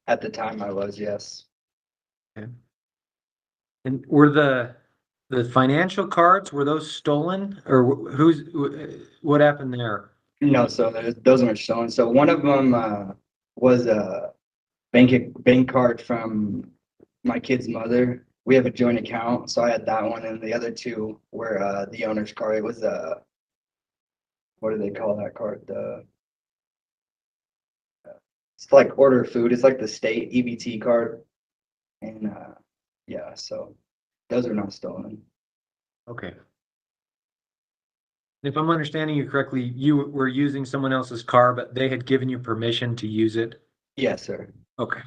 At the time I was, yes. Okay. And were the financial cards, were those stolen, or what happened there? No, so those weren't stolen. So one of them was a bank card from my kid's mother. We have a joint account, so I had that one, and the other 2 were the owner's card. It was what do they call that card? It's like order food. It's like the state EBT card, and yeah, so those are not stolen. Okay. If I'm understanding you correctly, you were using someone else's car, but they had given you permission to use it? Yes, sir. Okay.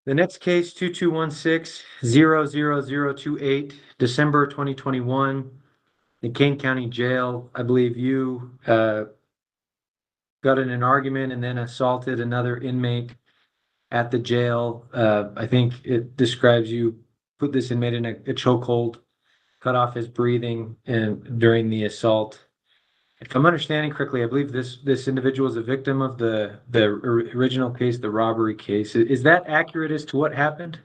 The next case, 2216-00028, December 2021, the Kane County Jail. I believe you got in an argument and then assaulted another inmate at the jail. I think it describes you put this inmate in a chokehold, cut off his breathing during the assault. If I'm understanding correctly, I believe this individual is a victim of the original case, the robbery case. Is that accurate as to what happened?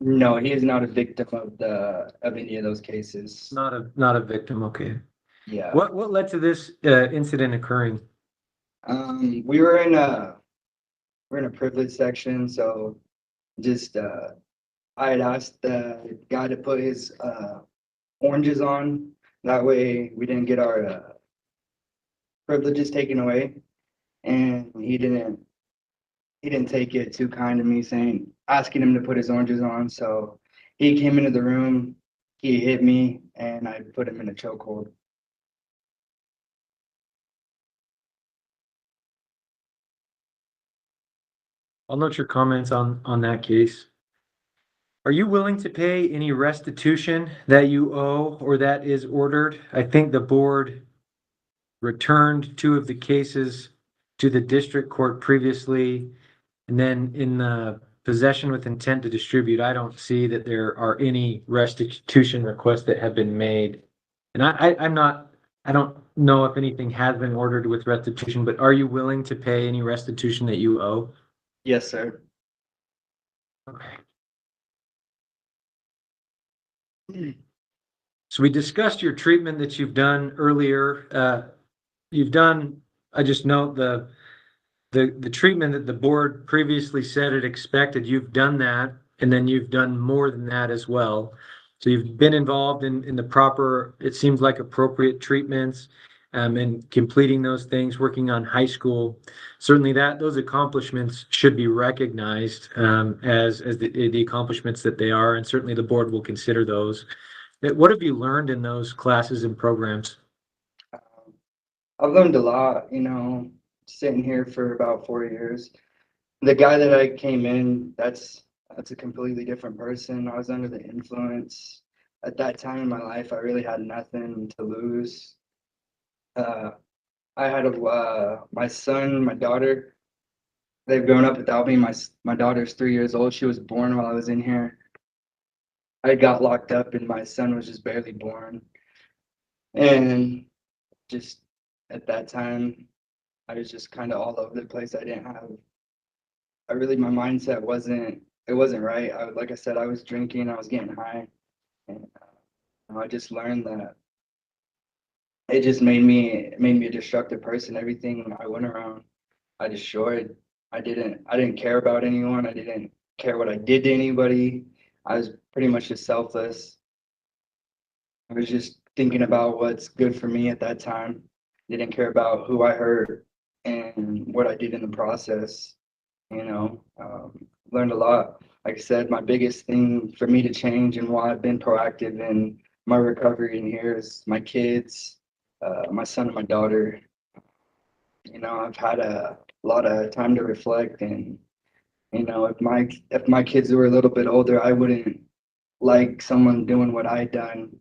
No, he is not a victim of any of those cases. Not a victim. Okay. Yeah. What led to this incident occurring? We're in a privilege section, so just I had asked the guy to put his oranges on. That way we didn't get our privileges taken away, and he didn't take it too kind to me, asking him to put his oranges on. So he came into the room, he hit me, and I put him in a chokehold. I'll note your comments on that case. Are you willing to pay any restitution that you owe or that is ordered? I think the board returned 2 of the cases to the district court previously. And then in the possession with intent to distribute, I don't see that there are any restitution requests that have been made. And I don't know if anything has been ordered with restitution, but are you willing to pay any restitution that you owe? Yes, sir. Okay. So we discussed your treatment that you've done earlier. I just note the treatment that the board previously said it expected, you've done that, and then you've done more than that as well. So you've been involved in the proper, it seems like appropriate treatments, and completing those things, working on high school. Certainly those accomplishments should be recognized as the accomplishments that they are, and certainly the board will consider those. What have you learned in those classes and programs? I've learned a lot, sitting here for about 4 years. The guy that I came in, that's a completely different person. I was under the influence. at that time in my life, I really had nothing to lose. I had my son, my daughter, they've grown up without me. My daughter's 3 years old. She was born while I was in here. I got locked up and my son was just barely born. And just at that time, I was just kind of all over the place. My mindset wasn't right. Like I said, I was drinking, I was getting high. And I just learned that it just made me a destructive person. Everything I went around, I destroyed. I didn't care about anyone. I didn't care what I did to anybody. I was pretty much just selfless. I was just thinking about what's good for me at that time. Didn't care about who I hurt and what I did in the process. Learned a lot. Like I said, my biggest thing for me to change and why I've been proactive in my recovery in here is my kids, my son and my daughter. I've had a lot of time to reflect, and if my kids were a little bit older, I wouldn't like someone doing what I done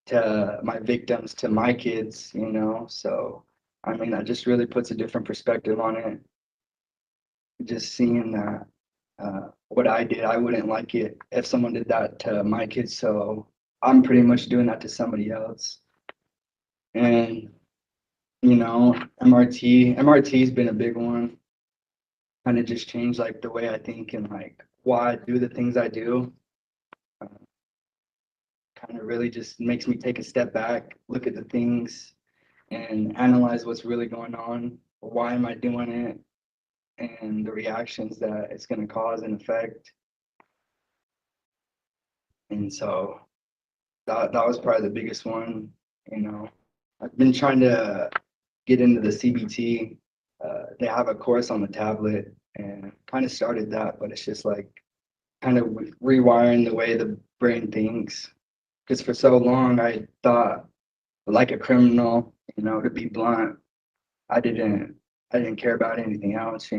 to my victims, to my kids. So I mean, that just really puts a different perspective on it. Just seeing that what I did, I wouldn't like it if someone did that to my kids. So I'm pretty much doing that to somebody else. And MRT's been a big one. Kind of just changed like the way I think and like why I do the things I do. Kind of really just makes me take a step back, look at the things and analyze what's really going on. Why am I doing it? And the reactions that it's going to cause and affect. And so that was probably the biggest one. I've been trying to get into the CBT. They have a course on the tablet and kind of started that, but it's just like kind of rewiring the way the brain thinks. Because for so long I thought like a criminal, to be blunt, I didn't care about anything else,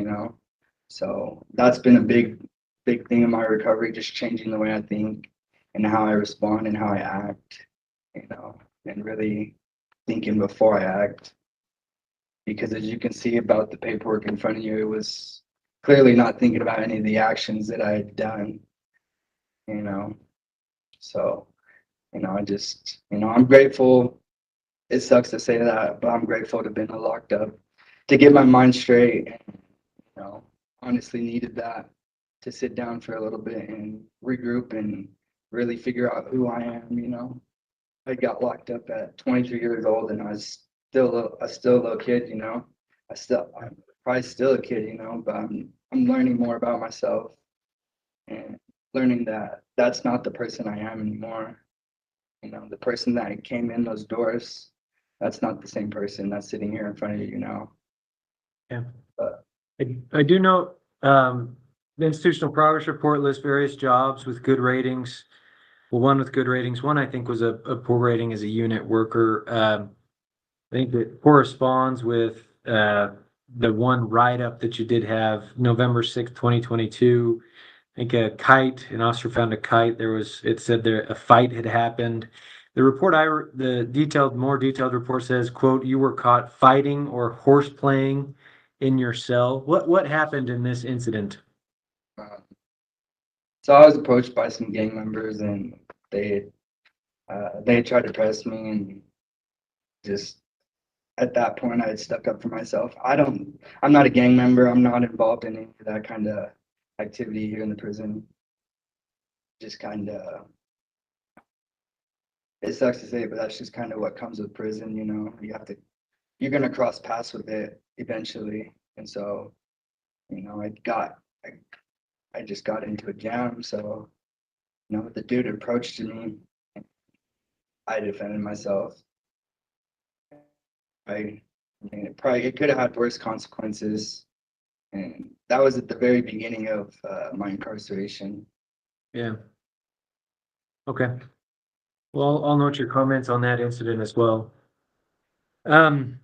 So that's been a big thing in my recovery, just changing the way I think and how I respond and how I act, and really thinking before I act. Because as you can see about the paperwork in front of you, it was clearly not thinking about any of the actions that I had done, So, I'm grateful. It sucks to say that, but I'm grateful to have been locked up to get my mind straight. Honestly needed that to sit down for a little bit and regroup and really figure out who I am. I got locked up at 23 years old and I was still a little kid, I'm probably still a kid, but I'm learning more about myself and learning that that's not the person I am anymore. The person that came in those doors, that's not the same person that's sitting here in front of you now. Yeah. But I do note, the institutional progress report lists various jobs with good ratings. Well, one with good ratings, one I think was a poor rating as a unit worker. I think that corresponds with the one write-up that you did have November 6th, 2022. I think an officer found a kite. It said there a fight had happened. The report more detailed report says, quote, "You were caught fighting or horse playing in your cell." What happened in this incident? so I was approached by some gang members and they tried to press me, and just at that point I had stuck up for myself. I'm not a gang member. I'm not involved in any of that kind of activity here in the prison. Just kind of, it sucks to say, but that's just kind of what comes with prison. You're going to cross paths with it eventually. And so, I just got into a jam. So, the dude approached me. I defended myself. It could have had worse consequences. And that was at the very beginning of my incarceration. Yeah. Okay. Well, I'll note your comments on that incident as well. Do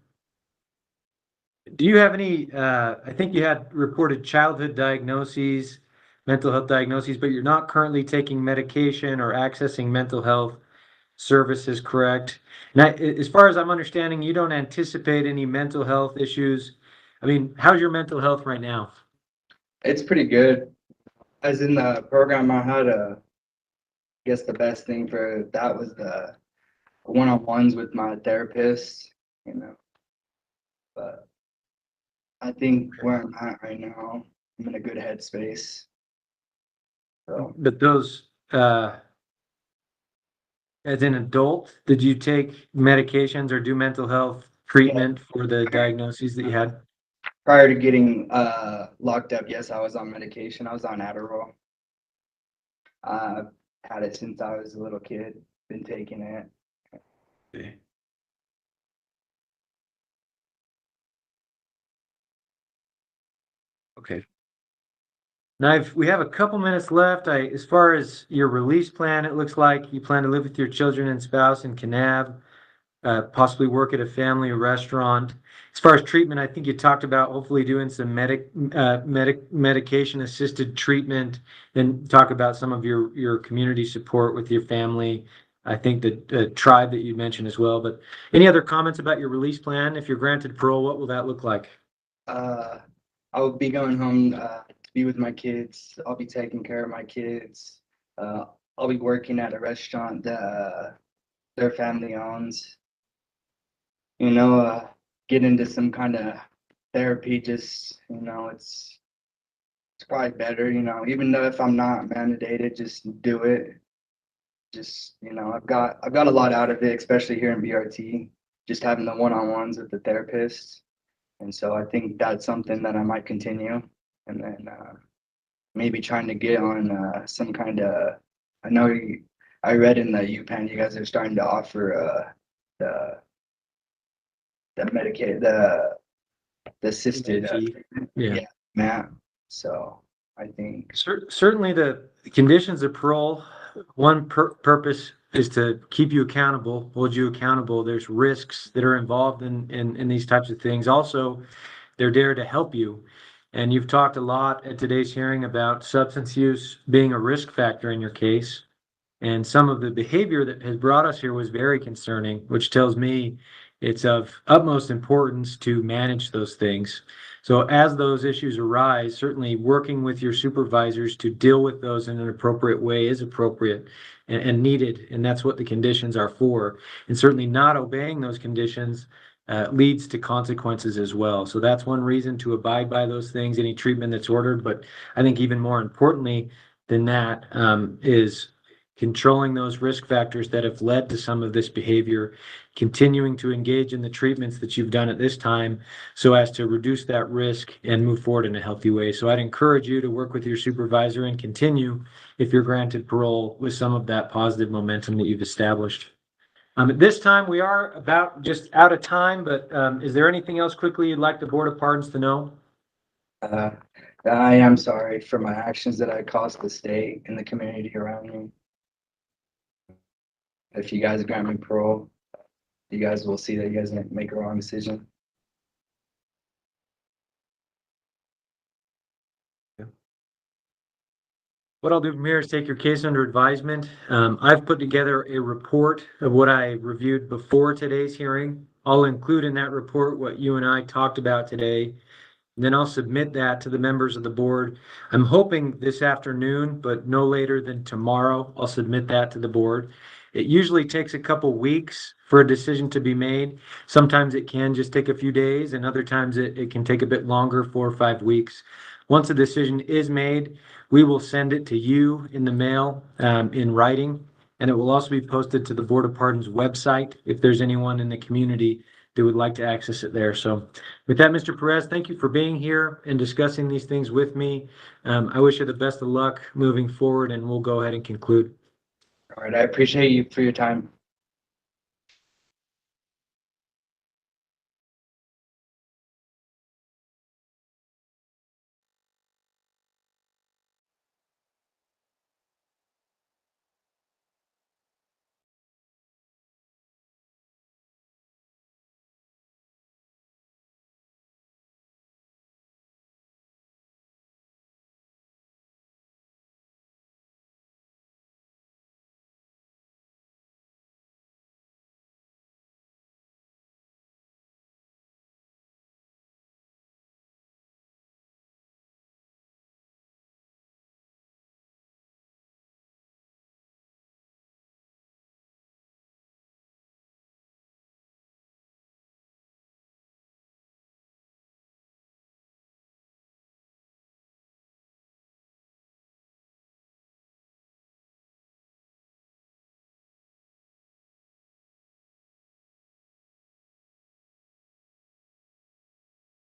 you have any, I think you had reported childhood diagnoses, mental health diagnoses, but you're not currently taking medication or accessing mental health services, correct? And as far as I'm understanding, you don't anticipate any mental health issues. I mean, how's your mental health right now? It's pretty good. As in the program, I had guess the best thing for that was the one-on-ones with my therapist, you know. But I think where I'm at right now, I'm in a good headspace. So But those, as an adult, did you take medications or do mental health treatment for the diagnoses that you had? prior to getting locked up, yes, I was on medication. I was on Adderall. I've had it since I was a little kid, been taking it. Okay. Okay. Now, we have a couple minutes left. As far as your release plan, it looks like you plan to live with your children and spouse in Kanab, possibly work at a family restaurant. As far as treatment, I think you talked about hopefully doing some medication assisted treatment, and talk about some of your community support with your family. I think the tribe that you mentioned as well. But any other comments about your release plan? If you're granted parole, what will that look like? I'll be going home to be with my kids. I'll be taking care of my kids. I'll be working at a restaurant that their family owns. You know, get into some kind of therapy. Just it's probably better. Even though if I'm not mandated, just do it. Just I've got a lot out of it, especially here in BRT. Just having the one-on-ones with the therapist. And so I think that's something that I might continue, and then maybe trying to get on some kind of. I know I read in the UPenn you guys are starting to offer the Medicaid, the assisted Yeah. MAP. So I think Certainly the conditions of parole, one purpose is to keep you accountable, hold you accountable. There's risks that are involved in these types of things. Also, they're there to help you. And you've talked a lot at today's hearing about substance use being a risk factor in your case. And some of the behavior that has brought us here was very concerning, which tells me it's of utmost importance to manage those things. So as those issues arise, certainly working with your supervisors to deal with those in an appropriate way is appropriate and needed. And that's what the conditions are for. And certainly not obeying those conditions leads to consequences as well. So that's one reason to abide by those things, any treatment that's ordered. But I think even more importantly than that is controlling those risk factors that have led to some of this behavior, continuing to engage in the treatments that you've done at this time so as to reduce that risk and move forward in a healthy way. So I'd encourage you to work with your supervisor and continue, if you're granted parole, with some of that positive momentum that you've established. At this time, we are about just out of time, but is there anything else quickly you'd like the Board of Pardons to know? I am sorry for my actions that I caused the state and the community around me. If you guys grant me parole, you guys will see that you guys didn't make a wrong decision. What I'll do from here is take your case under advisement. I've put together a report of what I reviewed before today's hearing. I'll include in that report what you and I talked about today. And then I'll submit that to the members of the board. I'm hoping this afternoon, but no later than tomorrow, I'll submit that to the board. It usually takes a couple weeks for a decision to be made. Sometimes it can just take a few days, and other times it can take a bit longer, 4 or 5 weeks. Once a decision is made, we will send it to you in the mail in writing, and it will also be posted to the Board of Pardons website if there's anyone in the community that would like to access it there. So with that, Mr. Perez, thank you for being here and discussing these things with me. I wish you the best of luck moving forward, and we'll go ahead and conclude. All right, I appreciate you for your time.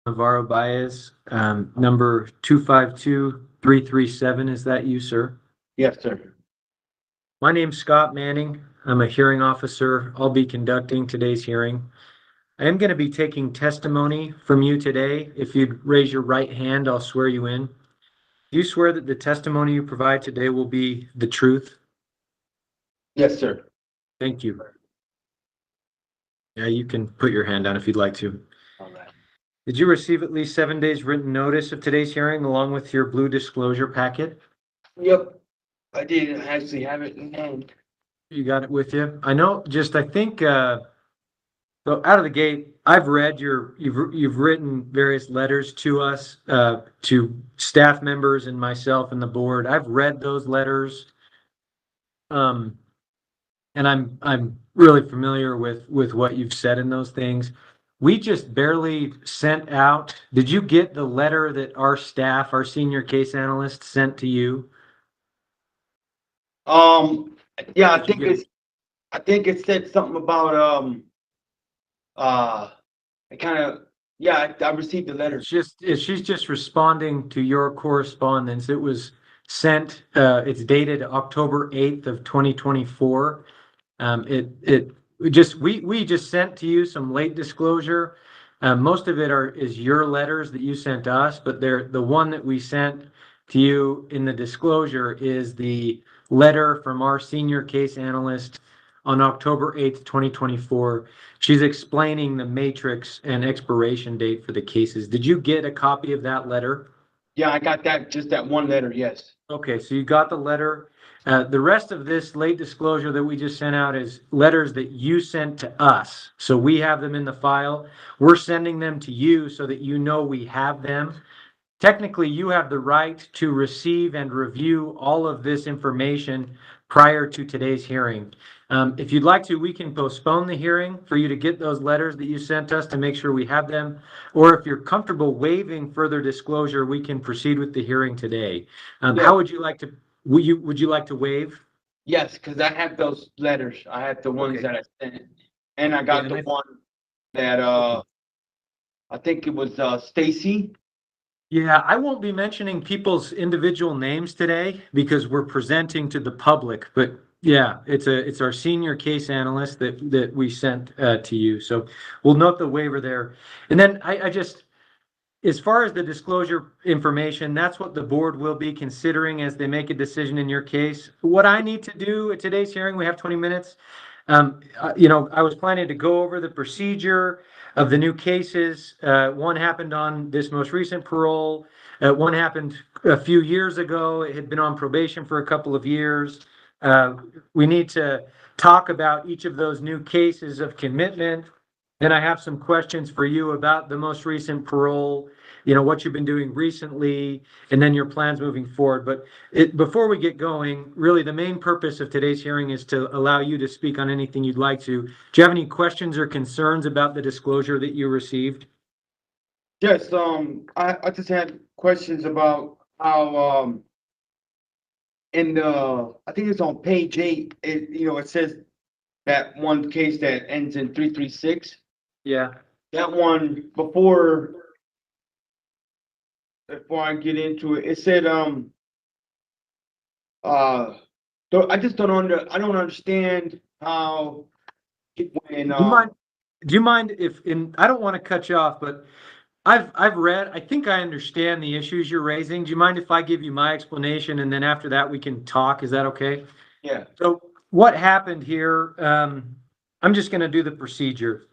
NAVARRO-BAEZ, number 252337. Is that you, sir? Yes, sir. My name's Scott Manning. I'm a hearing officer. I'll be conducting today's hearing. I am going to be taking testimony from you today. If you'd raise your right hand, I'll swear you in. Do you swear that the testimony you provide today will be the truth? Yes, sir. Thank you. Yeah, you can put your hand down if you'd like to. All right. Did you receive at least 7 days written notice of today's hearing along with your blue disclosure packet? Yep, I did actually have it in hand. You got it with you? I know, I think, so out of the gate, I've read you've written various letters to us, to staff members and myself and the board. I've read those letters. And I'm really familiar with what you've said in those things. We just barely sent out. Did you get the letter that our staff, our senior case analyst, sent to you? Yeah, Did you get- I think it said something about, it kind of, yeah, I received the letter. She's just responding to your correspondence. It was sent, it's dated October 8th of 2024. We just sent to you some late disclosure. Most of it is your letters that you sent to us, but the one that we sent to you in the disclosure is the letter from our senior case analyst on October 8th, 2024. She's explaining the matrix and expiration date for the cases. Did you get a copy of that letter? Yeah, I got that, just that one letter, yes. Okay, so you got the letter. The rest of this late disclosure that we just sent out is letters that you sent to us. So we have them in the file. We're sending them to you so that you know we have them. Technically, you have the right to receive and review all of this information prior to today's hearing. If you'd like to, we can postpone the hearing for you to get those letters that you sent us to make sure we have them. Or if you're comfortable waiving further disclosure, we can proceed with the hearing today. How would you like to, would you like to waive? Yes, because I have those letters. I have the ones Okay. that I sent. And I got Yeah, the and one that, I think it was, Stacy. Yeah, I won't be mentioning people's individual names today because we're presenting to the public, but yeah, it's our senior case analyst that we sent to you. So we'll note the waiver there. And then I just, as far as the disclosure information, that's what the board will be considering as they make a decision in your case. What I need to do at today's hearing, we have 20 minutes. I was planning to go over the procedure of the new cases. One happened on this most recent parole. One happened a few years ago. It had been on probation for a couple of years. We need to talk about each of those new cases of commitment. Then I have some questions for you about the most recent parole, what you've been doing recently, and then your plans moving forward. But before we get going, really the main purpose of today's hearing is to allow you to speak on anything you'd like to. Do you have any questions or concerns about the disclosure that you received? Yes, I just had questions about how, I think it's on page 8, it says that one case that ends in 336. Yeah. That one, before I get into it, it said, I just don't understand how when, Do you mind I don't want to cut you off, but I've read, I think I understand the issues you're raising. Do you mind if I give you my explanation and then after that we can talk? Is that okay? yeah, So what happened here, I'm just going to do the procedure.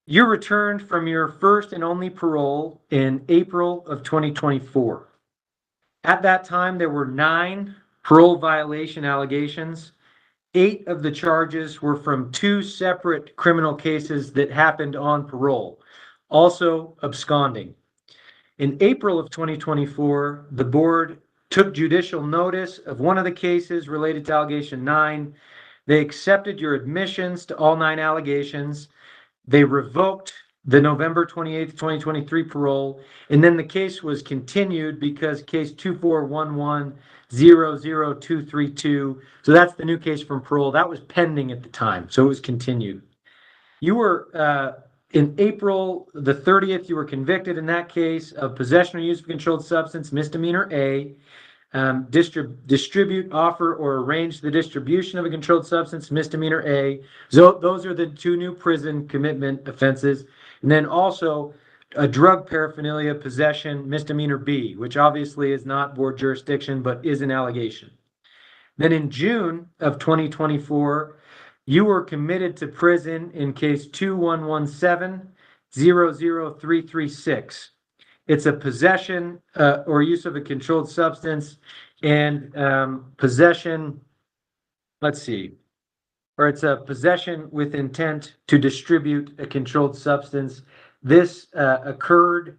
You returned from your first and only parole in April of 2024. At that time, there were 9 parole violation allegations. 8 of the charges were from 2 separate criminal cases that happened on parole, also absconding. In April of 2024, the board took judicial notice of one of the cases related to allegation 9. They accepted your admissions to all 9 allegations. They revoked the November 28th, 2023 parole, and then the case was continued because case 241100232. So that's the new case from parole. That was pending at the time, so it was continued. You were In April the 30th, you were convicted in that case of possession or use of a controlled substance, misdemeanor A. Distribute, offer, or arrange the distribution of a controlled substance, misdemeanor A. So those are the two new prison commitment offenses. And then also a drug paraphernalia possession, misdemeanor B, which obviously is not board jurisdiction, but is an allegation. Then in June of 2024, you were committed to prison in case 2117-00336. It's a possession or use of a controlled substance and possession, let's see, or it's a possession with intent to distribute a controlled substance. This occurred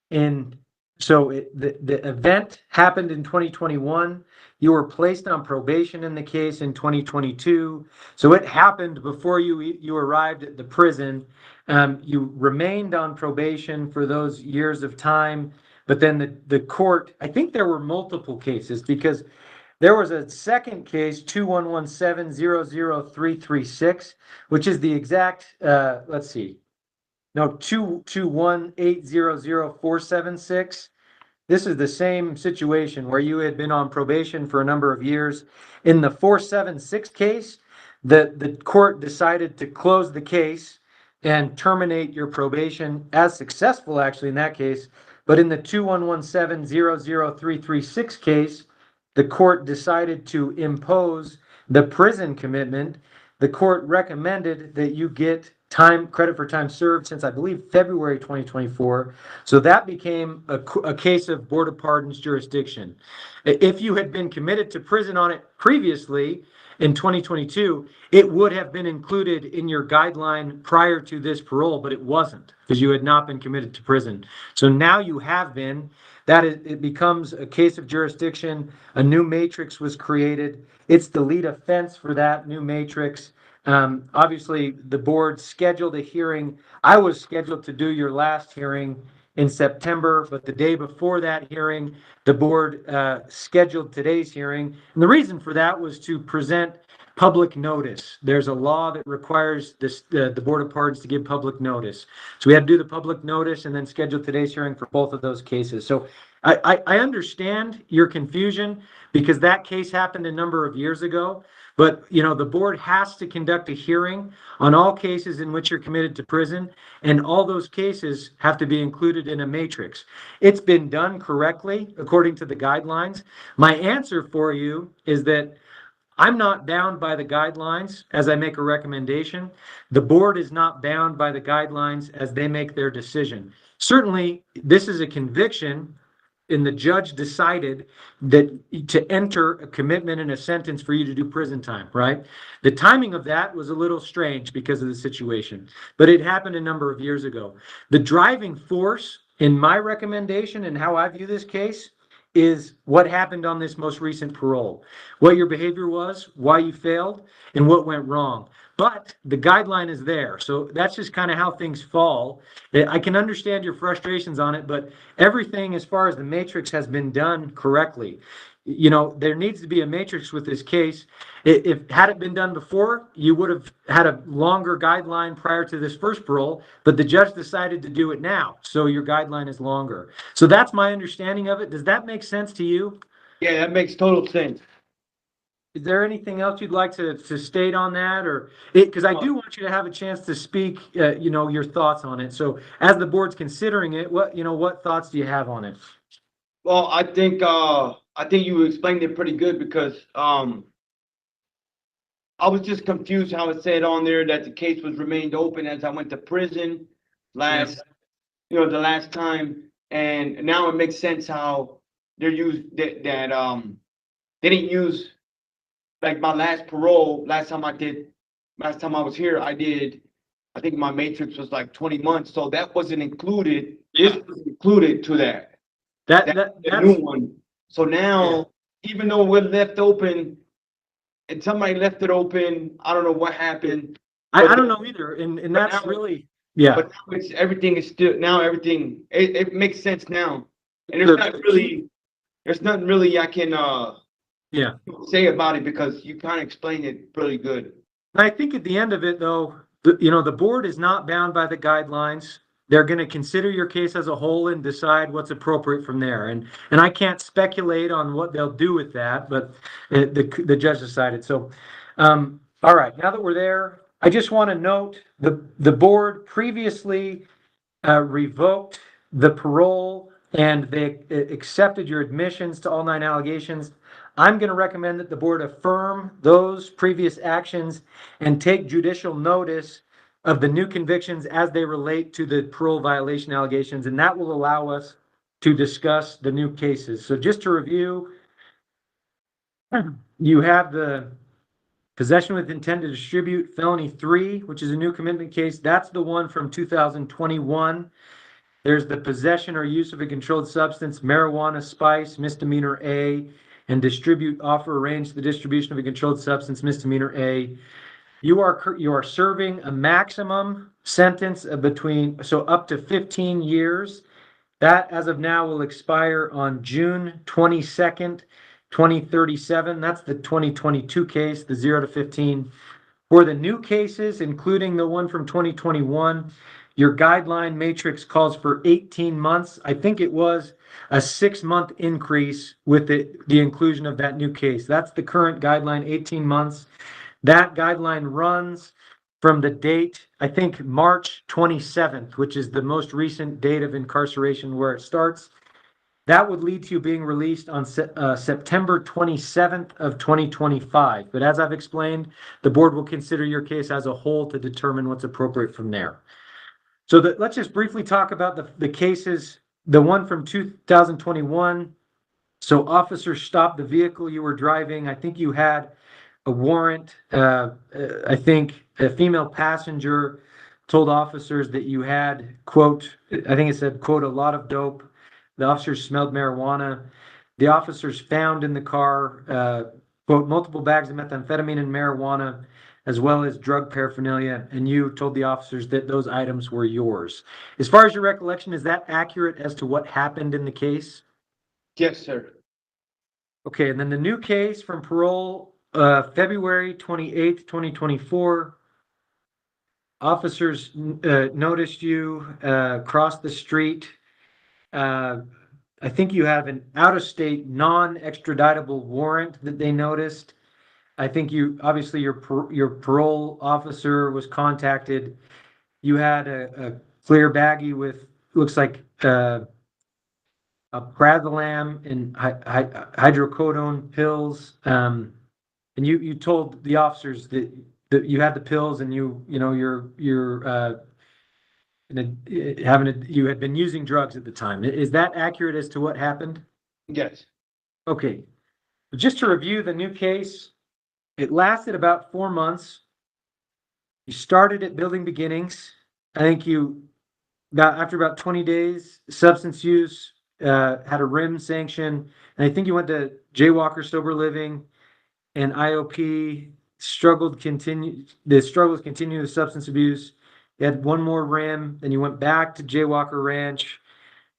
in, the event happened in 2021. You were placed on probation in the case in 2022. So it happened before you arrived at the prison. You remained on probation for those years of time, but then the court, I think there were multiple cases because there was a second case, 2117-00336, which is the exact, let's see, no, 221800476. This is the same situation where you had been on probation for a number of years. In the 476 case, the court decided to close the case and terminate your probation as successful, actually, in that case. But in the 2117-00336 case, the court decided to impose the prison commitment. The court recommended that you get credit for time served since I believe February 2024. So that became a case of Board of Pardons jurisdiction. If you had been committed to prison on it previously in 2022, it would have been included in your guideline prior to this parole, but it wasn't because you had not been committed to prison. So now you have been. It becomes a case of jurisdiction. A new matrix was created. It's the lead offense for that new matrix. Obviously, the board scheduled a hearing. I was scheduled to do your last hearing in September, but the day before that hearing, the board scheduled today's hearing. And the reason for that was to present public notice. There's a law that requires the Board of Pardons to give public notice. So we had to do the public notice and then schedule today's hearing for both of those cases. So I understand your confusion because that case happened a number of years ago. But, the board has to conduct a hearing on all cases in which you're committed to prison, and all those cases have to be included in a matrix. It's been done correctly according to the guidelines. My answer for you is that I'm not bound by the guidelines as I make a recommendation. The board is not bound by the guidelines as they make their decision. Certainly, this is a conviction, and the judge decided that to enter a commitment and a sentence for you to do prison time, right? The timing of that was a little strange because of the situation, but it happened a number of years ago. The driving force in my recommendation and how I view this case is what happened on this most recent parole, what your behavior was, why you failed, and what went wrong. But the guideline is there. So that's just kind of how things fall. I can understand your frustrations on it, but everything as far as the matrix has been done correctly. There needs to be a matrix with this case. If had it been done before, you would have had a longer guideline prior to this first parole, but the judge decided to do it now. So your guideline is longer. So that's my understanding of it. Does that make sense to you? Yeah, that makes total sense. Is there anything else you'd like to state on that, or because I do want you to have a chance to speak, your thoughts on it. So as the board's considering it, what thoughts do you have on it? Well, I think you explained it pretty good because I was just confused how it said on there that the case was remained open as I went to prison the last time, and now it makes sense how they're used they didn't use. Like my last parole, last time I was here, I think my matrix was like 20 months. So that wasn't included. This was included to that. That's the new one. So now, even though we're left open and somebody left it open, I don't know what happened. I don't know either. And that's now, really, But now everything is still, it makes sense now. And there's nothing really I can, say about it because you kind of explained it really good. I think at the end of it, though, the board is not bound by the guidelines. They're going to consider your case as a whole and decide what's appropriate from there. And I can't speculate on what they'll do with that, but the judge decided. So, all right, now that we're there, I just want to note the board previously revoked the parole and they accepted your admissions to all 9 allegations. I'm going to recommend that the board affirm those previous actions and take judicial notice of the new convictions as they relate to the parole violation allegations, and that will allow us to discuss the new cases. So just to review, you have the possession with intent to distribute felony 3, which is a new commitment case. That's the one from 2021. There's the possession or use of a controlled substance, marijuana, spice, misdemeanor A, and distribute, offer, arrange the distribution of a controlled substance, misdemeanor A. You are serving a maximum sentence of up to 15 years. That, as of now, will expire on June 22nd, 2037. That's the 2022 case, the 0 to 15. For the new cases, including the one from 2021, your guideline matrix calls for 18 months. I think it was a 6-month increase with the inclusion of that new case. That's the current guideline, 18 months. That guideline runs from the date, I think March 27th, which is the most recent date of incarceration where it starts. That would lead to you being released on September 27th of 2025. But as I've explained, the board will consider your case as a whole to determine what's appropriate from there. So let's just briefly talk about the cases. The one from 2021. So officers stopped the vehicle you were driving. I think you had a warrant. I think a female passenger told officers that you had, quote, I think it said, quote, a lot of dope. The officers smelled marijuana. The officers found in the car, quote, multiple bags of methamphetamine and marijuana, as well as drug paraphernalia. And you told the officers that those items were yours. As far as your recollection, is that accurate as to what happened in the case? Yes, sir. Okay, and then the new case from parole, February 28th, 2024. Officers noticed you cross the street. I think you have an out-of-state, non-extraditable warrant that they noticed. I think obviously your parole officer was contacted. You had a clear baggie with, looks like a prazolam and hydrocodone pills. And you told the officers that you had the pills and you had been using drugs at the time. Is that accurate as to what happened? Yes. Okay. Just to review the new case, it lasted about 4 months. You started at Building Beginnings. I think after about 20 days, substance use, had a RIM sanction, and I think you went to Jaywalker Sober Living and IOP, the struggles continue with substance abuse. You had one more RIM, then you went back to Jaywalker Ranch.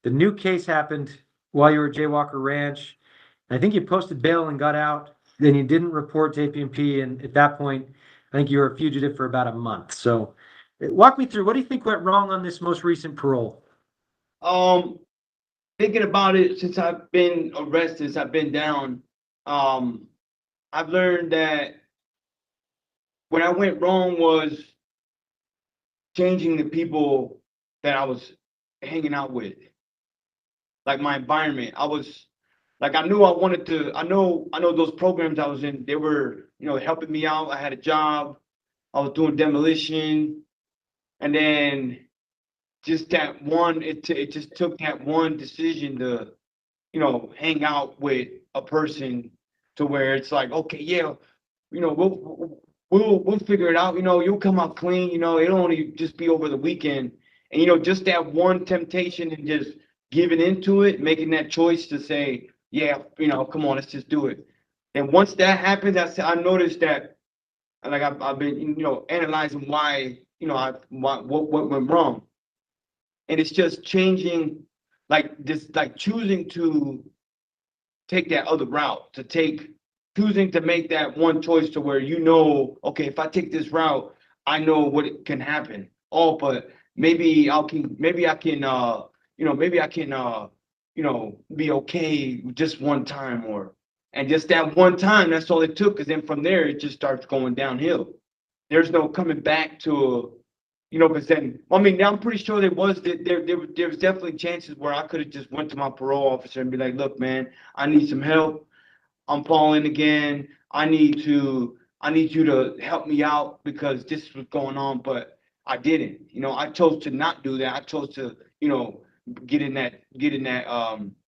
The new case happened while you were at Jaywalker Ranch. I think you posted bail and got out. Then you didn't report to APMP, and at that point, I think you were a fugitive for about a month. So walk me through, what do you think went wrong on this most recent parole? Thinking about it, since I've been arrested, since I've been down, I've learned that what I went wrong was changing the people that I was hanging out with. Like my environment. I knew I wanted to, I know those programs I was in, they were, helping me out. I had a job. I was doing demolition. And then just that one, it just took that one decision to, hang out with a person to where it's like, okay, yeah, we'll figure it out. You'll come out clean. It'll only just be over the weekend. And, just that one temptation and just giving into it, making that choice to say, yeah, come on, let's just do it. And once that happens, I noticed that, like I've been, analyzing why, what went wrong. And it's just changing, choosing to take that other route, choosing to make that one choice to where, okay, if I take this route, I know what it can happen. Oh, but maybe I can, be okay just one time and just that one time, that's all it took. Cause then from there, it just starts going downhill. There's no coming back to, cause then, I mean, I'm pretty sure there was definitely chances where I could have just went to my parole officer and be like, look, man, I need some help. I'm falling again. I need you to help me out because this was going on, but I didn't. I chose to not do that. I chose to, get in that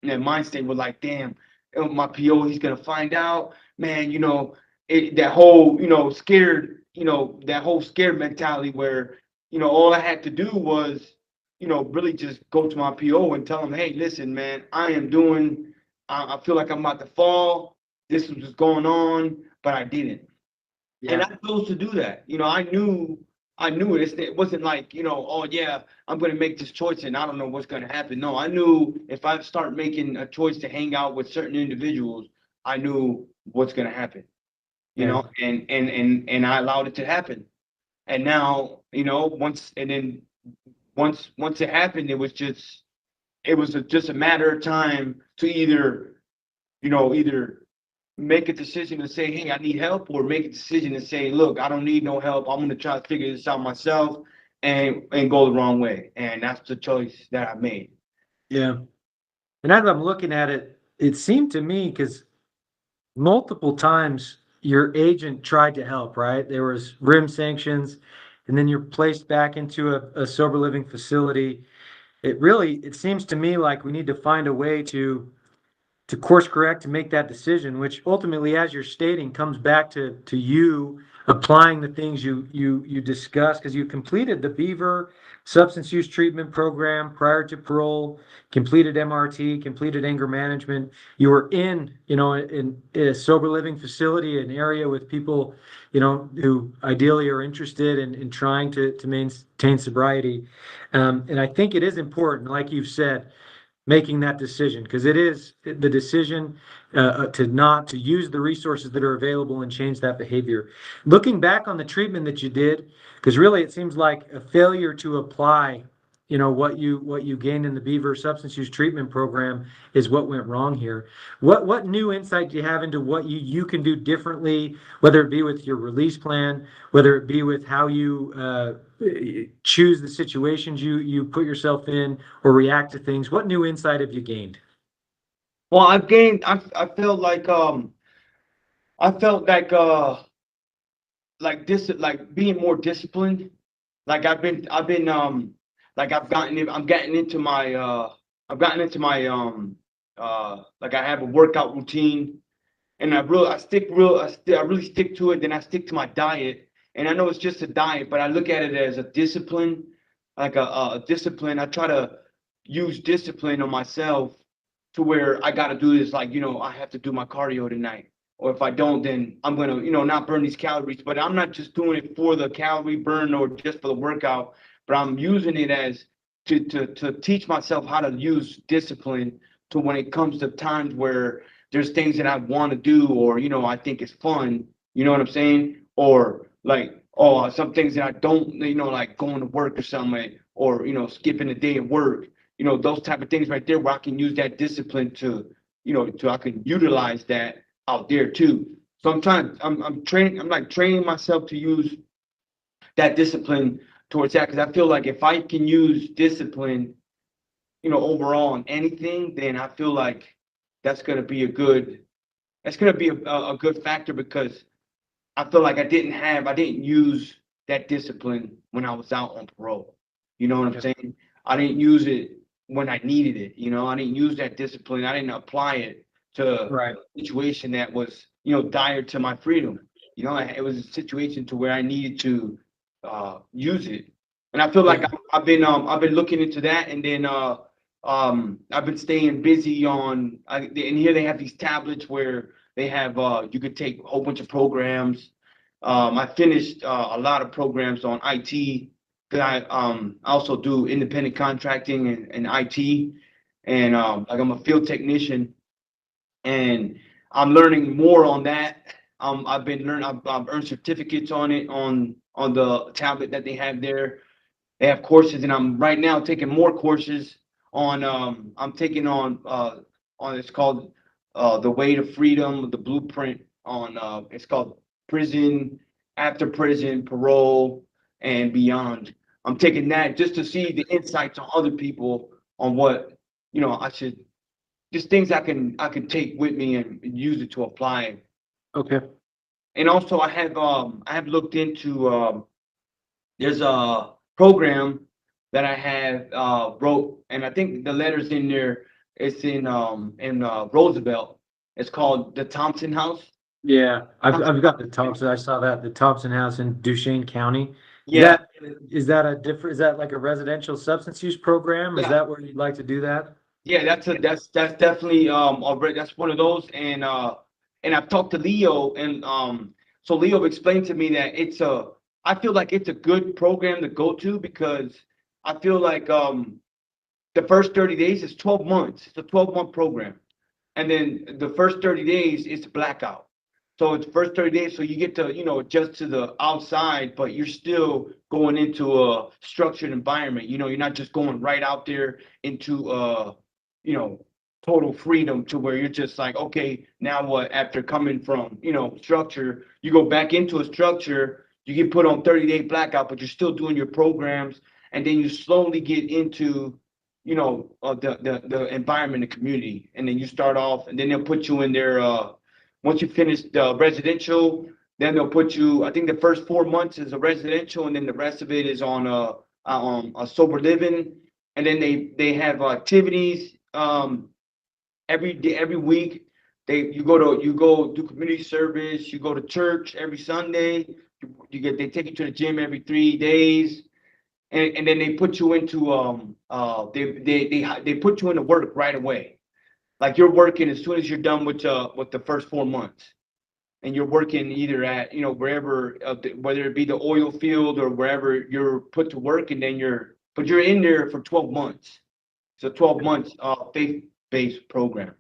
mind state where like, damn, my PO, he's gonna find out, man, that whole, that whole scared mentality where, all I had to do was, really just go to my PO and tell him, hey, listen, man, I feel like I'm about to fall. This was going on, but I didn't. And I chose to do that. I knew it. It wasn't like, oh yeah, I'm going to make this choice and I don't know what's going to happen. No, I knew if I start making a choice to hang out with certain individuals, I knew what's going to happen, and I allowed it to happen. And now, once it happened, it was just a matter of time to either make a decision to say, hey, I need help, or make a decision to say, look, I don't need no help. I'm going to try to figure this out myself and go the wrong way. And that's the choice that I made. Yeah. And as I'm looking at it, it seemed to me, because multiple times your agent tried to help, right? There was RIM sanctions, and then you're placed back into a sober living facility. It seems to me like we need to find a way to course correct, to make that decision, which ultimately, as you're stating, comes back to you applying the things you discussed, because you completed the Beaver substance use treatment program prior to parole, completed MRT, completed anger management. You were in a sober living facility, an area with people, who ideally are interested in trying to maintain sobriety. And I think it is important, like you've said, making that decision, because it is the decision to use the resources that are available and change that behavior. Looking back on the treatment that you did, because really it seems like a failure to apply, what you gained in the Beaver substance use treatment program is what went wrong here. What new insight do you have into what you can do differently, whether it be with your release plan, whether it be with how you choose the situations you put yourself in or react to things? What new insight have you gained? Well, I felt like like being more disciplined. Like I'm getting into my like I have a workout routine, and I really stick to it. Then I stick to my diet, and I know it's just a diet, but I look at it as a discipline, like a discipline. I try to use discipline on myself to where I got to do this. Like, I have to do my cardio tonight, or if I don't, then I'm gonna, not burn these calories. But I'm not just doing it for the calorie burn or just for the workout, but I'm using it as to teach myself how to use discipline to when it comes to times where there's things that I want to do, or I think it's fun, you know what I'm saying? Or like, some things that I don't, like going to work or something, or skipping a day at work, those type of things right there where I can use that discipline to I can utilize that out there too. So I'm training myself to use that discipline towards that, because I feel like if I can use discipline, overall on anything, then I feel like that's gonna be a good factor, because I feel like I didn't use that discipline when I was out on parole. You know what I'm saying? I didn't use it when I needed it. I didn't use that discipline. I didn't apply it to a situation that was, dire to my freedom. It was a situation to where I needed to use it. And I feel like I've been looking into that, and then I've been staying busy on, and here they have these tablets where they have you could take a whole bunch of programs. I finished a lot of programs on IT, because I also do independent contracting and IT, and like I'm a field technician, and I'm learning more on that I've been learning, I've earned certificates on it, on the tablet that they have there. They have courses, and I'm right now taking more courses on, I'm taking on, it's called, The Way to Freedom, the Blueprint on, it's called Prison, After Prison, Parole, and Beyond. I'm taking that just to see the insights on other people on what, I should, just things I can take with me and use it to apply. Okay. And also I have looked into, there's a program that I have wrote, and I think the letters in there, it's in Roosevelt. It's called the Thompson House. Yeah, I've got the Thompson, I saw that, the Thompson House in Duchesne County. Yeah. Is that is that like a residential substance use program? Is Yeah. that where you'd like to do that? Yeah, that's definitely that's one of those, and I've talked to Leo, and so Leo explained to me that I feel like it's a good program to go to, because I feel like the first 30 days is 12 months. It's a 12-month program, and then the first 30 days is blackout. So it's first 30 days, so you get to, adjust to the outside, but you're still going into a structured environment. You're not just going right out there into total freedom, to where you're just like, okay, now what? After coming from, structure, you go back into a structure, you get put on 30-day blackout, but you're still doing your programs, and then you slowly get into, the environment, the community, and then you start off, and then they'll put you in there. Once you finish the residential, then they'll put you, I think the first 4 months is a residential, and then the rest of it is on a sober living. And then they have activities every day, every week. You go do community service, you go to church every Sunday, they take you to the gym every 3 days. And then they put you into they put you into work right away. Like, you're working as soon as you're done with the first 4 months, and you're working either at, wherever, whether it be the oil field or wherever you're put to work, and then you're in there for 12 months. It's a 12 months faith-based program.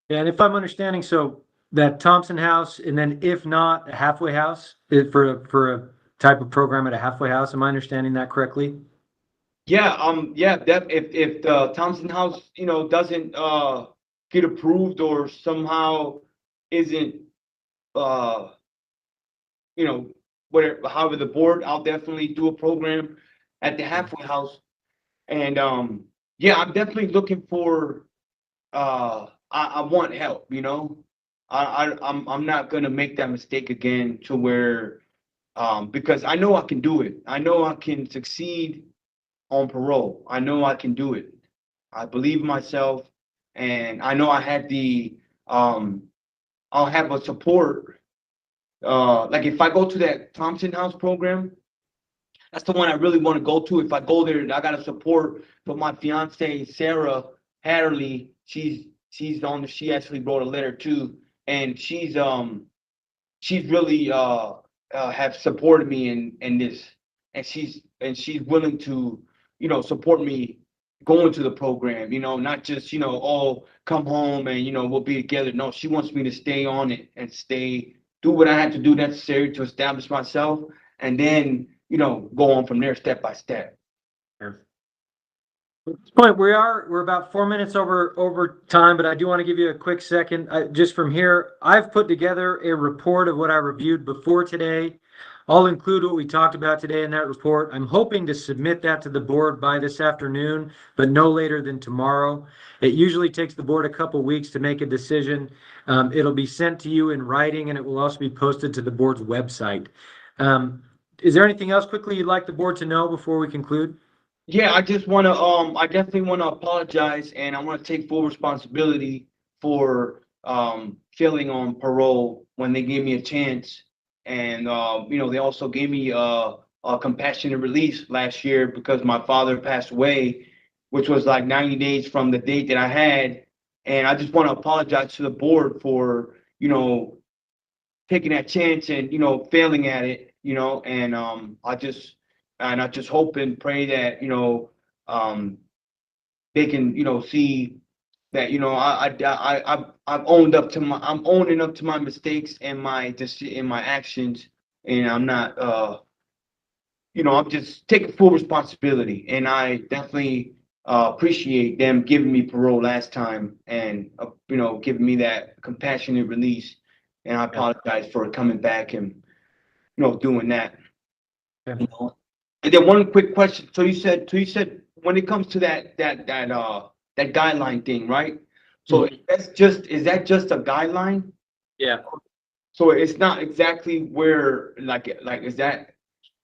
Yeah, and if I'm understanding, so that Thompson House, and then if not, a halfway house for a type of program at a halfway house. Am I understanding that correctly? Yeah, that if the Thompson House, doesn't get approved, or somehow isn't whatever, however the board, I'll definitely do a program at the halfway house. And yeah, I'm definitely looking for I want help, I'm not gonna make that mistake again, to where because I know I can do it. I know I can succeed on parole. I know I can do it. I believe in myself, and I know I had I'll have a support. Like, if I go to that Thompson House program, that's the one I really want to go to. If I go there, I got to support. But my fiance, Sarah Hatterley, she actually wrote a letter too, and she's really have supported me in this, and she's willing to, support me going to the program, not just, oh, come home and, we'll be together. No, she wants me to stay on it and do what I have to do necessary to establish myself, and then, go on from there step by step. At this point, we're about 4 minutes over time, but I do want to give you a quick second. Just from here, I've put together a report of what I reviewed before today. I'll include what we talked about today in that report. I'm hoping to submit that to the board by this afternoon, but no later than tomorrow. It usually takes the board a couple weeks to make a decision. It'll be sent to you in writing, and it will also be posted to the board's website. Is there anything else quickly you'd like the board to know before we conclude? Yeah, I just want to, I definitely want to apologize, and I want to take full responsibility for failing on parole when they gave me a chance. And, they also gave me a compassionate release last year, because my father passed away, which was like 90 days from the date that I had. And I just want to apologize to the board for, taking that chance and, failing at it, and I just hope and pray that, they can, see that, you know, I've owned up to I'm owning up to my mistakes and my actions, and I'm not, you know, I'm just taking full responsibility, and I definitely appreciate them giving me parole last time and, you know, giving me that compassionate release. And I apologize for coming back and, you know, doing that. Yeah. You know? And then one quick question. So you said when it comes to that guideline thing, right? So is that just a guideline? Yeah. So it's not exactly where, like is that?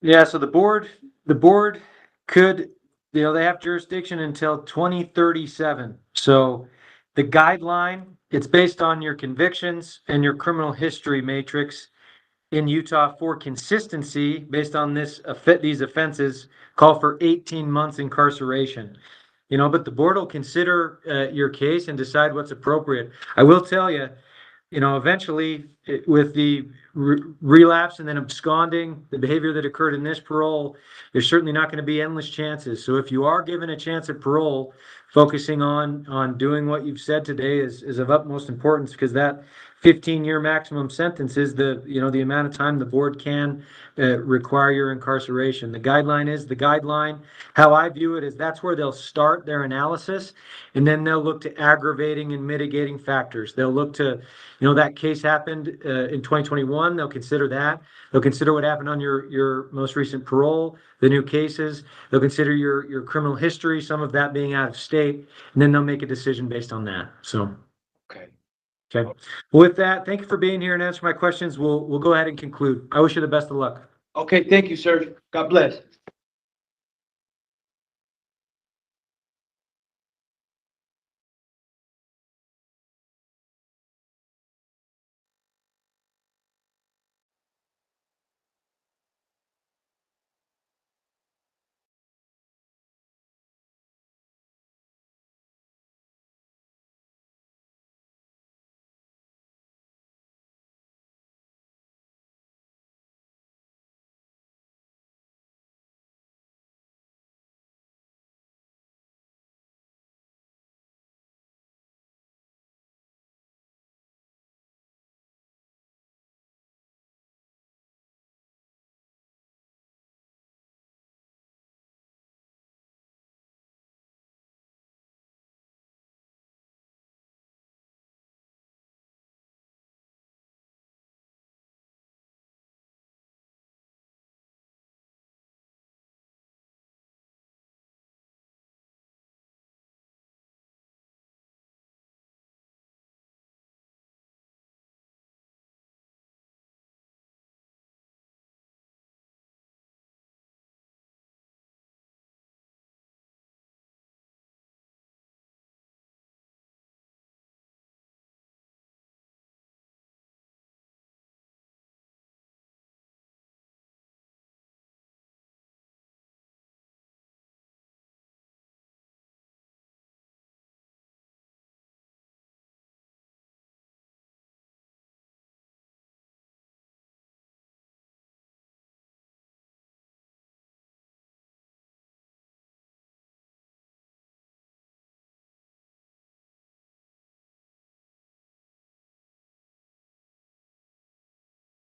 Yeah, so the board could, they have jurisdiction until 2037. So the guideline, it's based on your convictions and your criminal history matrix in Utah for consistency based on these offenses call for 18 months incarceration. But the board will consider your case and decide what's appropriate. I will tell you, eventually with the relapse and then absconding, the behavior that occurred in this parole, there's certainly not going to be endless chances. So if you are given a chance at parole, focusing on doing what you've said today is of utmost importance, because that 15-year maximum sentence is the amount of time the board can require your incarceration. The guideline is the guideline. How I view it is that's where they'll start their analysis, and then they'll look to aggravating and mitigating factors. They'll look to, that case happened in 2021. They'll consider that. They'll consider what happened on your most recent parole, the new cases. They'll consider your criminal history, some of that being out of state, and then they'll make a decision based on that. So. Okay. Okay. With that, thank you for being here and answering my questions. We'll go ahead and conclude. I wish you the best of luck. Okay, thank you, sir. God bless.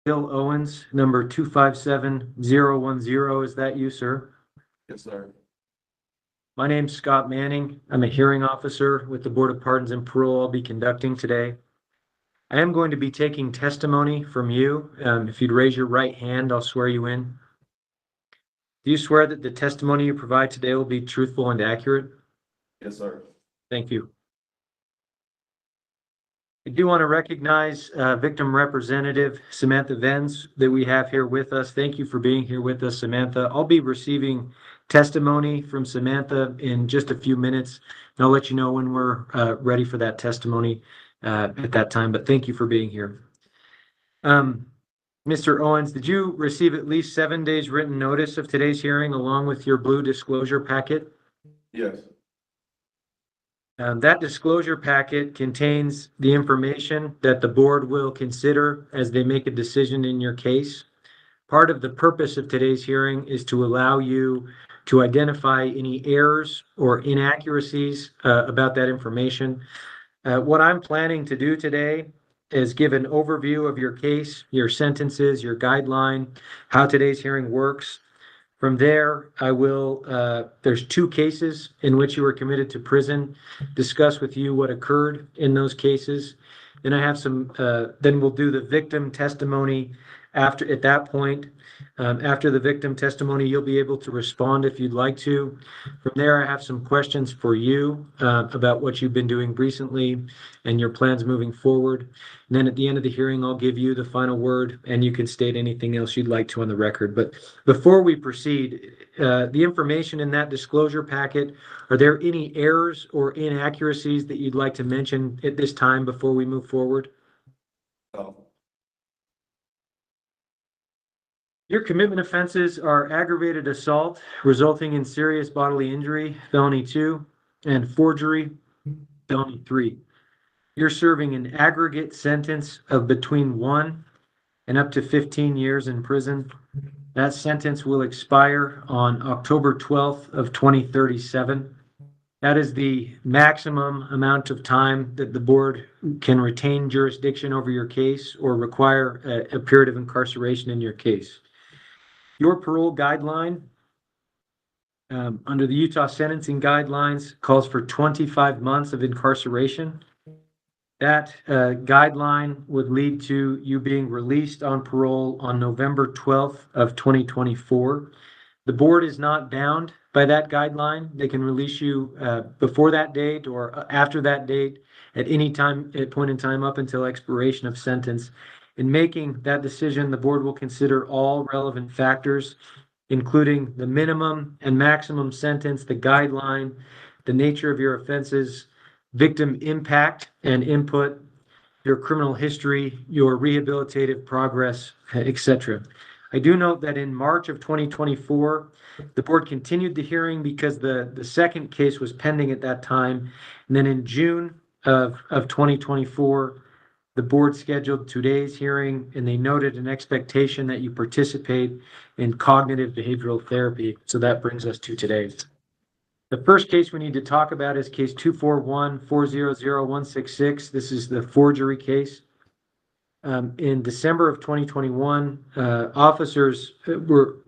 Bill Owens, number 257010. Is that you, sir? Yes, sir. My name's Scott Manning. I'm a hearing officer with the Board of Pardons and Parole I'll be conducting today. I am going to be taking testimony from you. If you'd raise your right hand, I'll swear you in. Do you swear that the testimony you provide today will be truthful and accurate? Yes, sir. Thank you. I do want to recognize victim representative Samantha Venz that we have here with us. Thank you for being here with us, Samantha. I'll be receiving testimony from Samantha in just a few minutes, and I'll let you know when we're ready for that testimony at that time, but thank you for being here. Mr. Owens, did you receive at least 7 days written notice of today's hearing along with your blue disclosure packet? Yes. That disclosure packet contains the information that the board will consider as they make a decision in your case. Part of the purpose of today's hearing is to allow you to identify any errors or inaccuracies about that information. What I'm planning to do today is give an overview of your case, your sentences, your guideline, how today's hearing works. From there, I will, there's 2 cases in which you were committed to prison, discuss with you what occurred in those cases. Then I have some, then we'll do the victim testimony after, at that point. After the victim testimony, you'll be able to respond if you'd like to. From there, I have some questions for you about what you've been doing recently and your plans moving forward. And then at the end of the hearing, I'll give you the final word and you can state anything else you'd like to on the record. But before we proceed, the information in that disclosure packet, are there any errors or inaccuracies that you'd like to mention at this time before we move forward? No. Your commitment offenses are aggravated assault resulting in serious bodily injury, felony 2, and forgery, felony 3. You're serving an aggregate sentence of between 1 and up to 15 years in prison. That sentence will expire on October 12th of 2037. That is the maximum amount of time that the board can retain jurisdiction over your case or require a period of incarceration in your case. Your parole guideline under the Utah sentencing guidelines calls for 25 months of incarceration. That guideline would lead to you being released on parole on November 12th of 2024. The board is not bound by that guideline. They can release you before that date or after that date at any time, at point in time up until expiration of sentence. In making that decision, the board will consider all relevant factors, including the minimum and maximum sentence, the guideline, the nature of your offenses, victim impact and input, your criminal history, your rehabilitative progress, etc. I do note that in March of 2024, the board continued the hearing because the second case was pending at that time. And then in June of 2024, the board scheduled today's hearing and they noted an expectation that you participate in cognitive behavioral therapy. So that brings us to today's. The first case we need to talk about is case 241-400-166. This is the forgery case. In December of 2021, officers were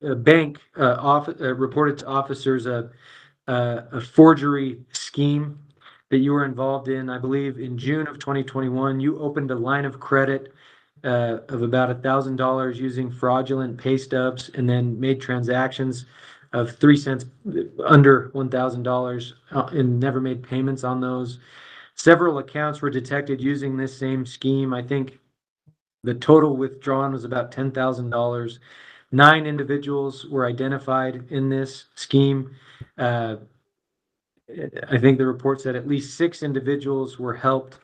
reported to officers a forgery scheme that you were involved in. I believe in June of 2021, you opened a line of credit of about $1,000 using fraudulent pay stubs and then made transactions of 3 cents under $1,000 and never made payments on those. Several accounts were detected using this same scheme. I think the total withdrawn was about $10,000. 9 individuals were identified in this scheme. I think the report said at least 6 individuals were helped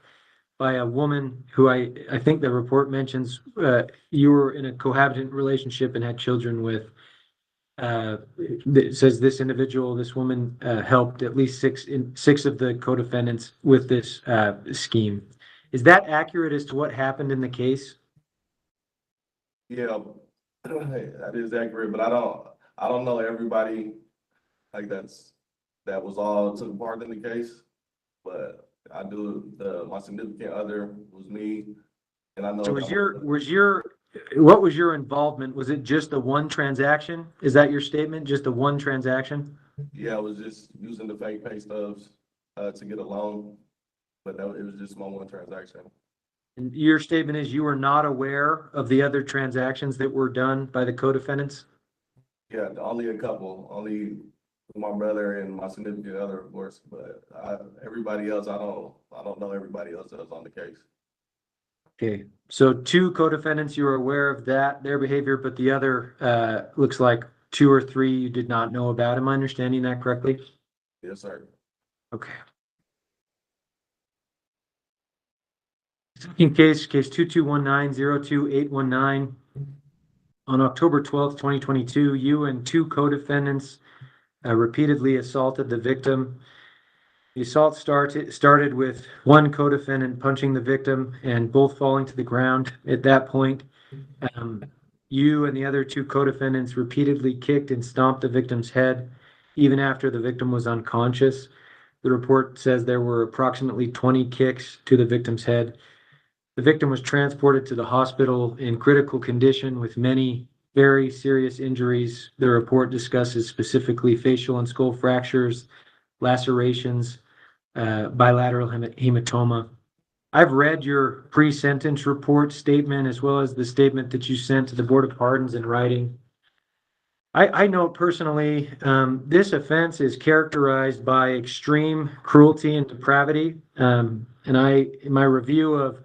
by a woman who I think the report mentions you were in a cohabitant relationship and had children with. It says this individual, this woman, helped at least 6 of the co-defendants with this scheme. Is that accurate as to what happened in the case? Yeah, that is accurate, but I don't know everybody like that was all took part in the case. But I do. My significant other was me, and I know. So what was your involvement? Was it just the one transaction? Is that your statement? Just the one transaction? Yeah, I was just using the fake pay stubs to get a loan, but it was just my one transaction. And your statement is you were not aware of the other transactions that were done by the co-defendants? Yeah, only a couple, only my brother and my significant other, of course, but everybody else, I don't know everybody else that was on the case. Okay, so 2 co-defendants, you were aware of their behavior, but the other looks like 2 or 3 you did not know about. Am I understanding that correctly? Yes, sir. Okay. In case 2219-02819, on October 12th, 2022, you and 2 co-defendants repeatedly assaulted the victim. The assault started with one co-defendant punching the victim and both falling to the ground. At that point, you and the other two co-defendants repeatedly kicked and stomped the victim's head, even after the victim was unconscious. The report says there were approximately 20 kicks to the victim's head. The victim was transported to the hospital in critical condition with many very serious injuries. The report discusses specifically facial and skull fractures, lacerations, bilateral hematoma. I've read your pre-sentence report statement as well as the statement that you sent to the Board of Pardons in writing. I know personally, this offense is characterized by extreme cruelty and depravity. In my review of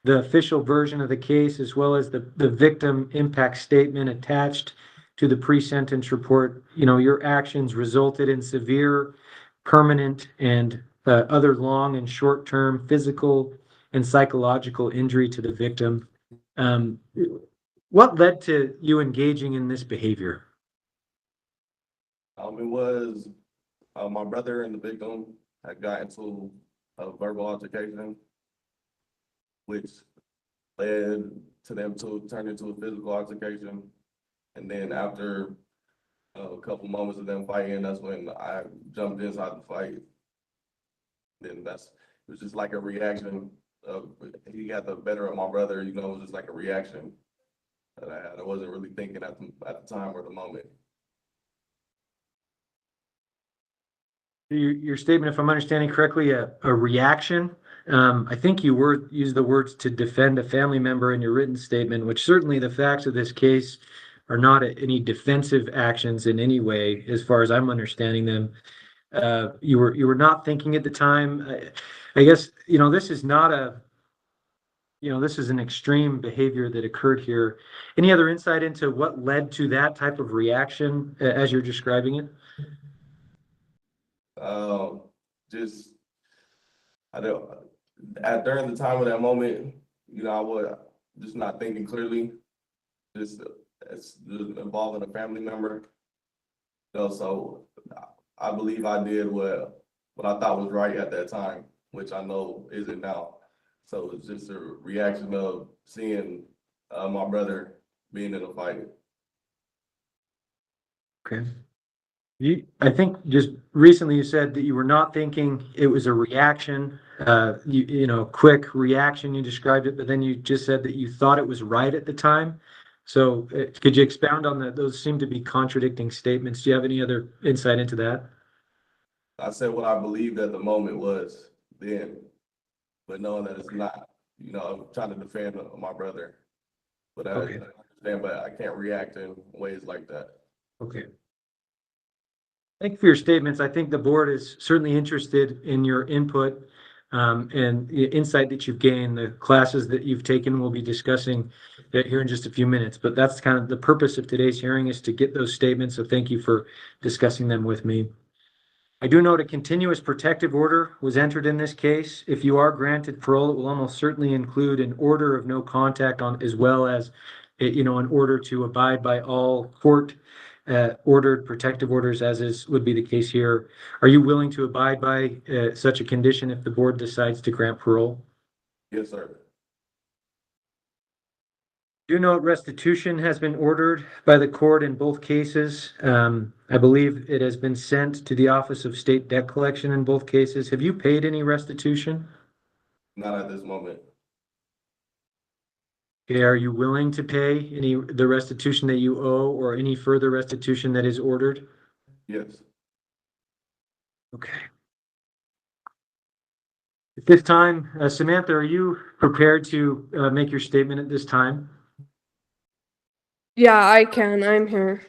the official version of the case, as well as the victim impact statement attached to the pre-sentence report, your actions resulted in severe, permanent, and other long and short-term physical and psychological injury to the victim. What led to you engaging in this behavior? It was, my brother and the victim had got into a verbal altercation, which led to them to turn into a physical altercation. And then after a couple moments of them fighting, that's when I jumped inside the fight. Then it was just like a reaction of, he got the better of my brother, it was just like a reaction that I had. I wasn't really thinking at the time or the moment. Your statement, if I'm understanding correctly, a reaction. I think you used the words to defend a family member in your written statement, which certainly the facts of this case are not any defensive actions in any way, as far as I'm understanding them. You were not thinking at the time. I guess, this is not this is an extreme behavior that occurred here. Any other insight into what led to that type of reaction as you're describing it? During the time of that moment, I was just not thinking clearly, just involving a family member. So I believe I did what I thought was right at that time, which I know isn't now. So it's just a reaction of seeing my brother being in a fight. Okay. I think just recently you said that you were not thinking, it was a reaction, quick reaction, you described it, but then you just said that you thought it was right at the time. So could you expound on that? Those seem to be contradicting statements. Do you have any other insight into that? I said what I believed at the moment was then, but knowing that it's not, I'm trying to defend my brother. But I understand, but I can't react in ways like that. Okay. Thank you for your statements. I think the board is certainly interested in your input and the insight that you've gained. The classes that you've taken, we'll be discussing here in just a few minutes, but that's kind of the purpose of today's hearing, is to get those statements. So thank you for discussing them with me. I do note a continuous protective order was entered in this case. If you are granted parole, it will almost certainly include an order of no contact as well as, an order to abide by all court ordered protective orders, would be the case here. Are you willing to abide by such a condition if the board decides to grant parole? Yes, sir. Do note restitution has been ordered by the court in both cases. I believe it has been sent to the Office of State Debt Collection in both cases. Have you paid any restitution? Not at this moment. Okay, are you willing to pay the restitution that you owe or any further restitution that is ordered? Yes. Okay. At this time, Samantha, are you prepared to make your statement at this time? Yeah, I can. I'm here.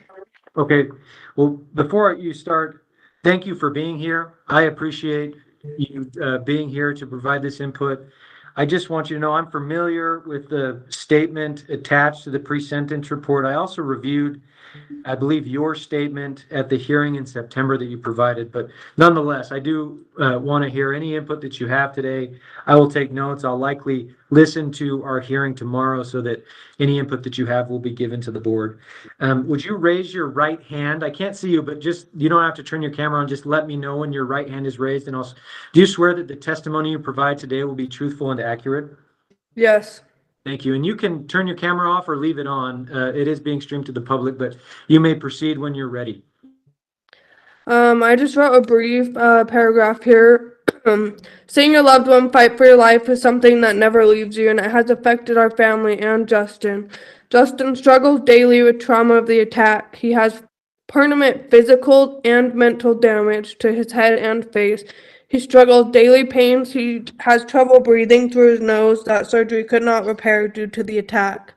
Okay. Well, before you start, thank you for being here. I appreciate you being here to provide this input. I just want you to know I'm familiar with the statement attached to the pre-sentence report. I also reviewed, I believe, your statement at the hearing in September that you provided, but nonetheless, I do want to hear any input that you have today. I will take notes. I'll likely listen to our hearing tomorrow so that any input that you have will be given to the board. Would you raise your right hand? I can't see you, but you don't have to turn your camera on. Just let me know when your right hand is raised. And do you swear that the testimony you provide today will be truthful and accurate? Yes. Thank you. And you can turn your camera off or leave it on. It is being streamed to the public, but you may proceed when you're ready. I just wrote a brief paragraph here. Seeing your loved one fight for your life is something that never leaves you, and it has affected our family and Justin. Justin struggles daily with trauma of the attack. He has permanent physical and mental damage to his head and face. He struggles daily pains. He has trouble breathing through his nose that surgery could not repair due to the attack.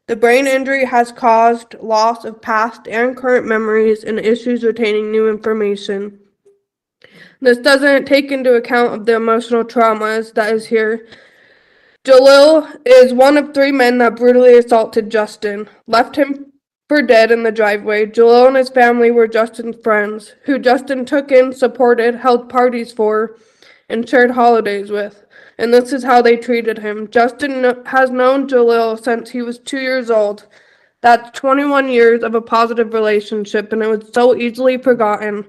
The brain injury has caused loss of past and current memories and issues retaining new information. This doesn't take into account of the emotional traumas that is here. Jalil is one of 3 men that brutally assaulted Justin, left him for dead in the driveway. Jalil and his family were Justin's friends, who Justin took in, supported, held parties for, and shared holidays with. And this is how they treated him. Justin has known Jalil since he was 2 years old. That's 21 years of a positive relationship, and it was so easily forgotten.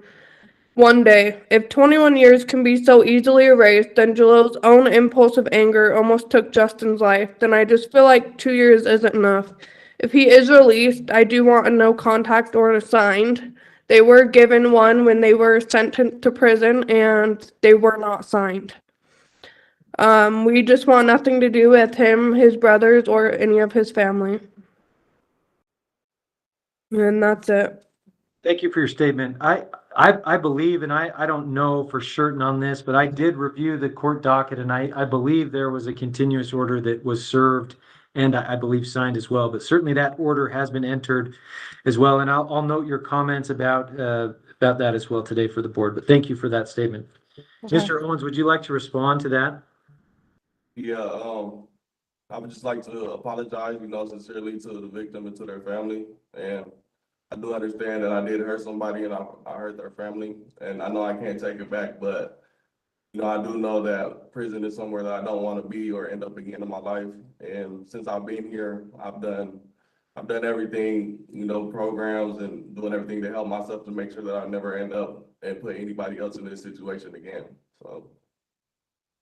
One day, if 21 years can be so easily erased, then Jalil's own impulsive anger almost took Justin's life, then I just feel like 2 years isn't enough. If he is released, I do want a no contact order signed. They were given one when they were sentenced to prison, and they were not signed. We just want nothing to do with him, his brothers, or any of his family. And that's it. Thank you for your statement. I believe, and I don't know for certain on this, but I did review the court docket, and I believe there was a continuous order that was served and I believe signed as well. But certainly that order has been entered as well. And I'll note your comments about that as well today for the board. But thank you for that statement. Okay. Mr. Owens, would you like to respond to that? Yeah, I would just like to apologize, sincerely to the victim and to their family. And I do understand that I did hurt somebody and I hurt their family, and I know I can't take it back, but I do know that prison is somewhere that I don't want to be or end up again in my life. And since I've been here, I've done everything, programs and doing everything to help myself to make sure that I never end up and put anybody else in this situation again. So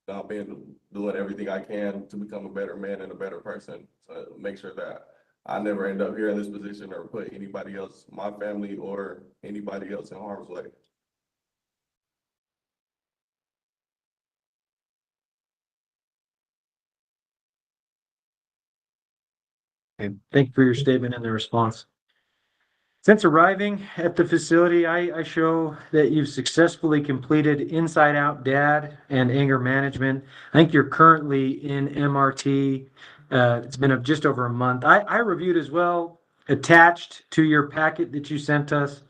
I've been doing everything I can to become a better man and a better person, to make sure that I never end up here in this position or put anybody else, my family or anybody else, in harm's way. Okay, thank you for your statement and the response. Since arriving at the facility, I show that you've successfully completed Inside Out Dad and anger management. I think you're currently in MRT. It's been just over a month. I reviewed as well, attached to your packet that you sent us,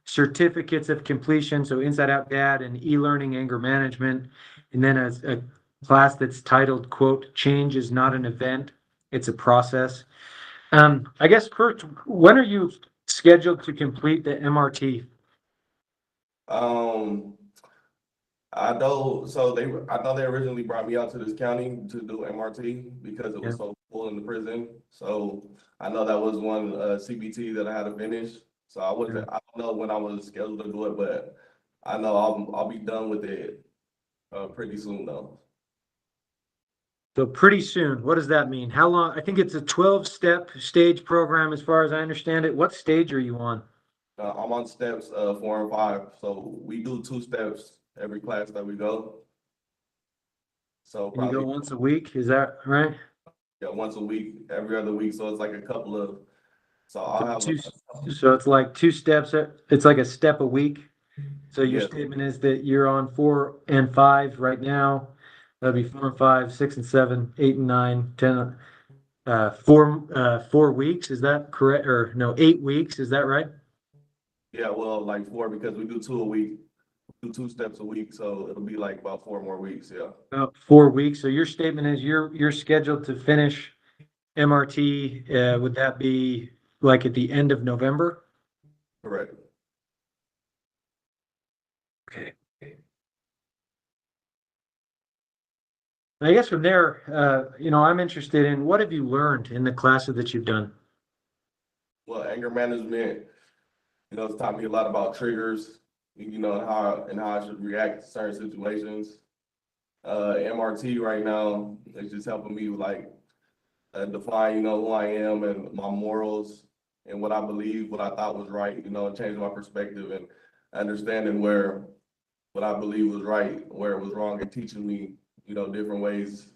certificates of completion, so Inside Out Dad and e-learning anger management, and then a class that's titled, quote, "Change is not an event, it's a process." I guess first, when are you scheduled to complete the MRT? I know they originally brought me out to this county to do MRT because it was so full in the prison. So I know that was one CBT that I had to finish. So I don't know when I was scheduled to do it, but I know I'll be done with it pretty soon though. So pretty soon, what does that mean? How long? I think it's a 12-step stage program as far as I understand it. What stage are you on? I'm on steps 4 and 5. So we do 2 steps every class that we go. So You go probably once a week, is that right? once a week, every other week. So it's like a couple of, so I'll have So it's like 2 steps, it's like a step a week. So your Yes. statement is that you're on 4 and 5 right now. That'd be 4 and 5, 6 and 7, 8 and 9, 10, 4 weeks. Is that correct? Or no, 8 weeks. Is that right? Yeah, well, like 4 because we do 2 a week, do 2 steps a week, so it'll be like about 4 more weeks. Yeah. 4 weeks. So your statement is you're scheduled to finish MRT. Would that be like at the end of November? Correct. Okay. I guess from there, I'm interested in what have you learned in the classes that you've done? Well, anger management, it's taught me a lot about triggers, and how I should react to certain situations. MRT right now is just helping me with like define, who I am and my morals and what I believe, what I thought was right, and change my perspective and understanding where what I believe was right, where it was wrong, and teaching me, different ways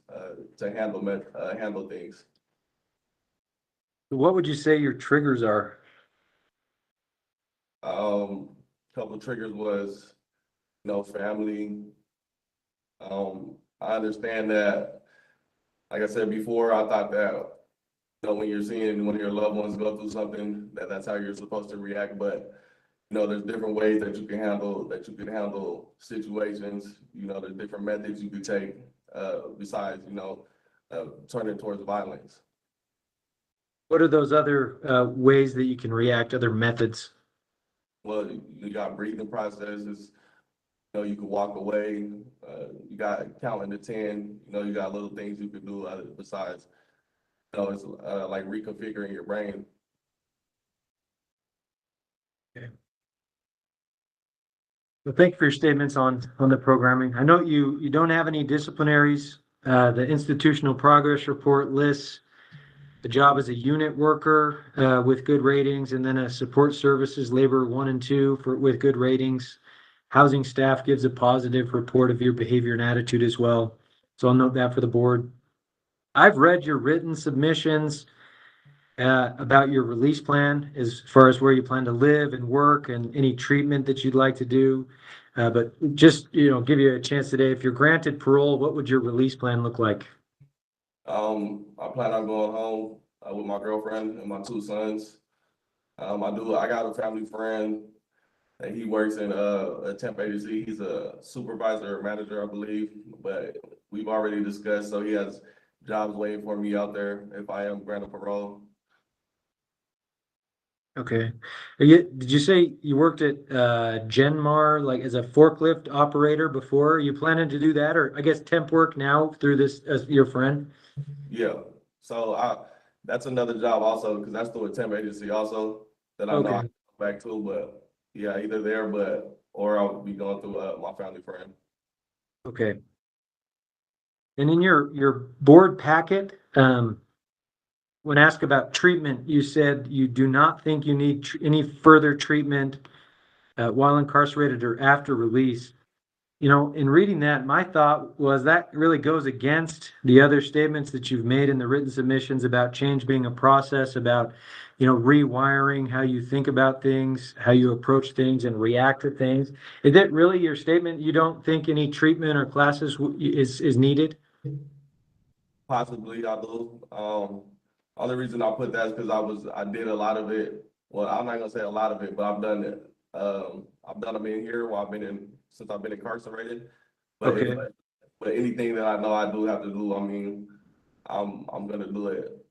to handle things. What would you say your triggers are? Couple of triggers was, family. I understand that, like I said before, I thought that, when you're seeing one of your loved ones go through something, that's how you're supposed to react. But, there's different ways that you can handle situations. There's different methods you can take, besides, turning towards violence. What are those other ways that you can react, other methods? Well, you got breathing processes. You can walk away. You got counting to 10. You got little things you can do besides. It's like reconfiguring your brain. Okay. Well, thank you for your statements on the programming. I know you don't have any disciplinaries. The institutional progress report lists the job as a unit worker with good ratings, and then a support services labor 1 and 2 with good ratings. Housing staff gives a positive report of your behavior and attitude as well. So I'll note that for the board. I've read your written submissions about your release plan as far as where you plan to live and work and any treatment that you'd like to do. But just, give you a chance today, if you're granted parole, what would your release plan look like? I plan on going home with my girlfriend and my 2 sons. I got a family friend and he works in a temp agency. He's a supervisor or manager, I believe, but we've already discussed, so he has jobs waiting for me out there if I am granted parole. Okay. Did you say you worked at Genmar, like as a forklift operator before? Are you planning to do that, or I guess temp work now through this as your friend? Yeah, so that's another job also, because that's through a temp agency also that I know I Okay. can go back to, but yeah, either there, or I'll be going through my family friend. Okay. And in your board packet, when asked about treatment, you said you do not think you need any further treatment while incarcerated or after release. In reading that, my thought was that really goes against the other statements that you've made in the written submissions about change being a process, about, rewiring how you think about things, how you approach things and react to things. Is that really your statement? You don't think any treatment or classes is needed? Possibly, I do. Only reason I put that is because I did a lot of it. Well, I'm not gonna say a lot of it, but I've done it. I've done them in here while since I've been incarcerated. But Okay. but anything that I know I do have to do, I mean, I'm gonna do it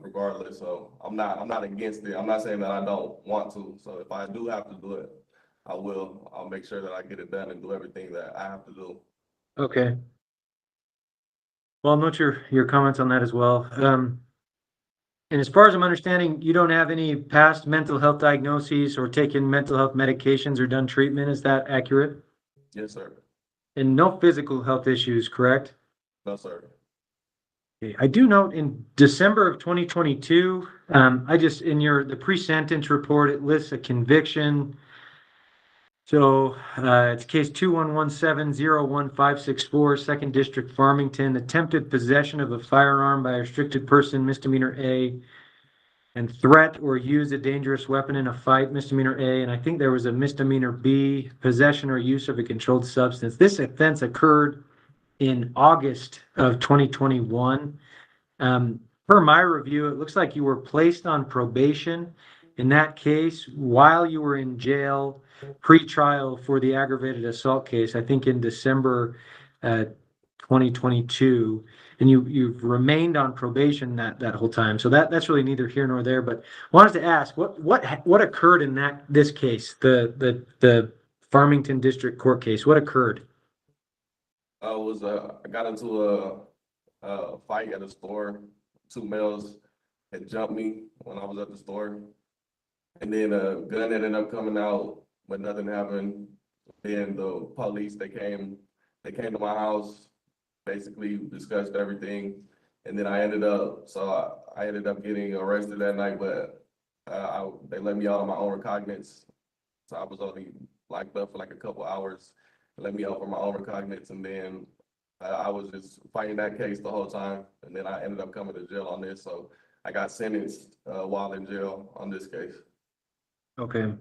regardless. So I'm not against it. I'm not saying that I don't want to. So if I do have to do it, I will. I'll make sure that I get it done and do everything that I have to do. Okay. Well, I'll note your comments on that as well. And as far as I'm understanding, you don't have any past mental health diagnoses or taken mental health medications or done treatment. Is that accurate? Yes, sir. And no physical health issues, correct? No, sir. Okay. I do note in December of 2022, in the pre-sentence report, it lists a conviction. So it's case 211701564, Second District, Farmington, attempted possession of a firearm by a restricted person, misdemeanor A, and threat or use a dangerous weapon in a fight, misdemeanor A, and I think there was a misdemeanor B, possession or use of a controlled substance. This offense occurred in August of 2021. Per my review, it looks like you were placed on probation in that case while you were in jail pre-trial for the aggravated assault case, I think in December 2022, and you've remained on probation that whole time. So that's really neither here nor there. But I wanted to ask what occurred in this case, the Farmington District Court case. What occurred? I got into a fight at a store. 2 males had jumped me when I was at the store, and then a gun ended up coming out, but nothing happened. Then the police, they came to my house, basically discussed everything, And then I ended up, I ended up getting arrested that night, but they let me out on my own recognizance. So I was only locked up for like a couple hours, let me out for my own recognizance, and then I was just fighting that case the whole time, and then I ended up coming to jail on this, so I got sentenced while in jail on this case. Okay.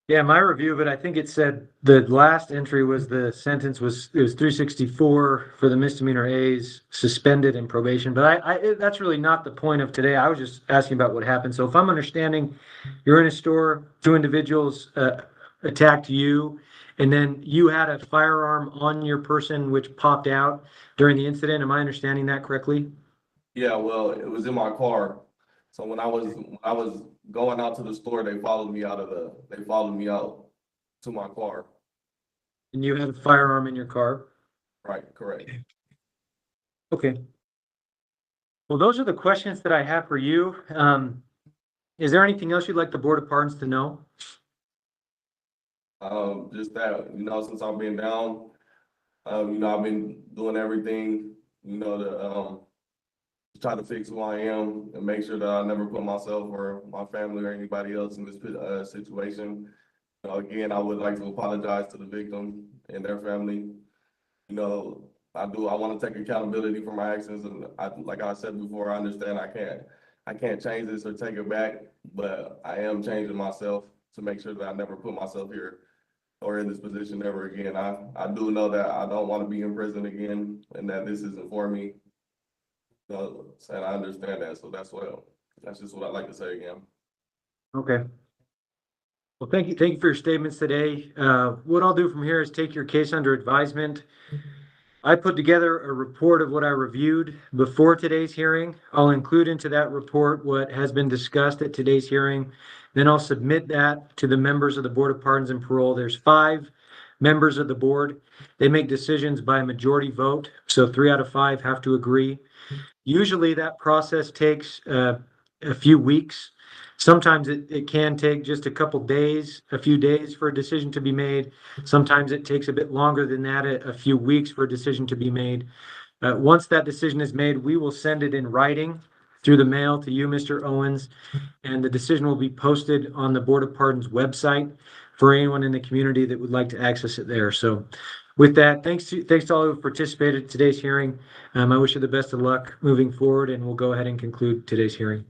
Yeah, my review of it, I think it said the last entry was the sentence was, it was 364 for the misdemeanor A's, suspended and probation. But that's really not the point of today. I was just asking about what happened. So if I'm understanding, you're in a store, two individuals attacked you, and then you had a firearm on your person which popped out during the incident. Am I understanding that correctly? Yeah, well, it was in my car. So when I was going out to the store, they followed me out to my car. And you had a firearm in your car? Right, correct. Okay. Well, those are the questions that I have for you. Is there anything else you'd like the Board of Pardons to know? Just that, since I've been down, I've been doing everything, to try to fix who I am and make sure that I never put myself or my family or anybody else in this situation. Again, I would like to apologize to the victim and their family. I want to take accountability for my actions, and like I said before, I understand I can't change this or take it back, but I am changing myself to make sure that I never put myself here or in this position ever again. I do know that I don't want to be in prison again, and that this isn't for me. And I understand that, so that's just what I'd like to say again. Okay. Well, thank you for your statements today. What I'll do from here is take your case under advisement. I put together a report of what I reviewed before today's hearing. I'll include into that report what has been discussed at today's hearing. Then I'll submit that to the members of the Board of Pardons and Parole. There's 5 members of the board. They make decisions by a majority vote, so 3 out of 5 have to agree. Usually that process takes a few weeks. Sometimes it can take just a couple days, a few days for a decision to be made. Sometimes it takes a bit longer than that, a few weeks for a decision to be made. Once that decision is made, we will send it in writing through the mail to you, Mr. Owens, and the decision will be posted on the Board of Pardons website for anyone in the community that would like to access it there. So with that, thanks to all who participated in today's hearing. I wish you the best of luck moving forward, and we'll go ahead and conclude today's hearing.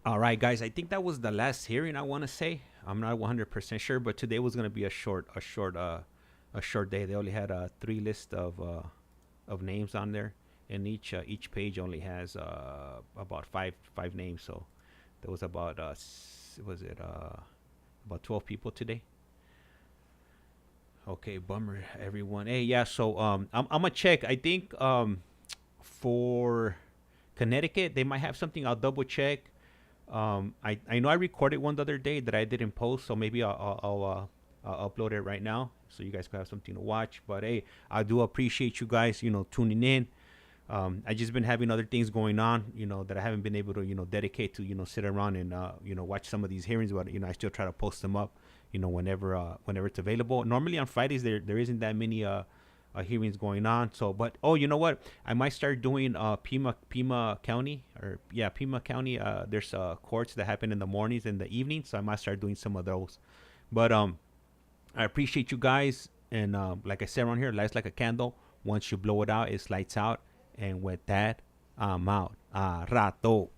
All right, guys. I think that was the last hearing. I want to say I'm not 100% sure, but today was gonna be a short day. They only had 3 lists of names on there, and each page only has about five names. So there was about about 12 people today. Okay, bummer, everyone. Hey, yeah. So I'm gonna check. I think for Connecticut they might have something. I'll double check. I know I recorded one the other day that I didn't post, so maybe I'll upload it right now so you guys can have something to watch. But hey, I do appreciate you guys, tuning in. I just been having other things going on, that I haven't been able to, dedicate to, sit around and, watch some of these hearings. But, I still try to post them up, whenever it's available. Normally on Fridays, there isn't that many hearings going on. So, but, oh, you know what? I might start doing Pima County, Pima County. There's courts that happen in the mornings and the evenings. So I might start doing some of those. But I appreciate you guys. And like I said around here, lights like a candle. Once you blow it out, it lights out. And with that, I'm out. Rato.